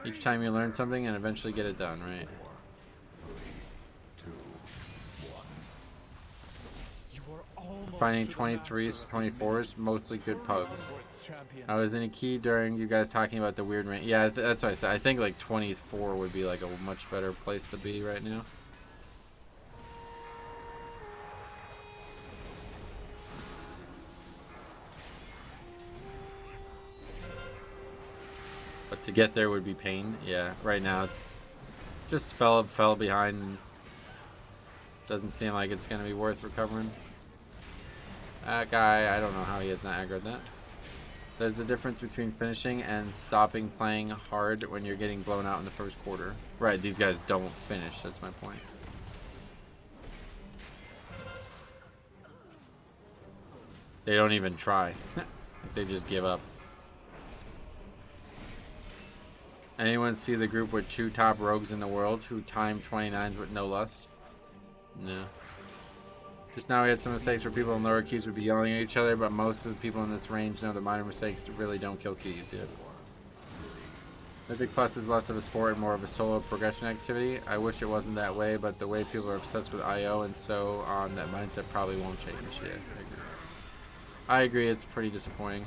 Each time you learn something and eventually get it done, right? 4, 3, 2, 1. Finding 23s, 24s, mostly good pugs. I was in a key during you guys talking about the weird range. Yeah, that's what I said. I think like 24 would be like a much better place to be right now. But to get there would be pain. Yeah, right now it's just fell behind. And doesn't seem like it's gonna be worth recovering. That guy, I don't know how he has not aggroed that. There's a difference between finishing and stopping playing hard when you're getting blown out in the first quarter. Right, these guys don't finish, that's my point. They don't even try. They just give up. Anyone see the group with 2 top rogues in the world who time 29s with no lust? No. Just now we had some mistakes where people in lower keys would be yelling at each other, but most of the people in this range know that minor mistakes really don't kill keys yet. Mythic Plus is less of a sport and more of a solo progression activity. I wish it wasn't that way, but the way people are obsessed with IO and so on, that mindset probably won't change yet. I agree, it's pretty disappointing.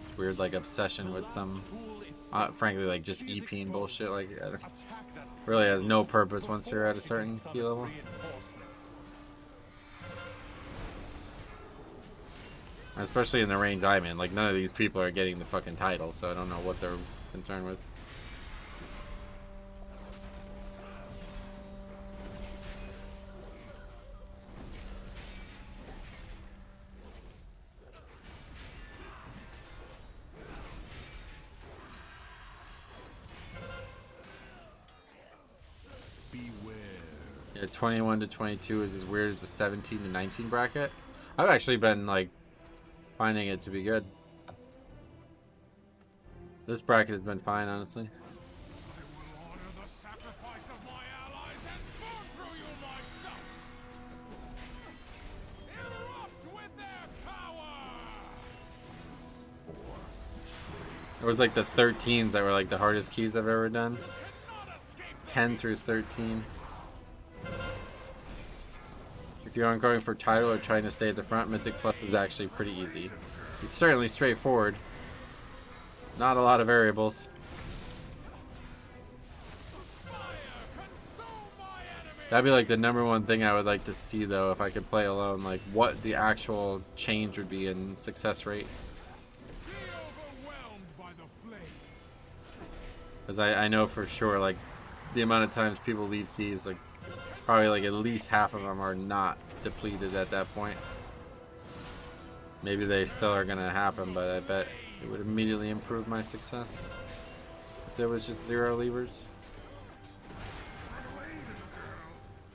It's weird, like, obsession with some, frankly, like, just EPing bullshit. Like, really has no purpose once you're at a certain key level. Especially in the range I'm in. Like, none of these people are getting the fucking title, so I don't know what they're concerned with. Beware. Yeah, 21 to 22 is as weird as the 17 to 19 bracket. I've actually been, like, finding it to be good. This bracket has been fine, honestly. I will honor the sacrifice of my allies and burn through you myself. Erupt with their power. 4, 3, It was like the 13s that were like the hardest keys I've ever done. 10 through 13. If you're going for title or trying to stay at the front, Mythic Plus is actually pretty easy. It's certainly straightforward. Not a lot of variables. That'd be like the #1 thing I would like to see though if I could play alone, like what the actual change would be in success rate. Because I know for sure like the amount of times people leave keys, like probably like at least half of them are not depleted at that point. Maybe they still are gonna happen, but I bet it would immediately improve my success if there was just 0 levers.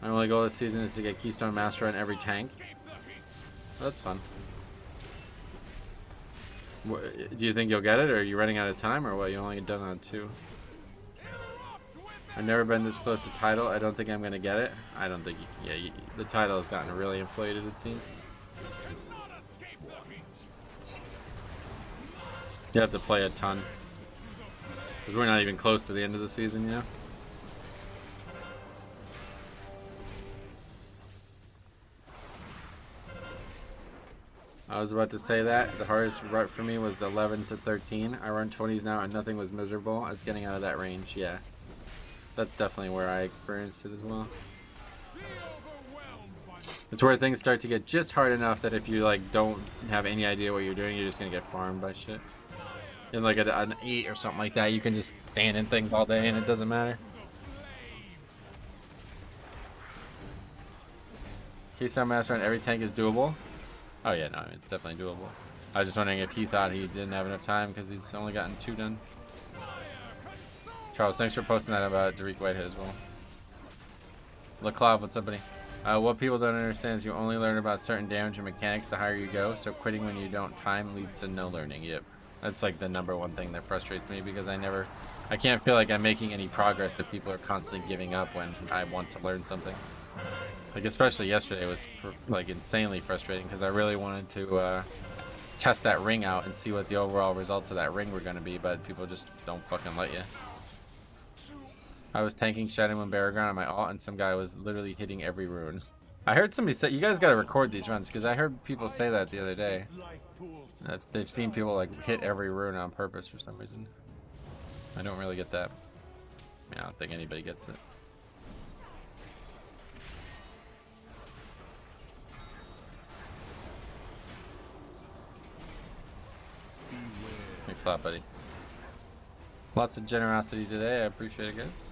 My only goal this season is to get Keystone Master on every tank. That's fun. Do you think you'll get it, or are you running out of time, or what? You only done on 2. I've never been this close to title. I don't think I'm gonna get it. I don't think. Yeah, the title has gotten really inflated, it seems. You have to play a ton. Because we're not even close to the end of the season, you know? I was about to say that. The hardest rut for me was 11 to 13. I run 20s now and nothing was miserable. It's getting out of that range, yeah. That's definitely where I experienced it as well. It's where things start to get just hard enough that if you like don't have any idea what you're doing, you're just gonna get farmed by shit. In like an 8 or something like that, you can just stand in things all day and it doesn't matter. Keystone Master on every tank is doable. Oh yeah, no, it's definitely doable. I was just wondering if he thought he didn't have enough time because he's only gotten 2 done. Charles, thanks for posting that about Derek Whitehead as well. LaClave, what's up, buddy? What people don't understand is you only learn about certain damage and mechanics the higher you go, so quitting when you don't time leads to no learning. Yep. That's like the #1 thing that frustrates me because I can't feel like I'm making any progress if people are constantly giving up when I want to learn something. Like especially yesterday was like insanely frustrating because I really wanted to test that ring out and see what the overall results of that ring were going to be, but people just don't fucking let you. I was tanking Shadow and Baragon on my ult and some guy was literally hitting every rune. I heard somebody say, you guys got to record these runs because I heard people say that the other day. They've seen people like hit every rune on purpose for some reason. I don't really get that. I mean, I don't think anybody gets it. Thanks a lot, buddy. Lots of generosity today. I appreciate it, guys.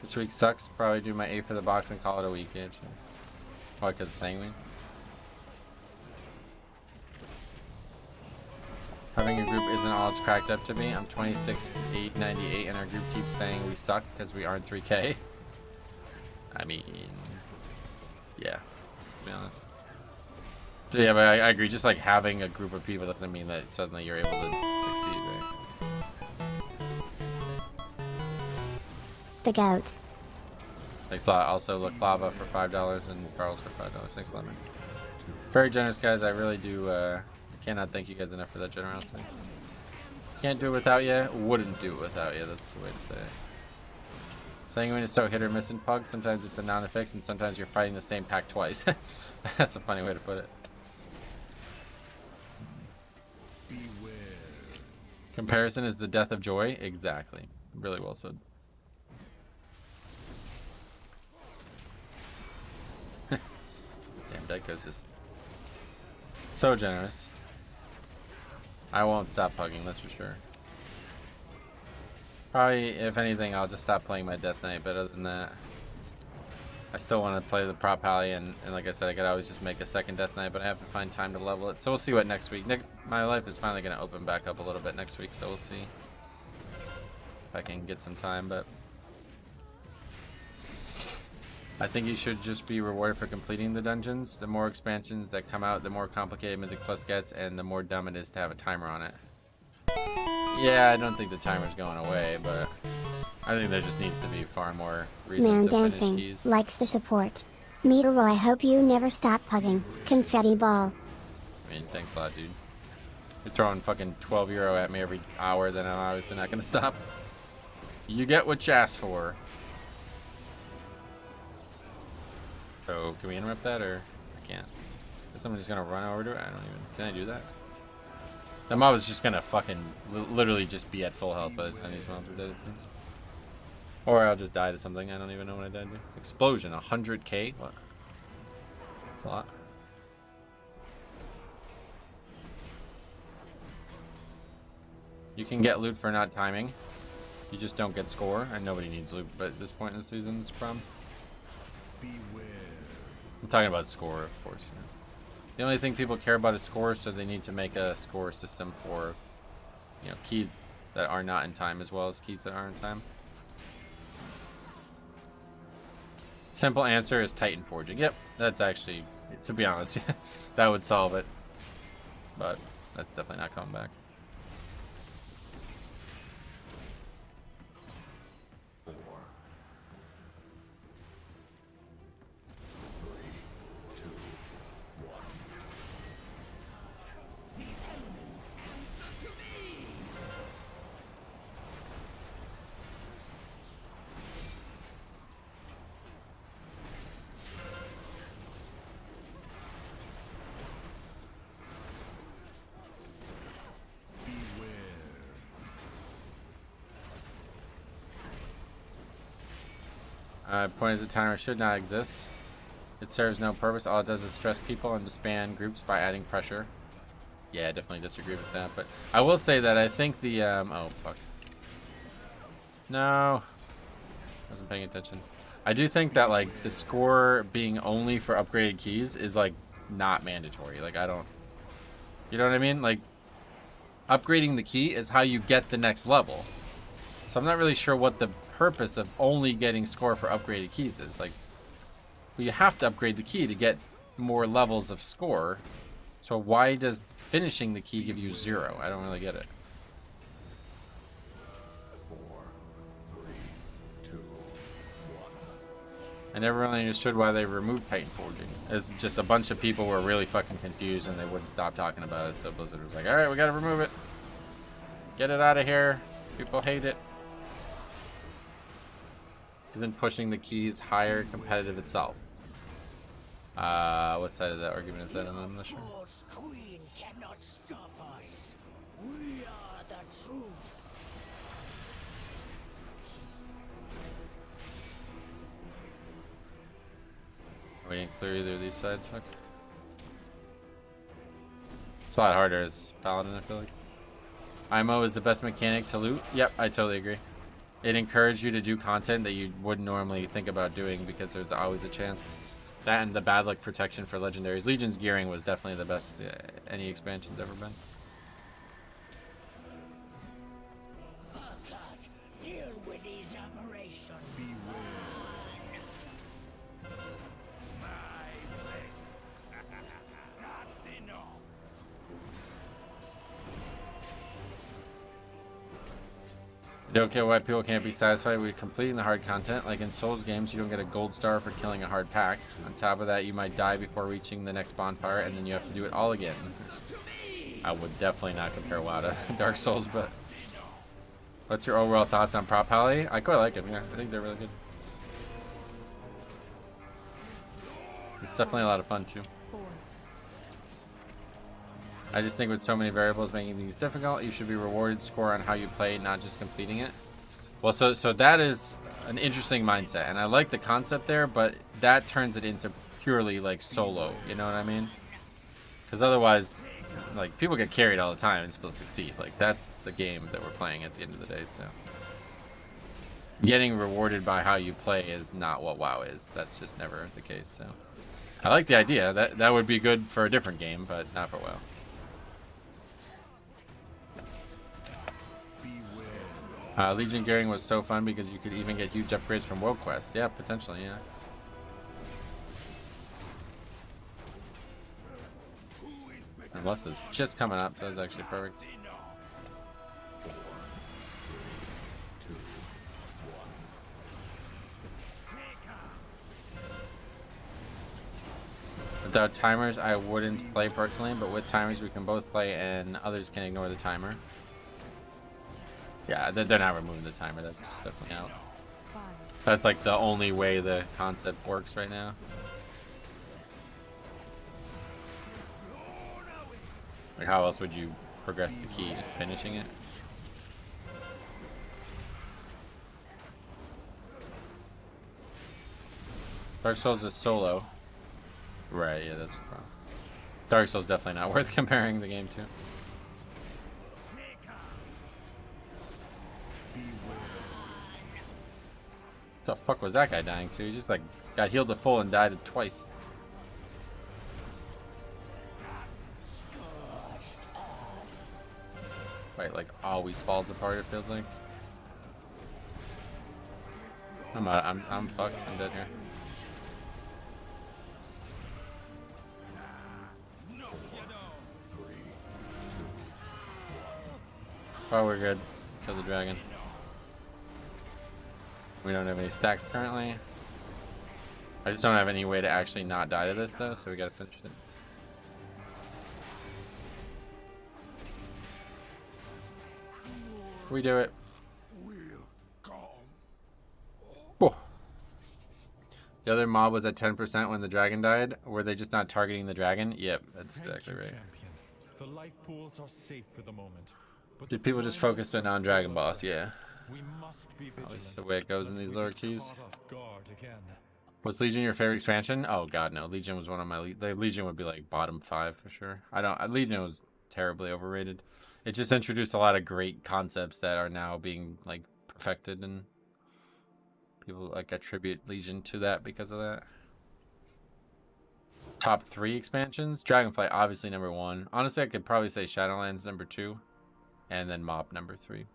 This week sucks. Probably do my 8 for the box and call it a week. Actually. Why? Because of Sanguine? Having a group isn't all it's cracked up to be. I'm 26, 898, and our group keeps saying we suck because we aren't 3K. I mean, yeah, to be honest. Yeah, but I agree. Just like having a group of people doesn't mean that suddenly you're able to succeed, right? The goat. Thanks a lot. Also, look, Lava for $5 and Carl's for $5. Thanks a lot, man. Very generous, guys. I really do. Cannot thank you guys enough for that generosity. Can't do it without you. Wouldn't do it without you. That's the way to say it. Sanguine is so hit or miss in Pug. Sometimes it's a non-affix, and sometimes you're fighting the same pack twice. That's a funny way to put it. Beware. Comparison is the death of joy. Exactly. Really well said. Damn, Deiko's just so generous. I won't stop pugging, that's for sure. Probably, if anything, I'll just stop playing my Death Knight, but other than that, I still want to play the Prop Pally, and like I said, I could always just make a second Death Knight, but I have to find time to level it. So we'll see what next week. My life is finally going to open back up a little bit next week, so we'll see if I can get some time, but I think you should just be rewarded for completing the dungeons. The more expansions that come out, the more complicated Mythic Plus gets, and the more dumb it is to have a timer on it. Yeah, I don't think the timer's going away, but I think there just needs to be far more reasons Man to finish Dancing keys. likes the support. Meteor, I hope you never stop pugging. Confetti ball. I mean, thanks a lot, dude. You're throwing fucking 12 euro at me every hour, then I'm obviously not gonna stop. You get what you asked for. So, can we interrupt that, or I can't? Is someone just gonna run over to it? I don't even. Can I do that? The mob is just gonna fucking literally just be at full health, but I need mobs are dead, it seems. Or I'll just die to something. I don't even know what I died to. Explosion, 100k? What? A lot. You can get loot for not timing. You just don't get score, and nobody needs loot. But at this point in the season, it's a problem. I'm talking about score, of course. Yeah. The only thing people care about is score, so they need to make a score system for, you know, keys that are not in time as well as keys that are in time. Simple answer is Titan forging. Yep, that's actually, to be honest, that would solve it. But that's definitely not coming back. Point at the timer should not exist. It serves no purpose. All it does is stress people and disband groups by adding pressure. Yeah, I definitely disagree with that. But I will say that I think the oh fuck. No, wasn't paying attention. I do think that like the score being only for upgraded keys is like not mandatory. Like I don't, you know what I mean? Like upgrading the key is how you get the next level. So I'm not really sure what the purpose of only getting score for upgraded keys is. Like, well, you have to upgrade the key to get more levels of score. So why does finishing the key give you 0? I don't really get it. 4, 3, 2, 1. I never really understood why they removed Titan forging. It's just a bunch of people were really fucking confused and they wouldn't stop talking about it. So Blizzard was like, all right, we gotta remove it. Get it out of here. People hate it. Even pushing the keys higher competitive itself. What side of that argument is that? I'm not sure. Queen cannot stop us. We are the truth. We didn't clear either of these sides, fuck. It's a lot harder as Paladin, I feel like. IMO is the best mechanic to loot. Yep, I totally agree. It encouraged you to do content that you wouldn't normally think about doing because there's always a chance. That and the bad luck protection for legendaries. Legion's gearing was definitely the best any expansion's ever been. Deal with these operations. I don't get why people can't be satisfied with completing the hard content. Like in Souls games, you don't get a gold star for killing a hard pack. On top of that, you might die before reaching the next bonfire, and then you have to do it all again. I would definitely not compare WoW to Dark Souls, but... What's your overall thoughts on Prop Pally? I quite like them, yeah. I think they're really good. It's definitely a lot of fun, too. I just think with so many variables making things difficult, you should be rewarded score on how you play, not just completing it. Well, so that is an interesting mindset, and I like the concept there, but that turns it into purely like solo, you know what I mean? Because otherwise, like, people get carried all the time and still succeed. Like, that's the game that we're playing at the end of the day, so. Getting rewarded by how you play is not what WoW is. That's just never the case, so. I like the idea. That would be good for a different game, but not for WoW. Legion gearing was so fun because you could even get huge upgrades from World Quests. Yeah, potentially, yeah. And Lust is just coming up, so that's actually perfect. Without timers, I wouldn't play personally, but with timers, we can both play and others can ignore the timer. Yeah, they're not removing the timer. That's definitely out. That's like the only way the concept works right now. Like, how else would you progress the key? Just finishing it? Dark Souls is solo. Right, yeah, that's the problem. Dark Souls definitely not worth comparing the game to. The fuck was that guy dying to? He just like got healed to full and died twice. Right, like always falls apart, it feels like. I'm fucked. I'm dead here. Oh, we're good. Kill the dragon. We don't have any stacks currently. I just don't have any way to actually not die to this though, so we gotta finish it. We do it. Whoa. The other mob was at 10% when the dragon died. Were they just not targeting the dragon? Yep, that's exactly right. The life pools are safe for the moment. Did people just focus the non-dragon boss? Yeah. We must be At least the way it goes in these lower keys. guard again. Was Legion your favorite expansion? Oh god, no. Legion was one of my. The Legion would be like bottom 5 for sure. Legion was terribly overrated. It just introduced a lot of great concepts that are now being like perfected, and people like attribute Legion to that because of that. Top 3 expansions: Dragonflight obviously number 1. Honestly, I could probably say Shadowlands number 2, and then Mob number 3.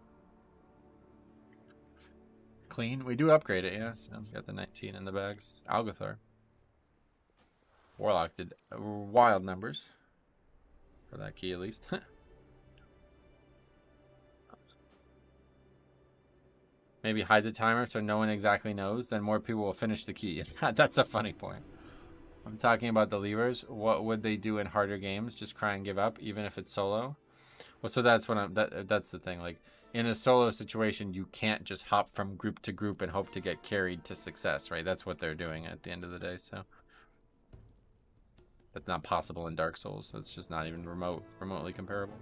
Clean. We do upgrade it, yeah. So we got the 19 in the bags. Algathar. Warlock did wild numbers for that key, at least. Maybe hide the timer so no one exactly knows. Then more people will finish the key. That's a funny point. I'm talking about the levers. What would they do in harder games? Just cry and give up, even if it's solo. Well, so that's what that's the thing. Like in a solo situation, you can't just hop from group to group and hope to get carried to success, right? That's what they're doing at the end of the day. So that's not possible in Dark Souls. So it's just not even remotely comparable.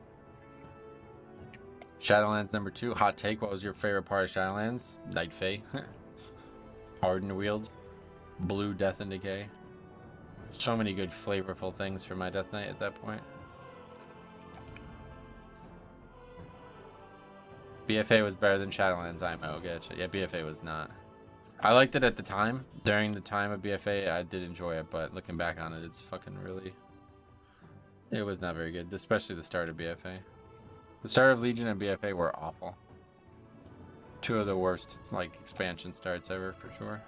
Shadowlands number 2. Hot take. What was your favorite part of Shadowlands? Night Fae. Hardened Wields. Blue Death and Decay. So many good flavorful things for my Death Knight at that point. BFA was better than Shadowlands. IMO. Getcha. Yeah, BFA was not. I liked it at the time. During the time of BFA, I did enjoy it, but looking back on it, it's fucking really... It was not very good, especially the start of BFA. The start of Legion and BFA were awful. 2 of the worst, like, expansion starts ever, for sure.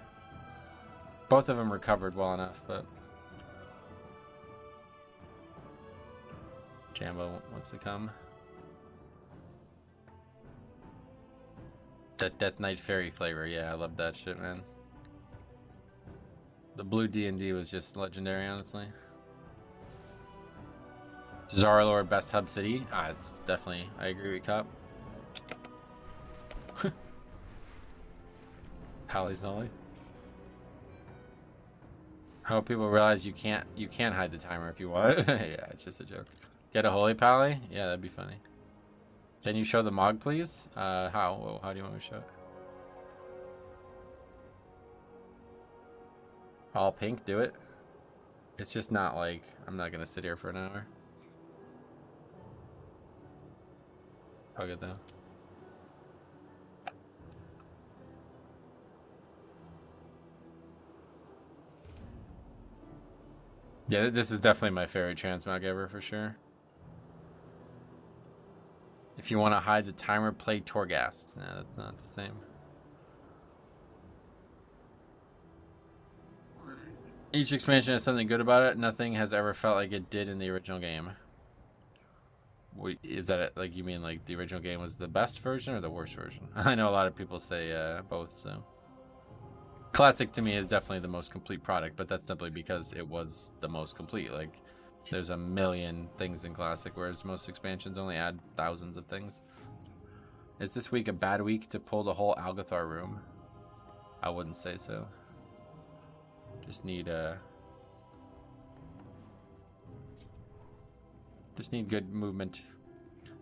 Both of them recovered well enough, but... Jambo wants to come. That Death Knight Fairy flavor, yeah, I love that shit, man. The blue D&D was just legendary, honestly. Zarlor best hub city? It's definitely, I agree with Cop. Hallie's Nolly. I hope people realize you can't hide the timer if you want. Yeah, it's just a joke. Get a holy pally? Yeah, that'd be funny. Can you show the Mog, please? How? Well, how do you want me to show it? All pink, do it. It's just not like, I'm not gonna sit here for an hour. I'll get that. Yeah, this is definitely my favorite transmog ever for sure. If you want to hide the timer, play Torghast. No, that's not the same. Each expansion has something good about it. Nothing has ever felt like it did in the original game. Is that it? Like, you mean like the original game was the best version or the worst version? I know a lot of people say both, so. Classic to me is definitely the most complete product, but that's simply because it was the most complete. Like, there's a million things in Classic, whereas most expansions only add thousands of things. Is this week a bad week to pull the whole Algathar room? I wouldn't say so. Just need good movement.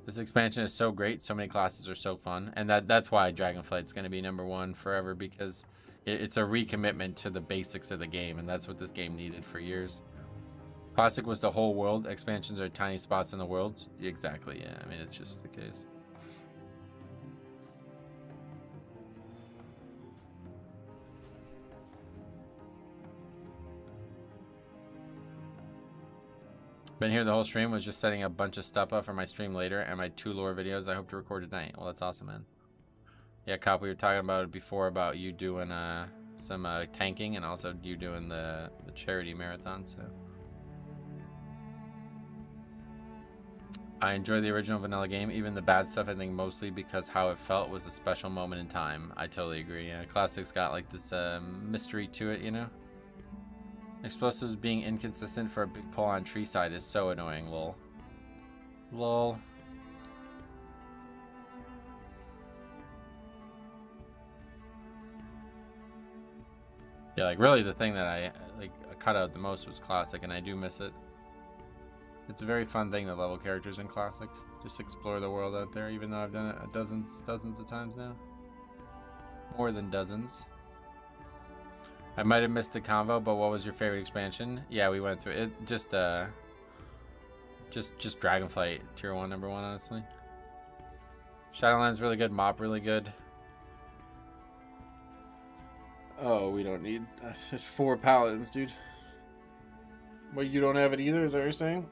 This expansion is so great. So many classes are so fun, and that's why Dragonflight's going to be #1 forever, because it's a recommitment to the basics of the game, and that's what this game needed for years. Classic was the whole world. Expansions are tiny spots in the world. Exactly. Yeah. I mean, it's just the case. Been here the whole stream, was just setting a bunch of stuff up for my stream later and my 2 lore videos I hope to record tonight. Well, that's awesome, man. Yeah, Cop, we were talking about it before, about you doing some tanking, and also you doing the charity marathon, so. I enjoy the original vanilla game, even the bad stuff, I think mostly because how it felt was a special moment in time. I totally agree. Yeah, Classic's got like this mystery to it, you know? Explosives being inconsistent for a big pull on tree side is so annoying, lol. Lol. Yeah, like really the thing that I cut out the most was Classic, and I do miss it. It's a very fun thing to level characters in Classic. Just explore the world out there, even though I've done it dozens of times now. More than dozens. I might have missed the convo, but what was your favorite expansion? Yeah, we went through it. Just Dragonflight tier 1, #1, honestly. Shadowlands really good. Mop really good. Oh, we don't need. There's 4 paladins, dude. Well, you don't have it either. Is that what you're saying?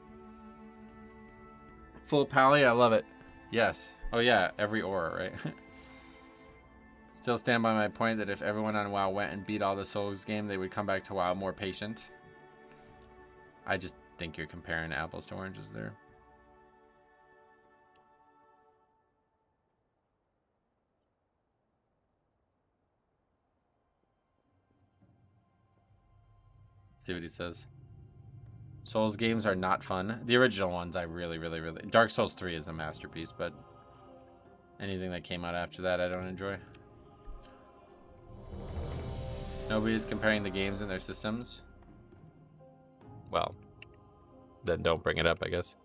Full pally, I love it. Yes. Oh yeah, every aura, right? Still stand by my point that if everyone on WoW went and beat all the Souls game, they would come back to WoW more patient. I just think you're comparing apples to oranges there. Let's see what he says. Souls games are not fun. The original ones I really... Dark Souls 3 is a masterpiece, but anything that came out after that I don't enjoy. Nobody's comparing the games and their systems. Well, then don't bring it up, I guess.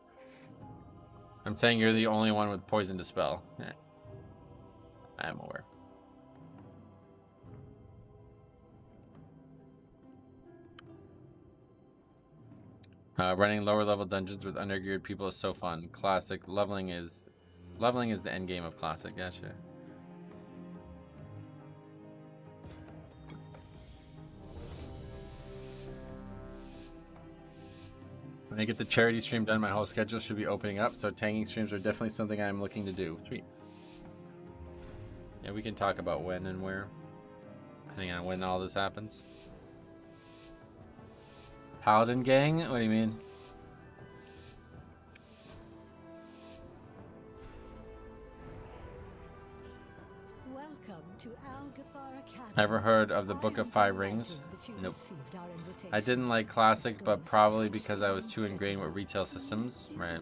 I'm saying you're the only one with Poison Dispel. Yeah. I am aware. Running lower level dungeons with undergeared people is so fun. Classic. Leveling is the end game of Classic. Gotcha. When I get the charity stream done, my whole schedule should be opening up, so tanking streams are definitely something I'm looking to do. Sweet. Yeah, we can talk about when and where, depending on when all this happens. Paladin gang? What do you mean? Ever heard of the Book of 5 Rings? Nope. I didn't like Classic, but probably because I was too ingrained with retail systems. Right.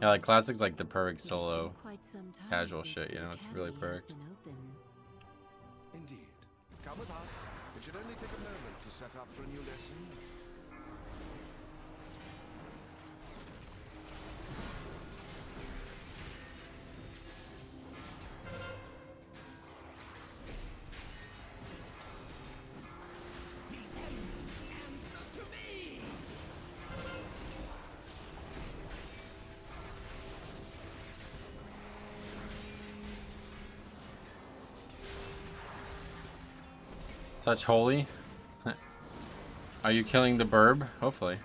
Yeah, like Classic's like the perfect solo casual shit, you know, it's really perfect. Indeed. Come with us. It should only take a moment to set up for a new lesson. Such holy. Are you killing the burb? Hopefully.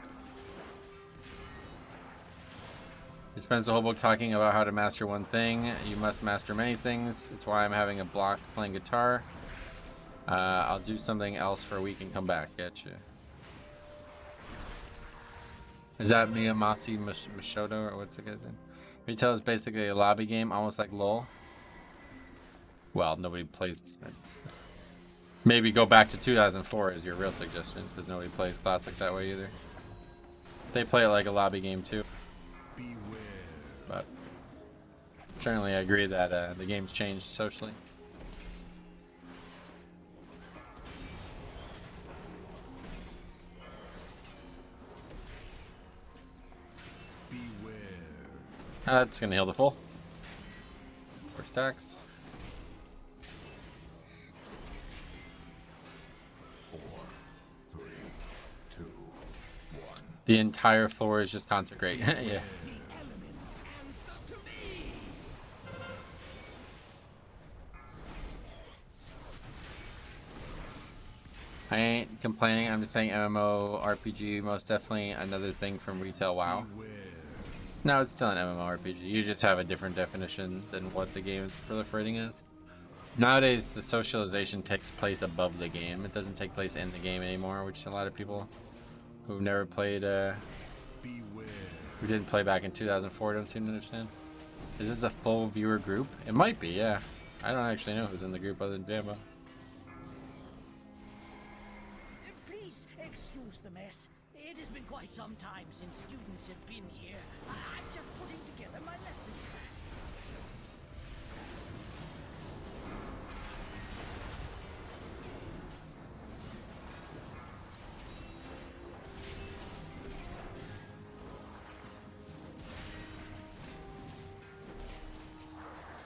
He spends the whole book talking about how to master one thing. You must master many things. It's why I'm having a block playing guitar. I'll do something else for a week and come back. Getcha. Is that Miyamasi Mishoto, or what's the guy's name? Retail is basically a lobby game, almost like LOL. Well, nobody plays. Maybe go back to 2004 is your real suggestion, because nobody plays Classic that way either. They play it like a lobby game too. But certainly I agree that the game's changed socially. That's gonna heal the full. 4 stacks. 4, 3, 2, 1. The entire floor is just consecrate. Yeah. I ain't complaining. I'm just saying MMO RPG most definitely another thing from retail WoW. No, it's still an MMORPG. You just have a different definition than what the game is proliferating is. Nowadays, the socialization takes place above the game. It doesn't take place in the game anymore, which a lot of people who've never played, who didn't play back in 2004 don't seem to understand. Is this a full viewer group? It might be, yeah. I don't actually know who's in the group other than Jambo. Please excuse the mess. It has been quite some time since students have been here. I'm just putting together my lesson plan.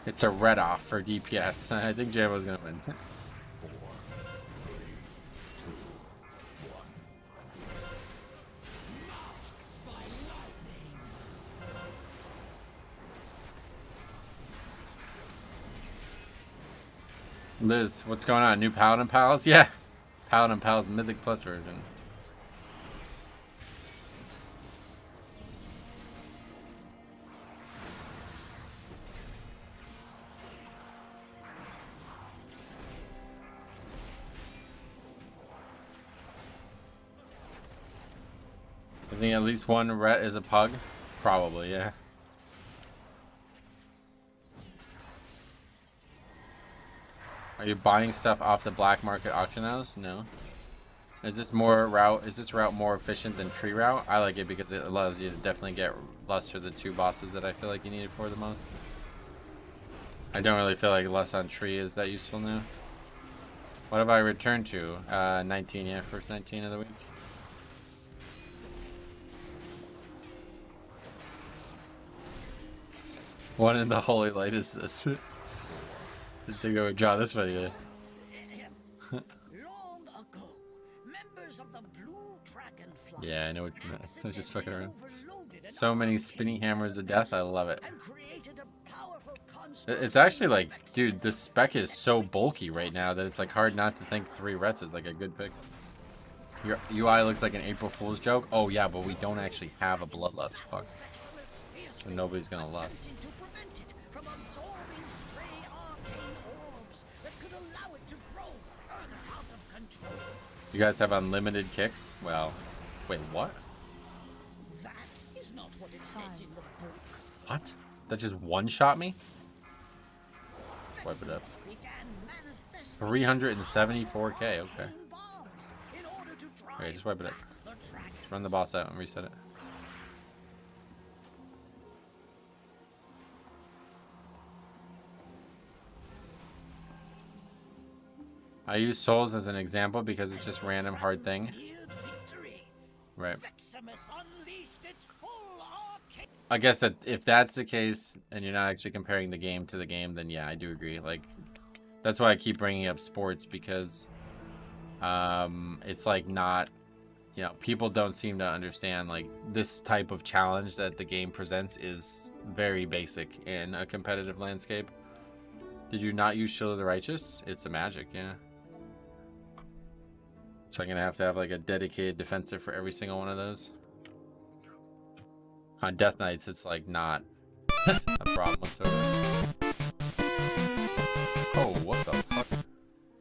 It's a red off for DPS. I think Jambo's gonna win. 4, 3, 2, 1. Liz, what's going on? New Paladin Pals? Yeah. Paladin Pals Mythic Plus version. I think at least one ret is a pug. Probably, yeah. Are you buying stuff off the black market auction house? No. Is this route more efficient than tree route? I like it because it allows you to definitely get less for the 2 bosses that I feel like you need it for the most. I don't really feel like less on tree is that useful now. What have I returned to? 19, yeah, first 19 of the week. What in the holy light is this? Didn't think I would draw this video. Long ago, members of the Blue Dragonfly Yeah, I know what you meant. I was just fucking around. So many spinny hammers of death, I love it. It's actually like, dude, this spec is so bulky right now that it's like hard not to think 3 rets is like a good pick. Your UI looks like an April Fool's joke. Oh yeah, but we don't actually have a bloodlust. Fuck. So nobody's gonna lust. You guys have unlimited kicks? Well, wait, what? That is not what it says in the book. What? That just one-shot me? Wipe it up. 374k, okay. Okay, just wipe it up. Just run the boss out and reset it. I use souls as an example because it's just random hard thing. Right. I guess that if that's the case and you're not actually comparing the game to the game, then yeah, I do agree. Like, that's why I keep bringing up sports, because it's like not, you know, people don't seem to understand like this type of challenge that the game presents is very basic in a competitive landscape. Did you not use Shield of the Righteous? It's a magic, yeah. So I'm gonna have to have like a dedicated defensive for every single one of those. On Death Knights, it's like not a problem whatsoever. Oh, what the fuck?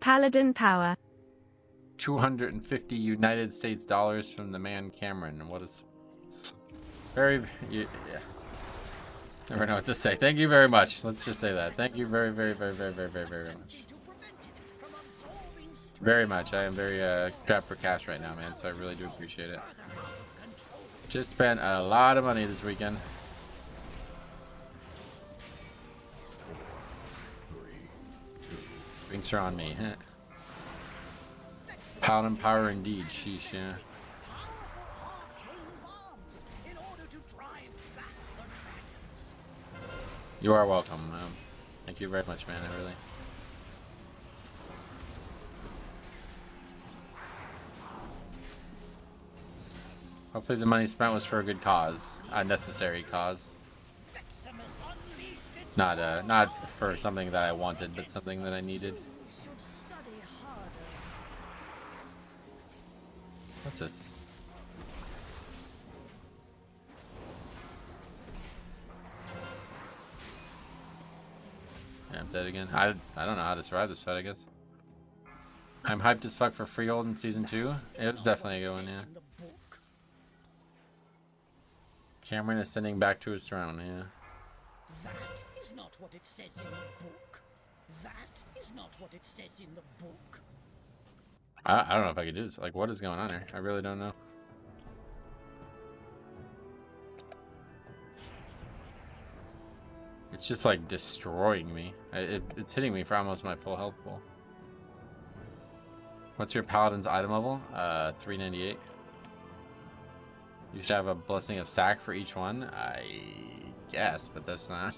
Paladin power. 250 United States dollars from the man Cameron. What is very, yeah. Never know what to say. Thank you very much. Let's just say that. Thank you very, very, very, very, very, very, very much. Very much. I am very strapped for cash right now, man, so I really do appreciate it. Just spent a lot of money this weekend. Drinks are on me. Paladin power indeed. Sheesh, yeah. You are welcome. Thank you very much, man. I really. Hopefully the money spent was for a good cause, a necessary cause. Not for something that I wanted, but something that I needed. What's this? Yeah, I'm dead again. I don't know how to survive this fight, I guess. I'm hyped as fuck for Freehold in Season 2. It was definitely a good one, yeah. Cameron is sending back to his throne, yeah. That is not what it says in the book. That is not what it says in the book. I don't know if I could do this. Like, what is going on here? I really don't know. It's just like destroying me. It's hitting me for almost my full health pool. What's your Paladin's item level? 398. You should have a blessing of sack for each one. I guess, but that's not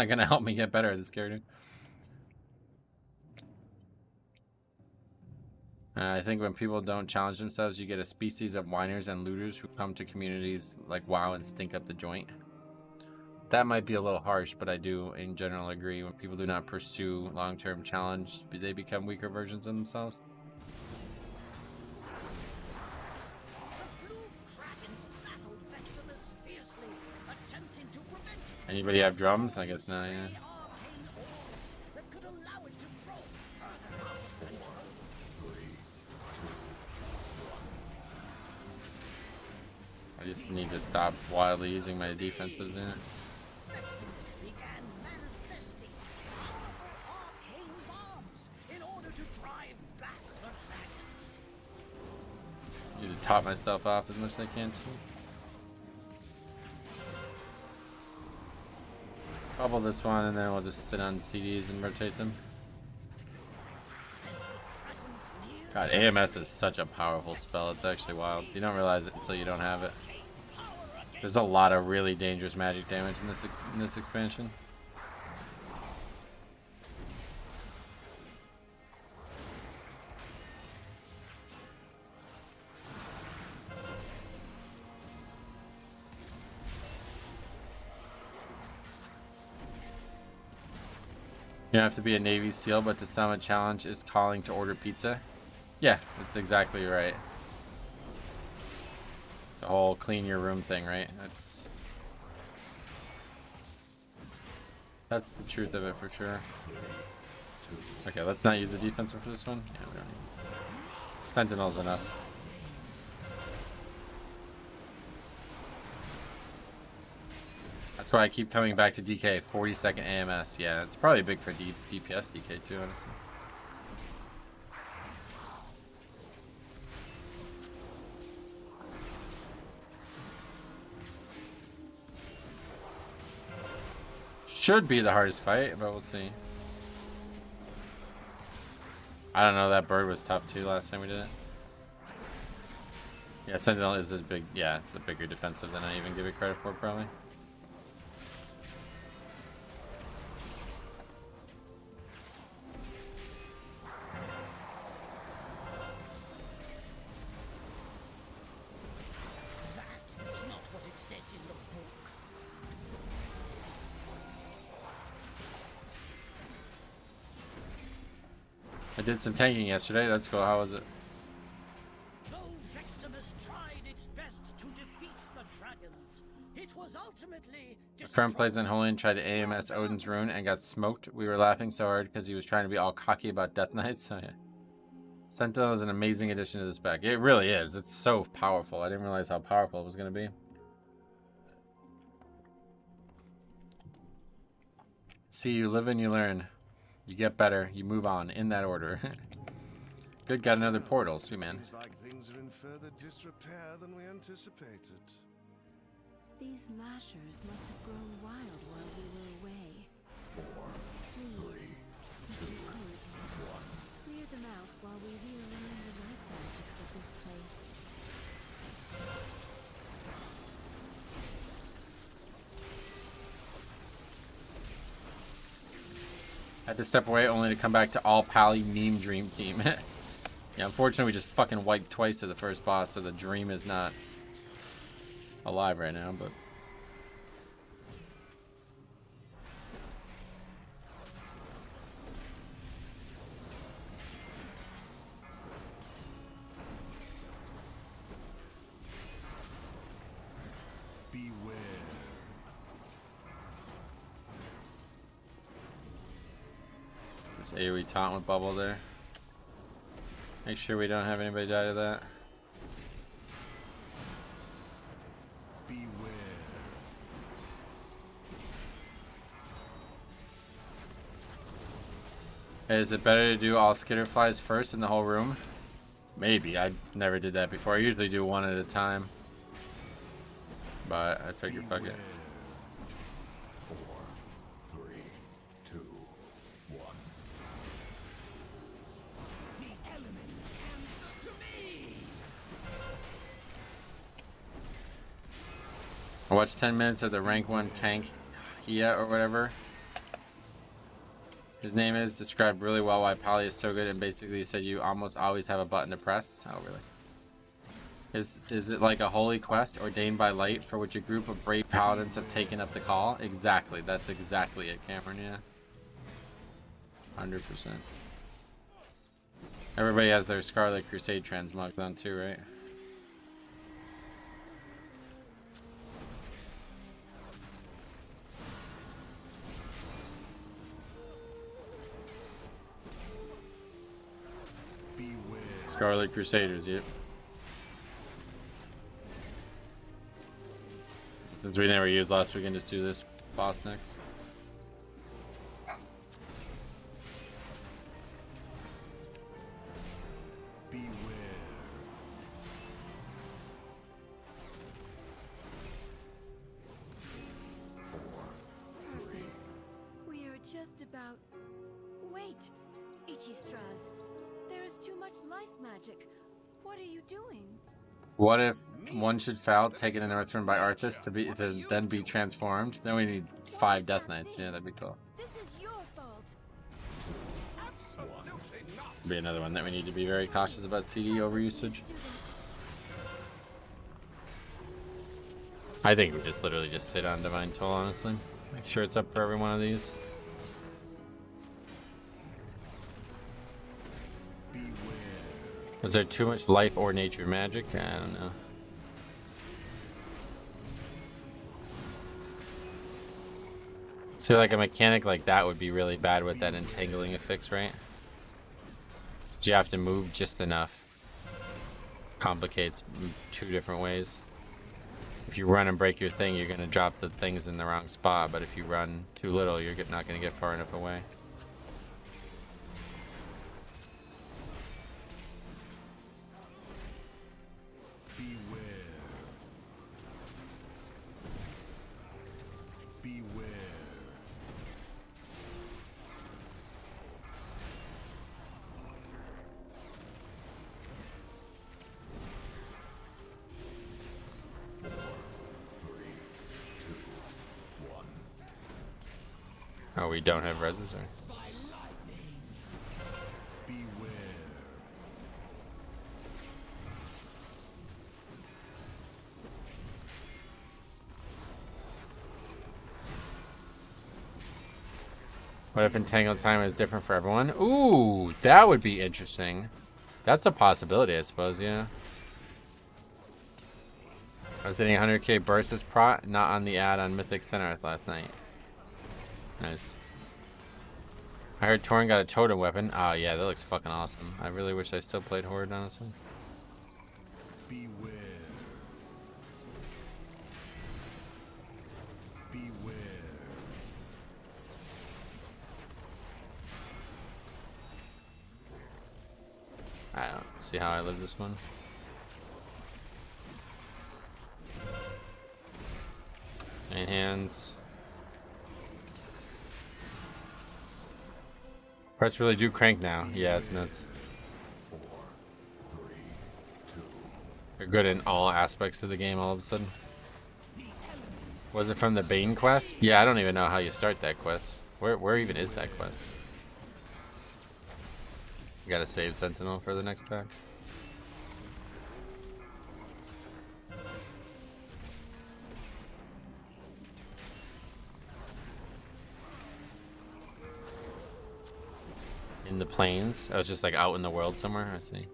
gonna help me get better at this character. I think when people don't challenge themselves, you get a species of whiners and looters who come to communities like WoW and stink up the joint. That might be a little harsh, but I do in general agree. When people do not pursue long-term challenge, they become weaker versions of themselves. Anybody have drums? I guess not, yeah. I just need to stop wildly using my defensive there. Need to top myself off as much as I can too. Bubble this one and then we'll just sit on CDs and rotate them. God, AMS is such a powerful spell. It's actually wild. You don't realize it until you don't have it. There's a lot of really dangerous magic damage in this expansion. You don't have to be a Navy SEAL, but the summit challenge is calling to order pizza. Yeah, that's exactly right. The whole clean your room thing, right? That's the truth of it for sure. Okay, let's not use the defensive for this one. Yeah, we don't need. Sentinel's enough. That's why I keep coming back to DK. 40-second AMS. Yeah, it's probably big for DPS DK too, honestly. Should be the hardest fight, but we'll see. I don't know, that bird was tough too last time we did it. Yeah, Sentinel is a big, yeah, it's a bigger defensive than I even give it credit for, probably. I did some tanking yesterday. That's cool. How was it? A friend plays Unholy and tried to AMS Odin's Rune and got smoked. We were laughing so hard because he was trying to be all cocky about Death Knights. So yeah. Sentinel is an amazing addition to this pack. It really is. It's so powerful. I didn't realize how powerful it was going to be. See, you live and you learn. You get better. You move on in that order. Good, got another portal. Sweet man. Seems like things are in further disrepair than we anticipated. These lashers must have grown wild while we were away. 4, 3, Please, if you could, clear them out while we rearrange the life magics of this place. I had to step away only to come back to all Pally meme dream team. Yeah, unfortunately we just fucking wiped twice to the first boss, so the dream is not alive right now, but Beware. this AoE taunt with bubble there. Make sure we don't have anybody die to that. Beware. Is it better to do all skitterflies first in the whole room? Maybe. I never did that before. I usually do one at a time. But I figured fuck it. 4, 3, 2, 1. The elements answer to me! I watched 10 minutes of the rank 1 tank Hia or whatever his name is, described really well why Pally is so good, and basically said you almost always have a button to press. Oh really? Is it like a holy quest ordained by light for which a group of brave paladins have taken up the call? Exactly. That's exactly it, Cameron, yeah. 100%. Everybody has their Scarlet Crusade transmog on too, right? Beware. Scarlet Crusaders, yep. Since we never used last, we can just do this boss next. Beware. Perfect. We are just about... Wait, Ichistras. There is too much life magic. What are you doing? What if one should fail, taken in Northrend by Arthas to then be transformed? Then we need 5 Death Knights. Yeah, that'd be cool. This is your fault. Be another one that we need to be very cautious about CD overusage. I think we just literally just sit on Divine Toll, honestly. Make sure it's up for every one of these. Was there too much life or nature magic? I don't know. So like a mechanic like that would be really bad with that entangling affix, right? You have to move just enough. Complicates 2 different ways. If you run and break your thing, you're gonna drop the things in the wrong spot, but if you run too little, you're not gonna get far enough away. Oh, we don't have reses, or? What if Entangled Time is different for everyone? Ooh, that would be interesting. That's a possibility, I suppose, yeah. I was hitting 100k burst as prot, not on the ad on Mythic Center last night. Nice. I heard Torn got a totem weapon. Oh yeah, that looks fucking awesome. I really wish I still played Horde, honestly. Beware. Beware. I don't see how I live this one. Main hands. Parts really do crank now. Yeah, it's nuts. They're good in all aspects of the game all of a sudden. Was it from the Bane quest? Yeah, I don't even know how you start that quest. Where even is that quest? You gotta save Sentinel for the next pack. In the plains? I was just like out in the world somewhere, I see.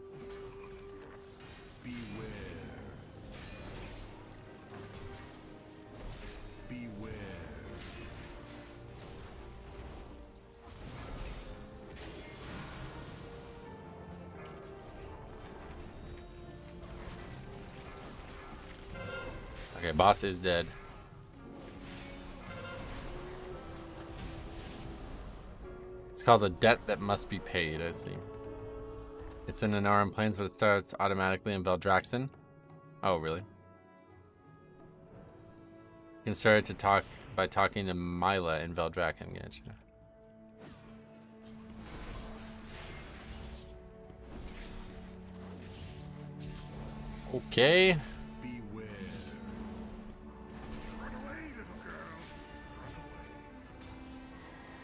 Okay, boss is dead. It's called the debt that must be paid, I see. It's in Anaran Plains, but it starts automatically in Veldraxxin. Oh, really? You can start to talk by talking to Mila in Veldraxxin, gotcha. Okay.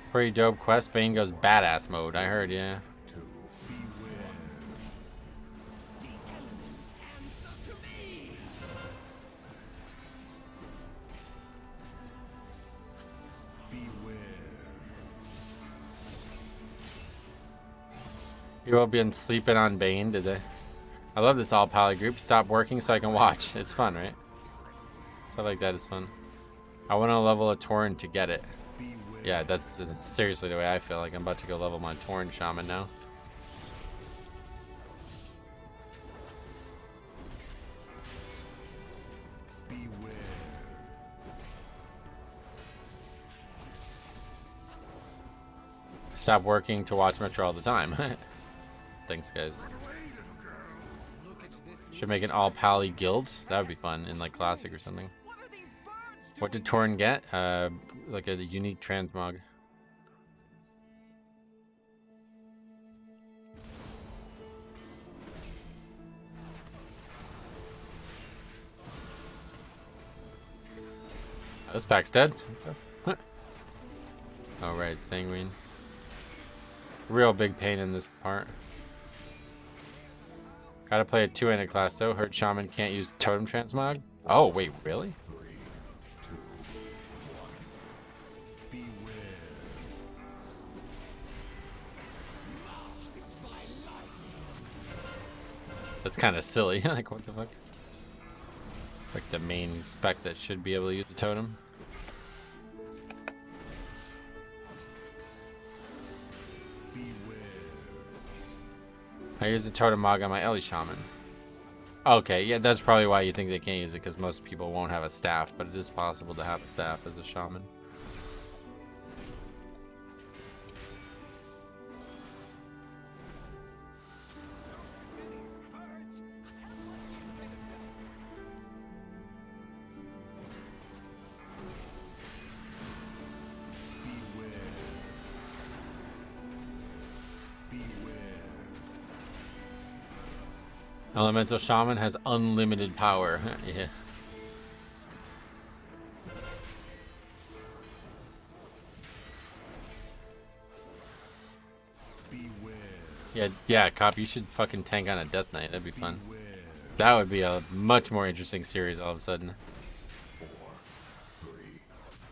Pretty dope quest. Bane goes badass mode. I heard, yeah. People have been sleeping on Bane, did they? I love this all pally group. Stop working so I can watch. It's fun, right? Stuff like that is fun. I want to level a Tauren to get it. Yeah, that's seriously the way I feel. Like I'm about to go level my Tauren Shaman now. Stop working to watch Metro all the time. Thanks, guys. Should make an all pally guild. That would be fun in like Classic or something. What did Tauren get? Like a unique transmog. Oh, this pack's dead. Oh right, Sanguine. Real big pain in this part. Gotta play a two-handed class though. Hurt Shaman can't use Totem Transmog. Oh wait, really? That's kind of silly. Like, what the fuck? It's like the main spec that should be able to use the totem. I use the totem mog on my Ellie Shaman. Okay, yeah, that's probably why you think they can't use it, because most people won't have a staff, but it is possible to have a staff as a shaman. Elemental Shaman has unlimited power. Yeah. Yeah, Cop, you should fucking tank on a Death Knight. That'd be fun. That would be a much more interesting series all of a sudden. 4, 3,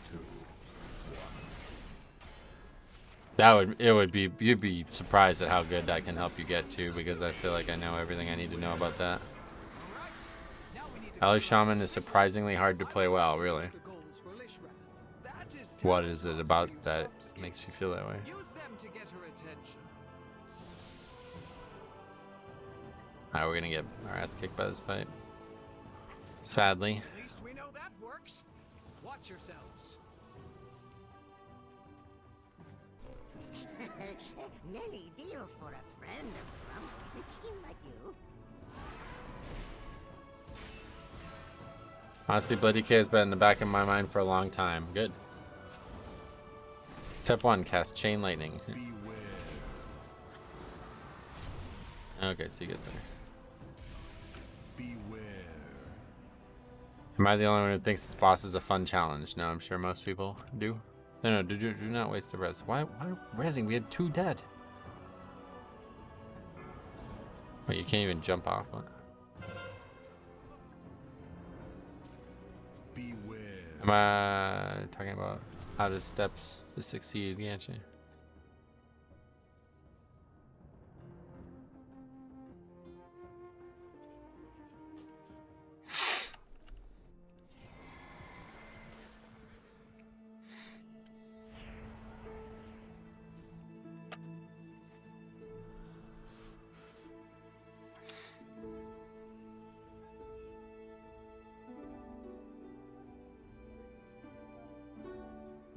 2, 1. You'd be surprised at how good that can help you get to, because I feel like I know everything I need to know about that. Ellie Shaman is surprisingly hard to play well, really. What is it about that makes you feel that way? Alright, we're gonna get our ass kicked by this fight. Sadly. At least we know that works. Watch yourselves. Many deals for a friend of Grumpy. like you. Honestly, Bloody K has been in the back of my mind for a long time. Good. Step 1, cast Chain Lightning. Okay, see you guys later. Am I the only one who thinks this boss is a fun challenge? No, I'm sure most people do. No, do not waste the res. Why resing? We had 2 dead. Wait, you can't even jump off. What? Am I talking about how to steps to succeed? Can't you?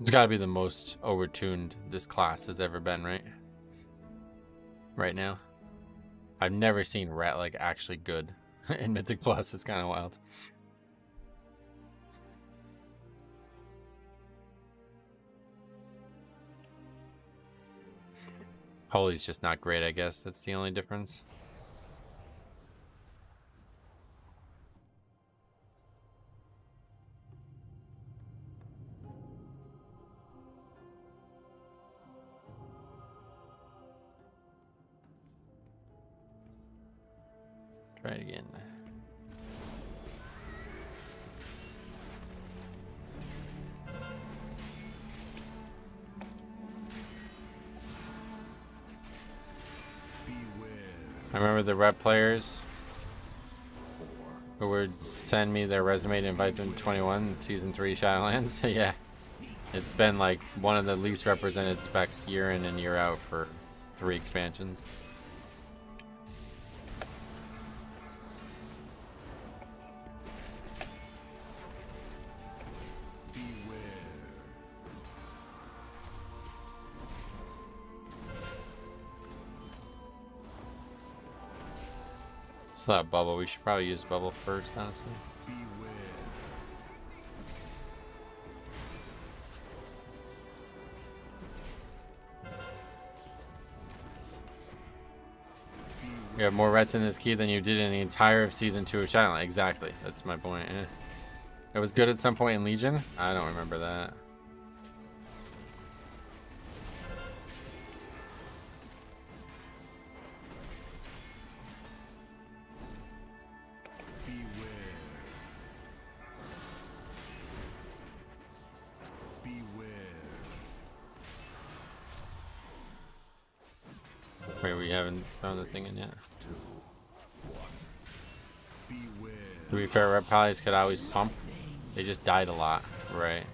It's got to be the most overtuned this class has ever been, right? Right now. I've never seen Rat like actually good in Mythic Plus. It's kind of wild. Holy's just not great, I guess. That's the only difference. Try it again. I remember the rep players who would send me their resume to invite them to 21 in Season 3 Shadowlands. Yeah. It's been like one of the least represented specs year in and year out for 3 expansions. That bubble, we should probably use bubble first, honestly. You have more reds in this key than you did in the entire of Season 2 of Shadowlands. Exactly, that's my point. It was good at some point in Legion. I don't remember that. Wait, we haven't found the thing in yet. To be fair, red pallies could always pump. They just died a lot, right?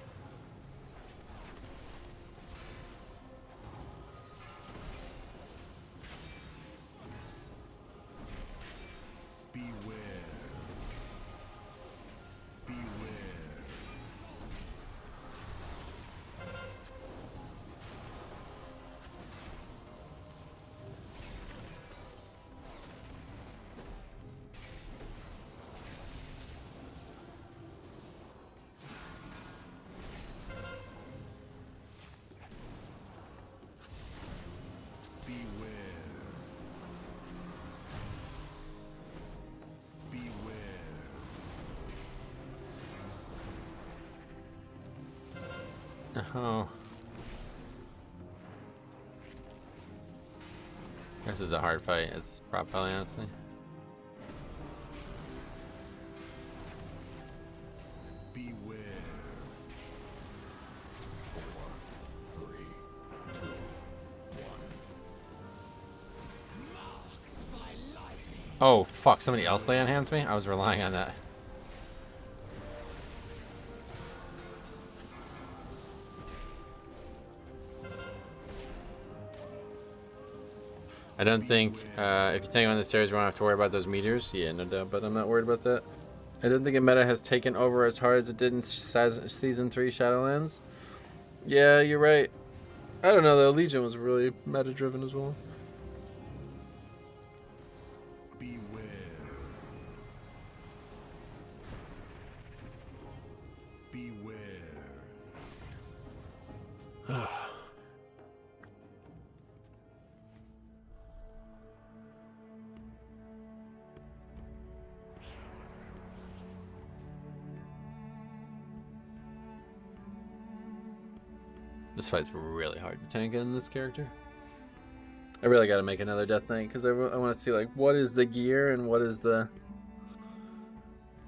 Oh. This is a hard fight. It's prop Pelly, honestly. Beware. 4, 3, 2, 1. Oh, fuck. Somebody else lay on hands me? I was relying on that. I don't think, if you take on the stairs, you won't have to worry about those meters. Yeah, no doubt, but I'm not worried about that. I don't think a meta has taken over as hard as it did in Season 3 Shadowlands. Yeah, you're right. I don't know, though. Legion was really meta-driven as well. This fight's really hard to tank in this character. I really got to make another Death Knight because I want to see like what is the gear and what is the,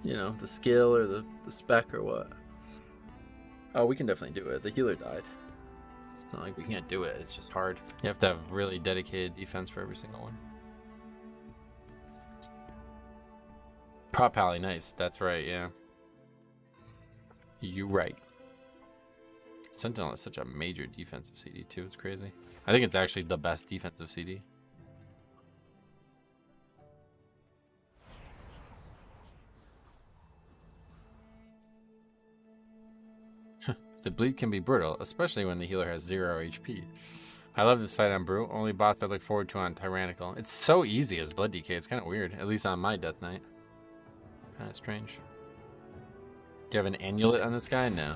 you know, the skill or the spec or what. Oh, we can definitely do it. The healer died. It's not like we can't do it. It's just hard. You have to have really dedicated defense for every single one. Prop Pally, nice. That's right, yeah. You right. Sentinel is such a major defensive CD too. It's crazy. I think it's actually the best defensive CD. The bleed can be brutal, especially when the healer has 0 HP. I love this fight on Brute. Only boss I look forward to on Tyrannical. It's so easy as Blood DK. It's kind of weird, at least on my Death Knight. Kind of strange. Do you have an amulet on this guy? No.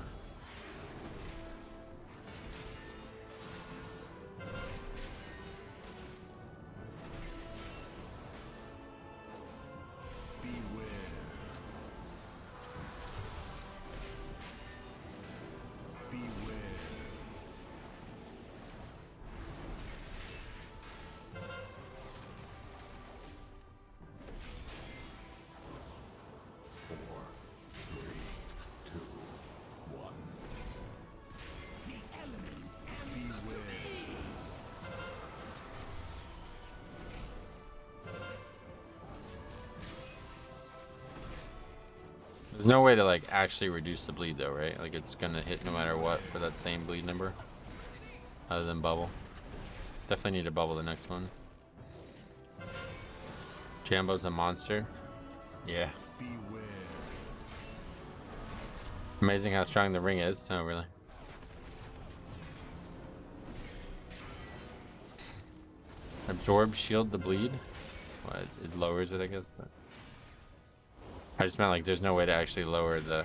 There's no way to like actually reduce the bleed though, right? Like it's gonna hit no matter what for that same bleed number. Other than bubble. Definitely need to bubble the next one. Jambo's a monster. Yeah. Amazing how strong the ring is. Oh, really? Absorb, shield the bleed. Well, it lowers it, I guess, but I just meant like there's no way to actually lower the.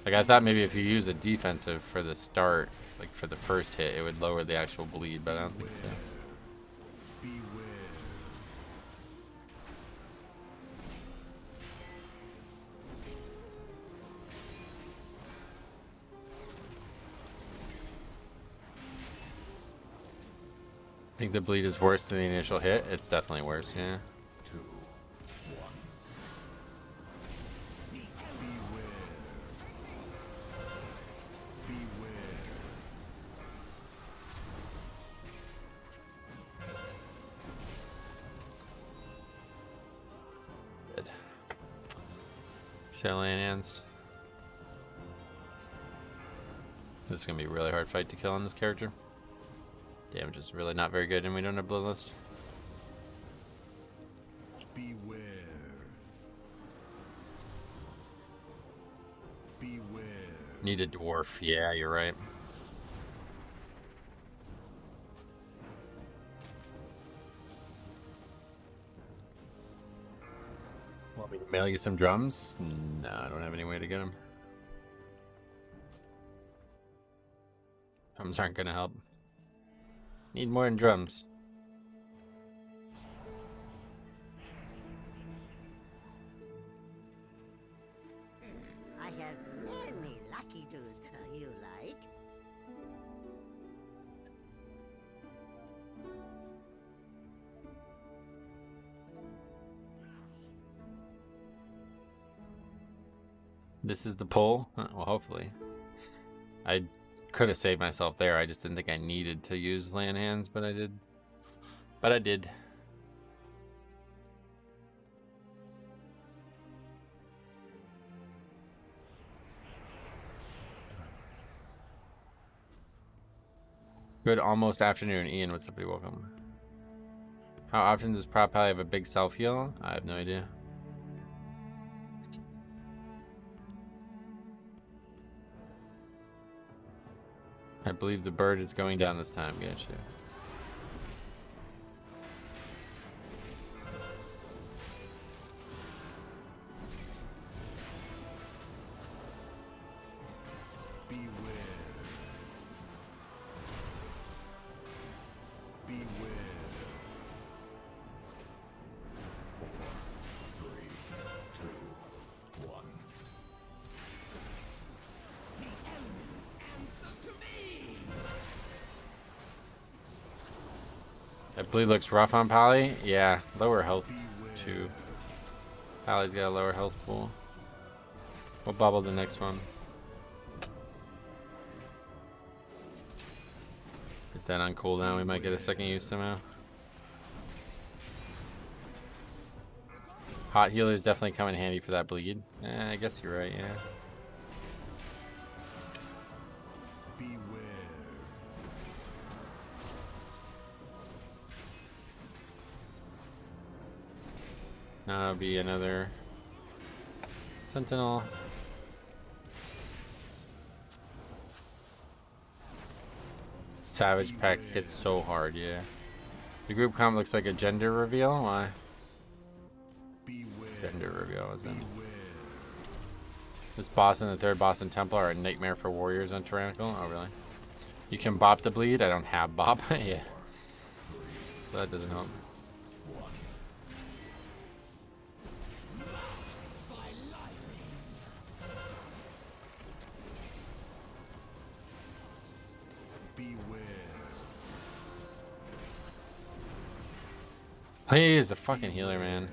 Like I thought maybe if you use a defensive for the start, like for the first hit, it would lower the actual bleed, but I don't think so. I think the bleed is worse than the initial hit. It's definitely worse, yeah. Shenanigans. This is gonna be a really hard fight to kill on this character. Damage is really not very good, and we don't have Bloodlust. Beware. Beware. Need a dwarf. Yeah, you're right. Want me to mail you some drums? No, I don't have any way to get them. Drums aren't gonna help. Need more than drums. I have many lucky doos you like. This is the pull? Well, hopefully. I could have saved myself there. I just didn't think I needed to use land hands, but I did. But I did. Good almost afternoon. Ian, what's up, buddy? Welcome. How often does Prop Pally have a big self heal? I have no idea. I believe the bird is going down this time. Gotcha. Bleed looks rough on Pally. Yeah, lower health too. Pally's got a lower health pool. We'll bubble the next one. Get that on cooldown. We might get a second use somehow. Hot healers definitely come in handy for that bleed. I guess you're right, yeah. Now it'll be another Sentinel. Savage Pack hits so hard, yeah. The group comp looks like a gender reveal. Why? Gender reveal is in. This boss and the third boss in Temple are a nightmare for warriors on Tyrannical. Oh, really? You can bop the bleed. I don't have bop. Yeah. So that doesn't help. Please, the fucking healer, man.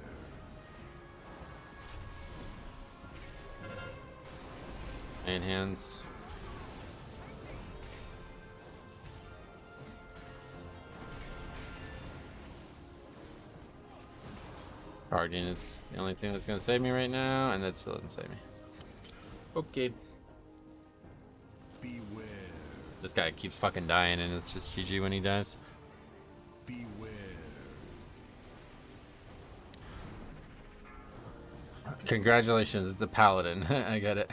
Main hands. Guardian is the only thing that's gonna save me right now, and that still doesn't save me. Okay. Beware. This guy keeps fucking dying, and it's just GG when he dies. Congratulations, it's a Paladin. I get it.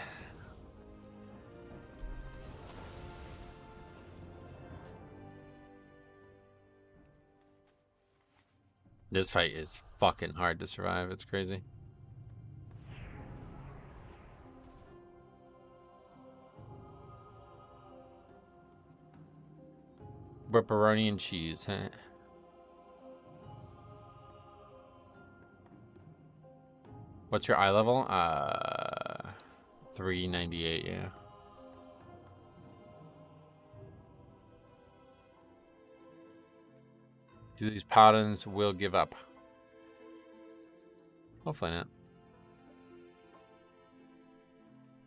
This fight is fucking hard to survive. It's crazy. Pepperoni and cheese, huh? What's your eye level? 398, yeah. Do these Paladins will give up? Hopefully not.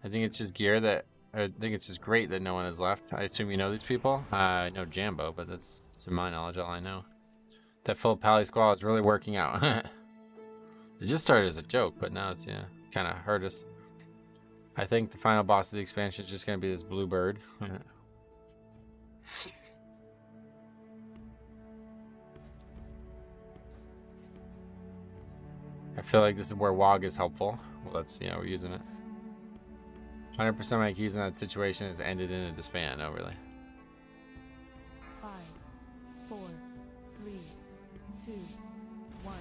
I think it's just gear that, I think it's just great that no one is left. I assume you know these people? I know Jambo, but that's, to my knowledge, all I know. That full Pally squad is really working out. It just started as a joke, but now it's, yeah, kind of hurt us. I think the final boss of the expansion is just going to be this blue bird. I feel like this is where WOG is helpful. Well, that's, yeah, we're using it. 100% of my keys in that situation has ended in a disband. Oh, really? 5, 4, 3, 2, 1.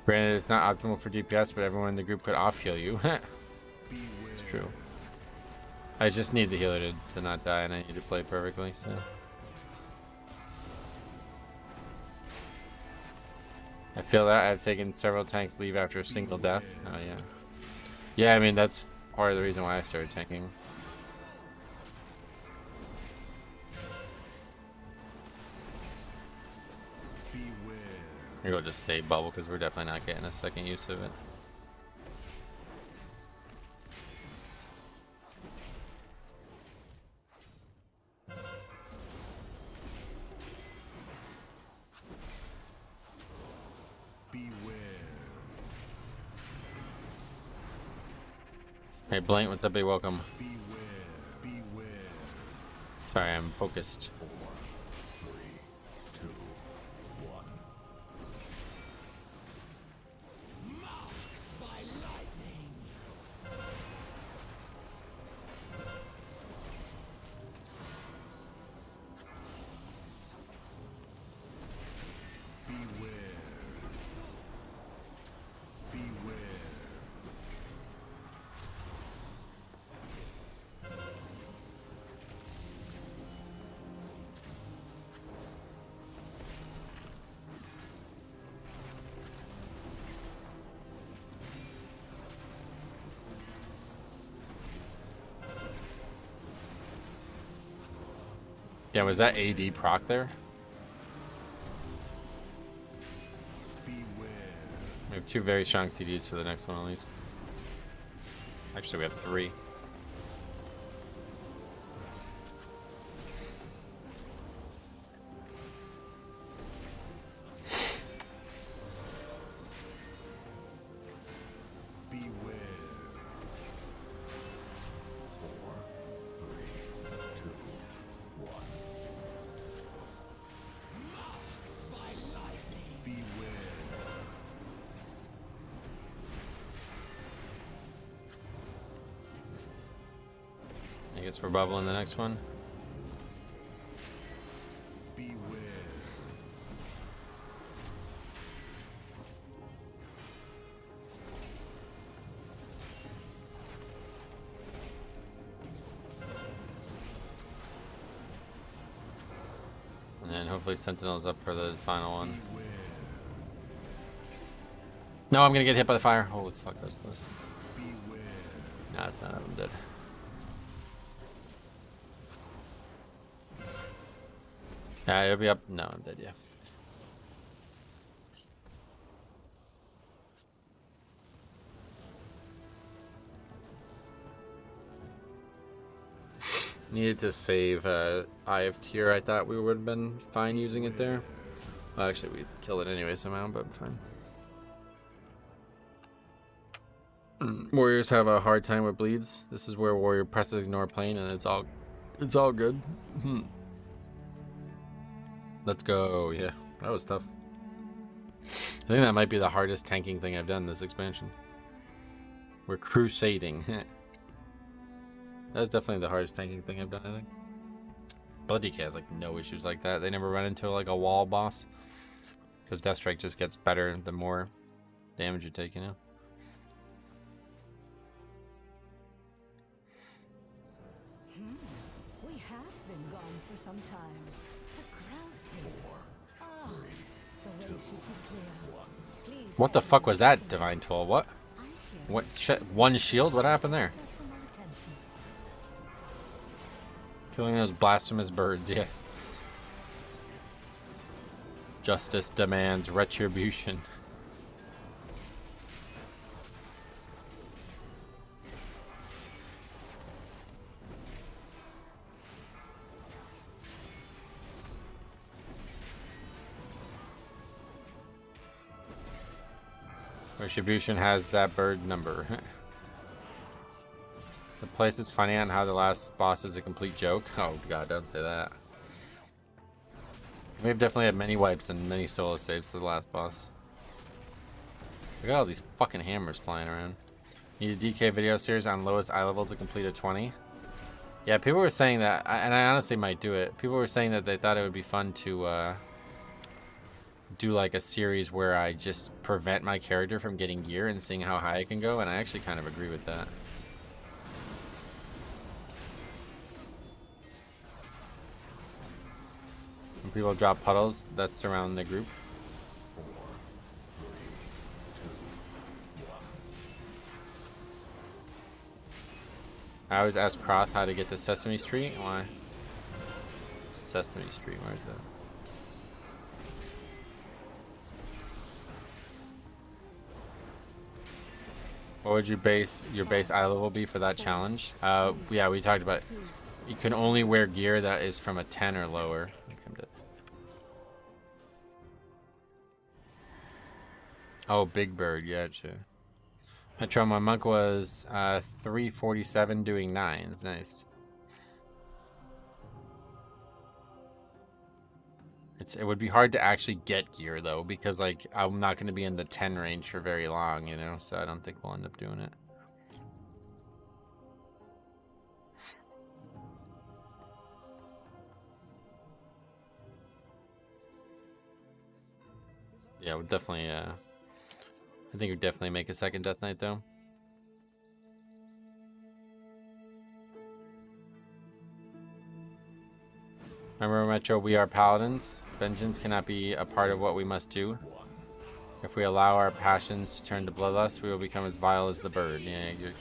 Granted, it's not optimal for DPS, but everyone in the group could off-heal you. It's true. I just need the healer to not die, and I need to play perfectly, so... I feel that. I've taken several tanks leave after a single death. Oh, yeah. Yeah, I mean, that's part of the reason why I started tanking. Maybe we'll just save bubble because we're definitely not getting a second use of it. Hey Blank, what's up, hey, welcome. Sorry, I'm focused. Yeah, was that AD proc there? We have 2 very strong CDs for the next one at least. Actually, we have 3. I guess we're bubbling the next one. And then hopefully Sentinel's up for the final one. No, I'm gonna get hit by the fire. Holy fuck, that was close. Nah, it's not. I'm dead. Yeah, it'll be up. No, I'm dead, yeah. Needed to save Eye of Tear. I thought we would have been fine using it there. Well, actually, we killed it anyway somehow, but fine. Warriors have a hard time with bleeds. This is where warrior presses ignore plane, and it's all good. Let's go. Yeah, that was tough. I think that might be the hardest tanking thing I've done this expansion. We're crusading. That's definitely the hardest tanking thing I've done, I think. Blood DK has like no issues like that. They never run into like a wall boss. Because Death Strike just gets better the more damage you take, you know? We have been gone for some time. The growth here. Ah, the way she could clear. Please. What the fuck was that, Divine Tool? What? What? One shield? What happened there? Killing those blasphemous birds, yeah. Justice demands retribution. Retribution has that bird number. The place is funny on how the last boss is a complete joke. Oh god, don't say that. We've definitely had many wipes and many solo saves to the last boss. Look at all these fucking hammers flying around. Need a DK video series on lowest eye level to complete a 20. Yeah, people were saying that, and I honestly might do it. People were saying that they thought it would be fun to do like a series where I just prevent my character from getting gear and seeing how high I can go, and I actually kind of agree with that. When people drop puddles that surround the group. I always ask Croth how to get to Sesame Street. Why? Sesame Street, where is that? What would your base eye level be for that challenge? Yeah, we talked about it. You can only wear gear that is from a 10 or lower. Oh, Big Bird, gotcha. Metro, my monk was 347 doing 9s. Nice. It would be hard to actually get gear though, because like I'm not going to be in the 10 range for very long, you know, so I don't think we'll end up doing it. Yeah, we'll definitely I think we'd definitely make a second Death Knight though. Remember, Metro, we are paladins. Vengeance cannot be a part of what we must do. If we allow our passions to turn to bloodlust, we will become as vile as the bird. Yeah, you're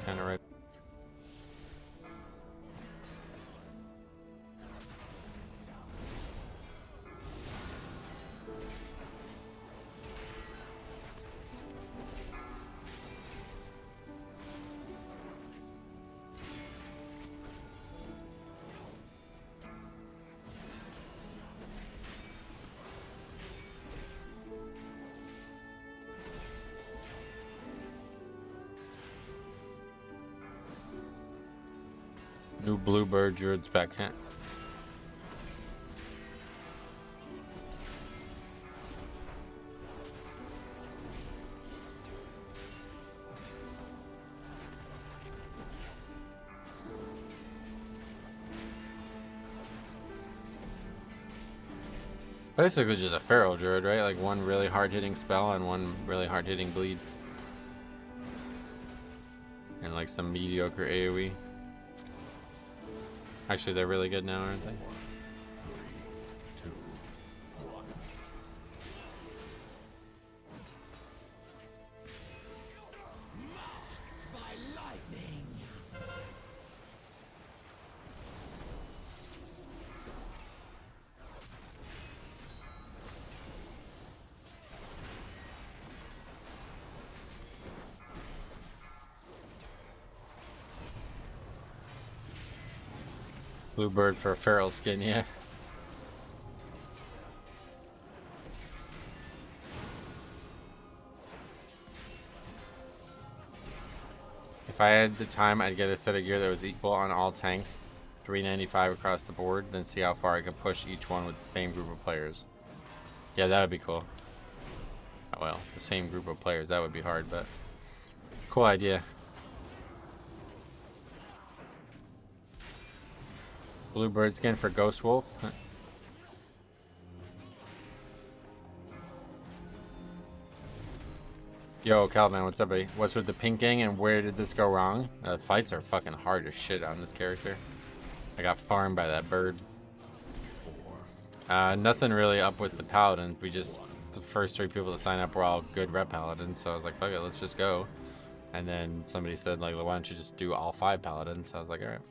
kind of right. New Bluebird Druid's back. Huh? Basically just a feral druid, right? Like one really hard-hitting spell and one really hard-hitting bleed. And like some mediocre AoE. Actually, they're really good now, aren't they? Bluebird for a feral skin, yeah. If I had the time, I'd get a set of gear that was equal on all tanks, 395 across the board, then see how far I could push each one with the same group of players. Yeah, that would be cool. Oh, well, the same group of players, that would be hard, but cool idea. Bluebird skin for Ghost Wolf. Yo, Calvin, what's up, buddy? What's with the pinking and where did this go wrong? Fights are fucking hard as shit on this character. I got farmed by that bird. Nothing really up with the Paladins. The first 3 people to sign up were all good rep Paladins, so I was like, fuck it, let's just go. And then somebody said, like, well, why don't you just do all 5 Paladins? So I was like, alright.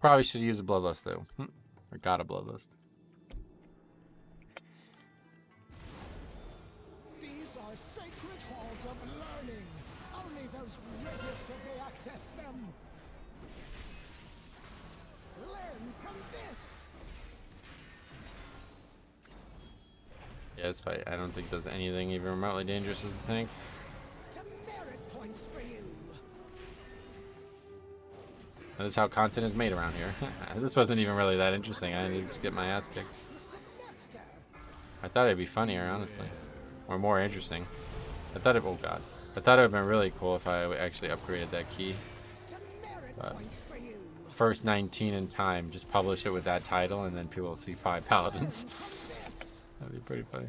Probably should use a Bloodlust though. I got a Bloodlust. These are sacred halls of learning. Only those registered may access them. Learn from this. Yeah, this fight I don't think does anything even remotely dangerous as the tank. Merit points for you. That is how content is made around here. This wasn't even really that interesting. I didn't just get my ass kicked. I thought it'd be funnier, honestly. Or more interesting. I thought it... Oh, God. I thought it would have been really cool if I actually upgraded that key. But first 19 in time, just publish it with that title, and then people will see 5 Paladins. That'd be pretty funny.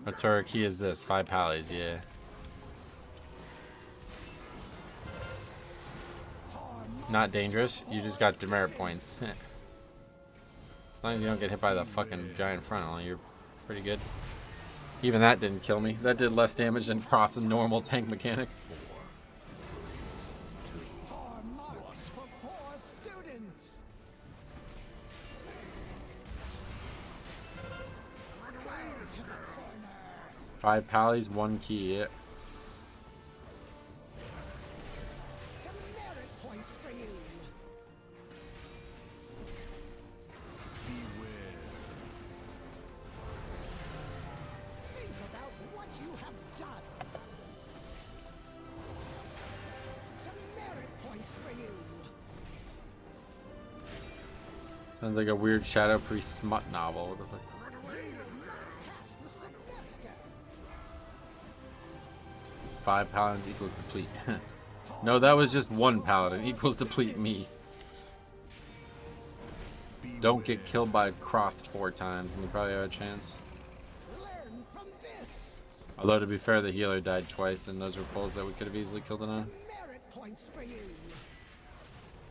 What sort of key is this? 5 Pallies, yeah. Not dangerous. You just got demerit points. As long as you don't get hit by the fucking giant frontal, you're pretty good. Even that didn't kill me. That did less damage than Cross's normal tank mechanic. Five pallies, 1 key. Yeah. Sounds like a weird Shadow Priest smut novel. What the fuck? 5 paladins equals deplete. No, that was just 1 paladin equals deplete me. Don't get killed by Croft 4 times and you probably have a chance. Although to be fair, the healer died twice and those were pulls that we could have easily killed it on.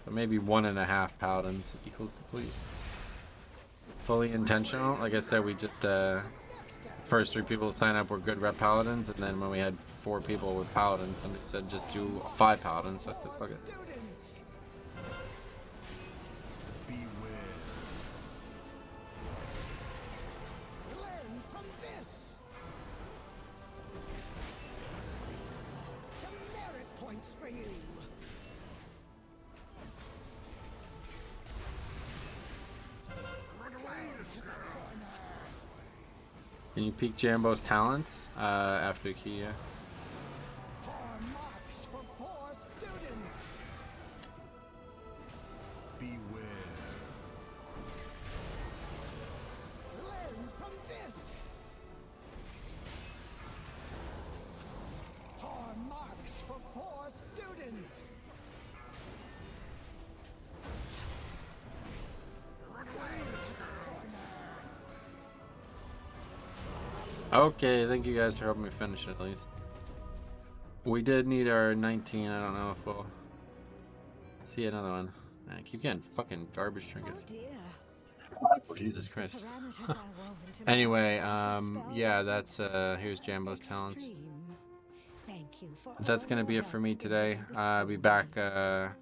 So maybe 1.5 paladins equals deplete. Fully intentional. Like I said, we just first 3 people to sign up were good rep paladins, and then when we had 4 people with paladins, somebody said just do 5 paladins. So I said fuck it. Can you peek Jambo's talents after key? Yeah. Okay, thank you guys for helping me finish it at least. We did need our 19. I don't know if we'll see another one. Man, I keep getting fucking garbage trinkets. Oh, Jesus Christ. Anyway, yeah, that's here's Jambo's talents. That's gonna be it for me today. I'll be back. Not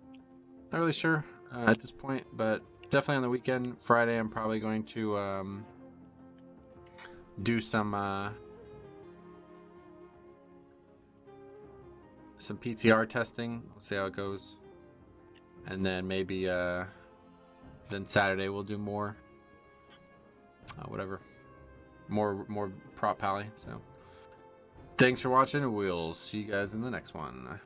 really sure at this point, but definitely on the weekend. Friday, I'm probably going to do some PTR testing. We'll see how it goes, and then maybe then Saturday we'll do more whatever, more prop pally. So thanks for watching, and we'll see you guys in the next one.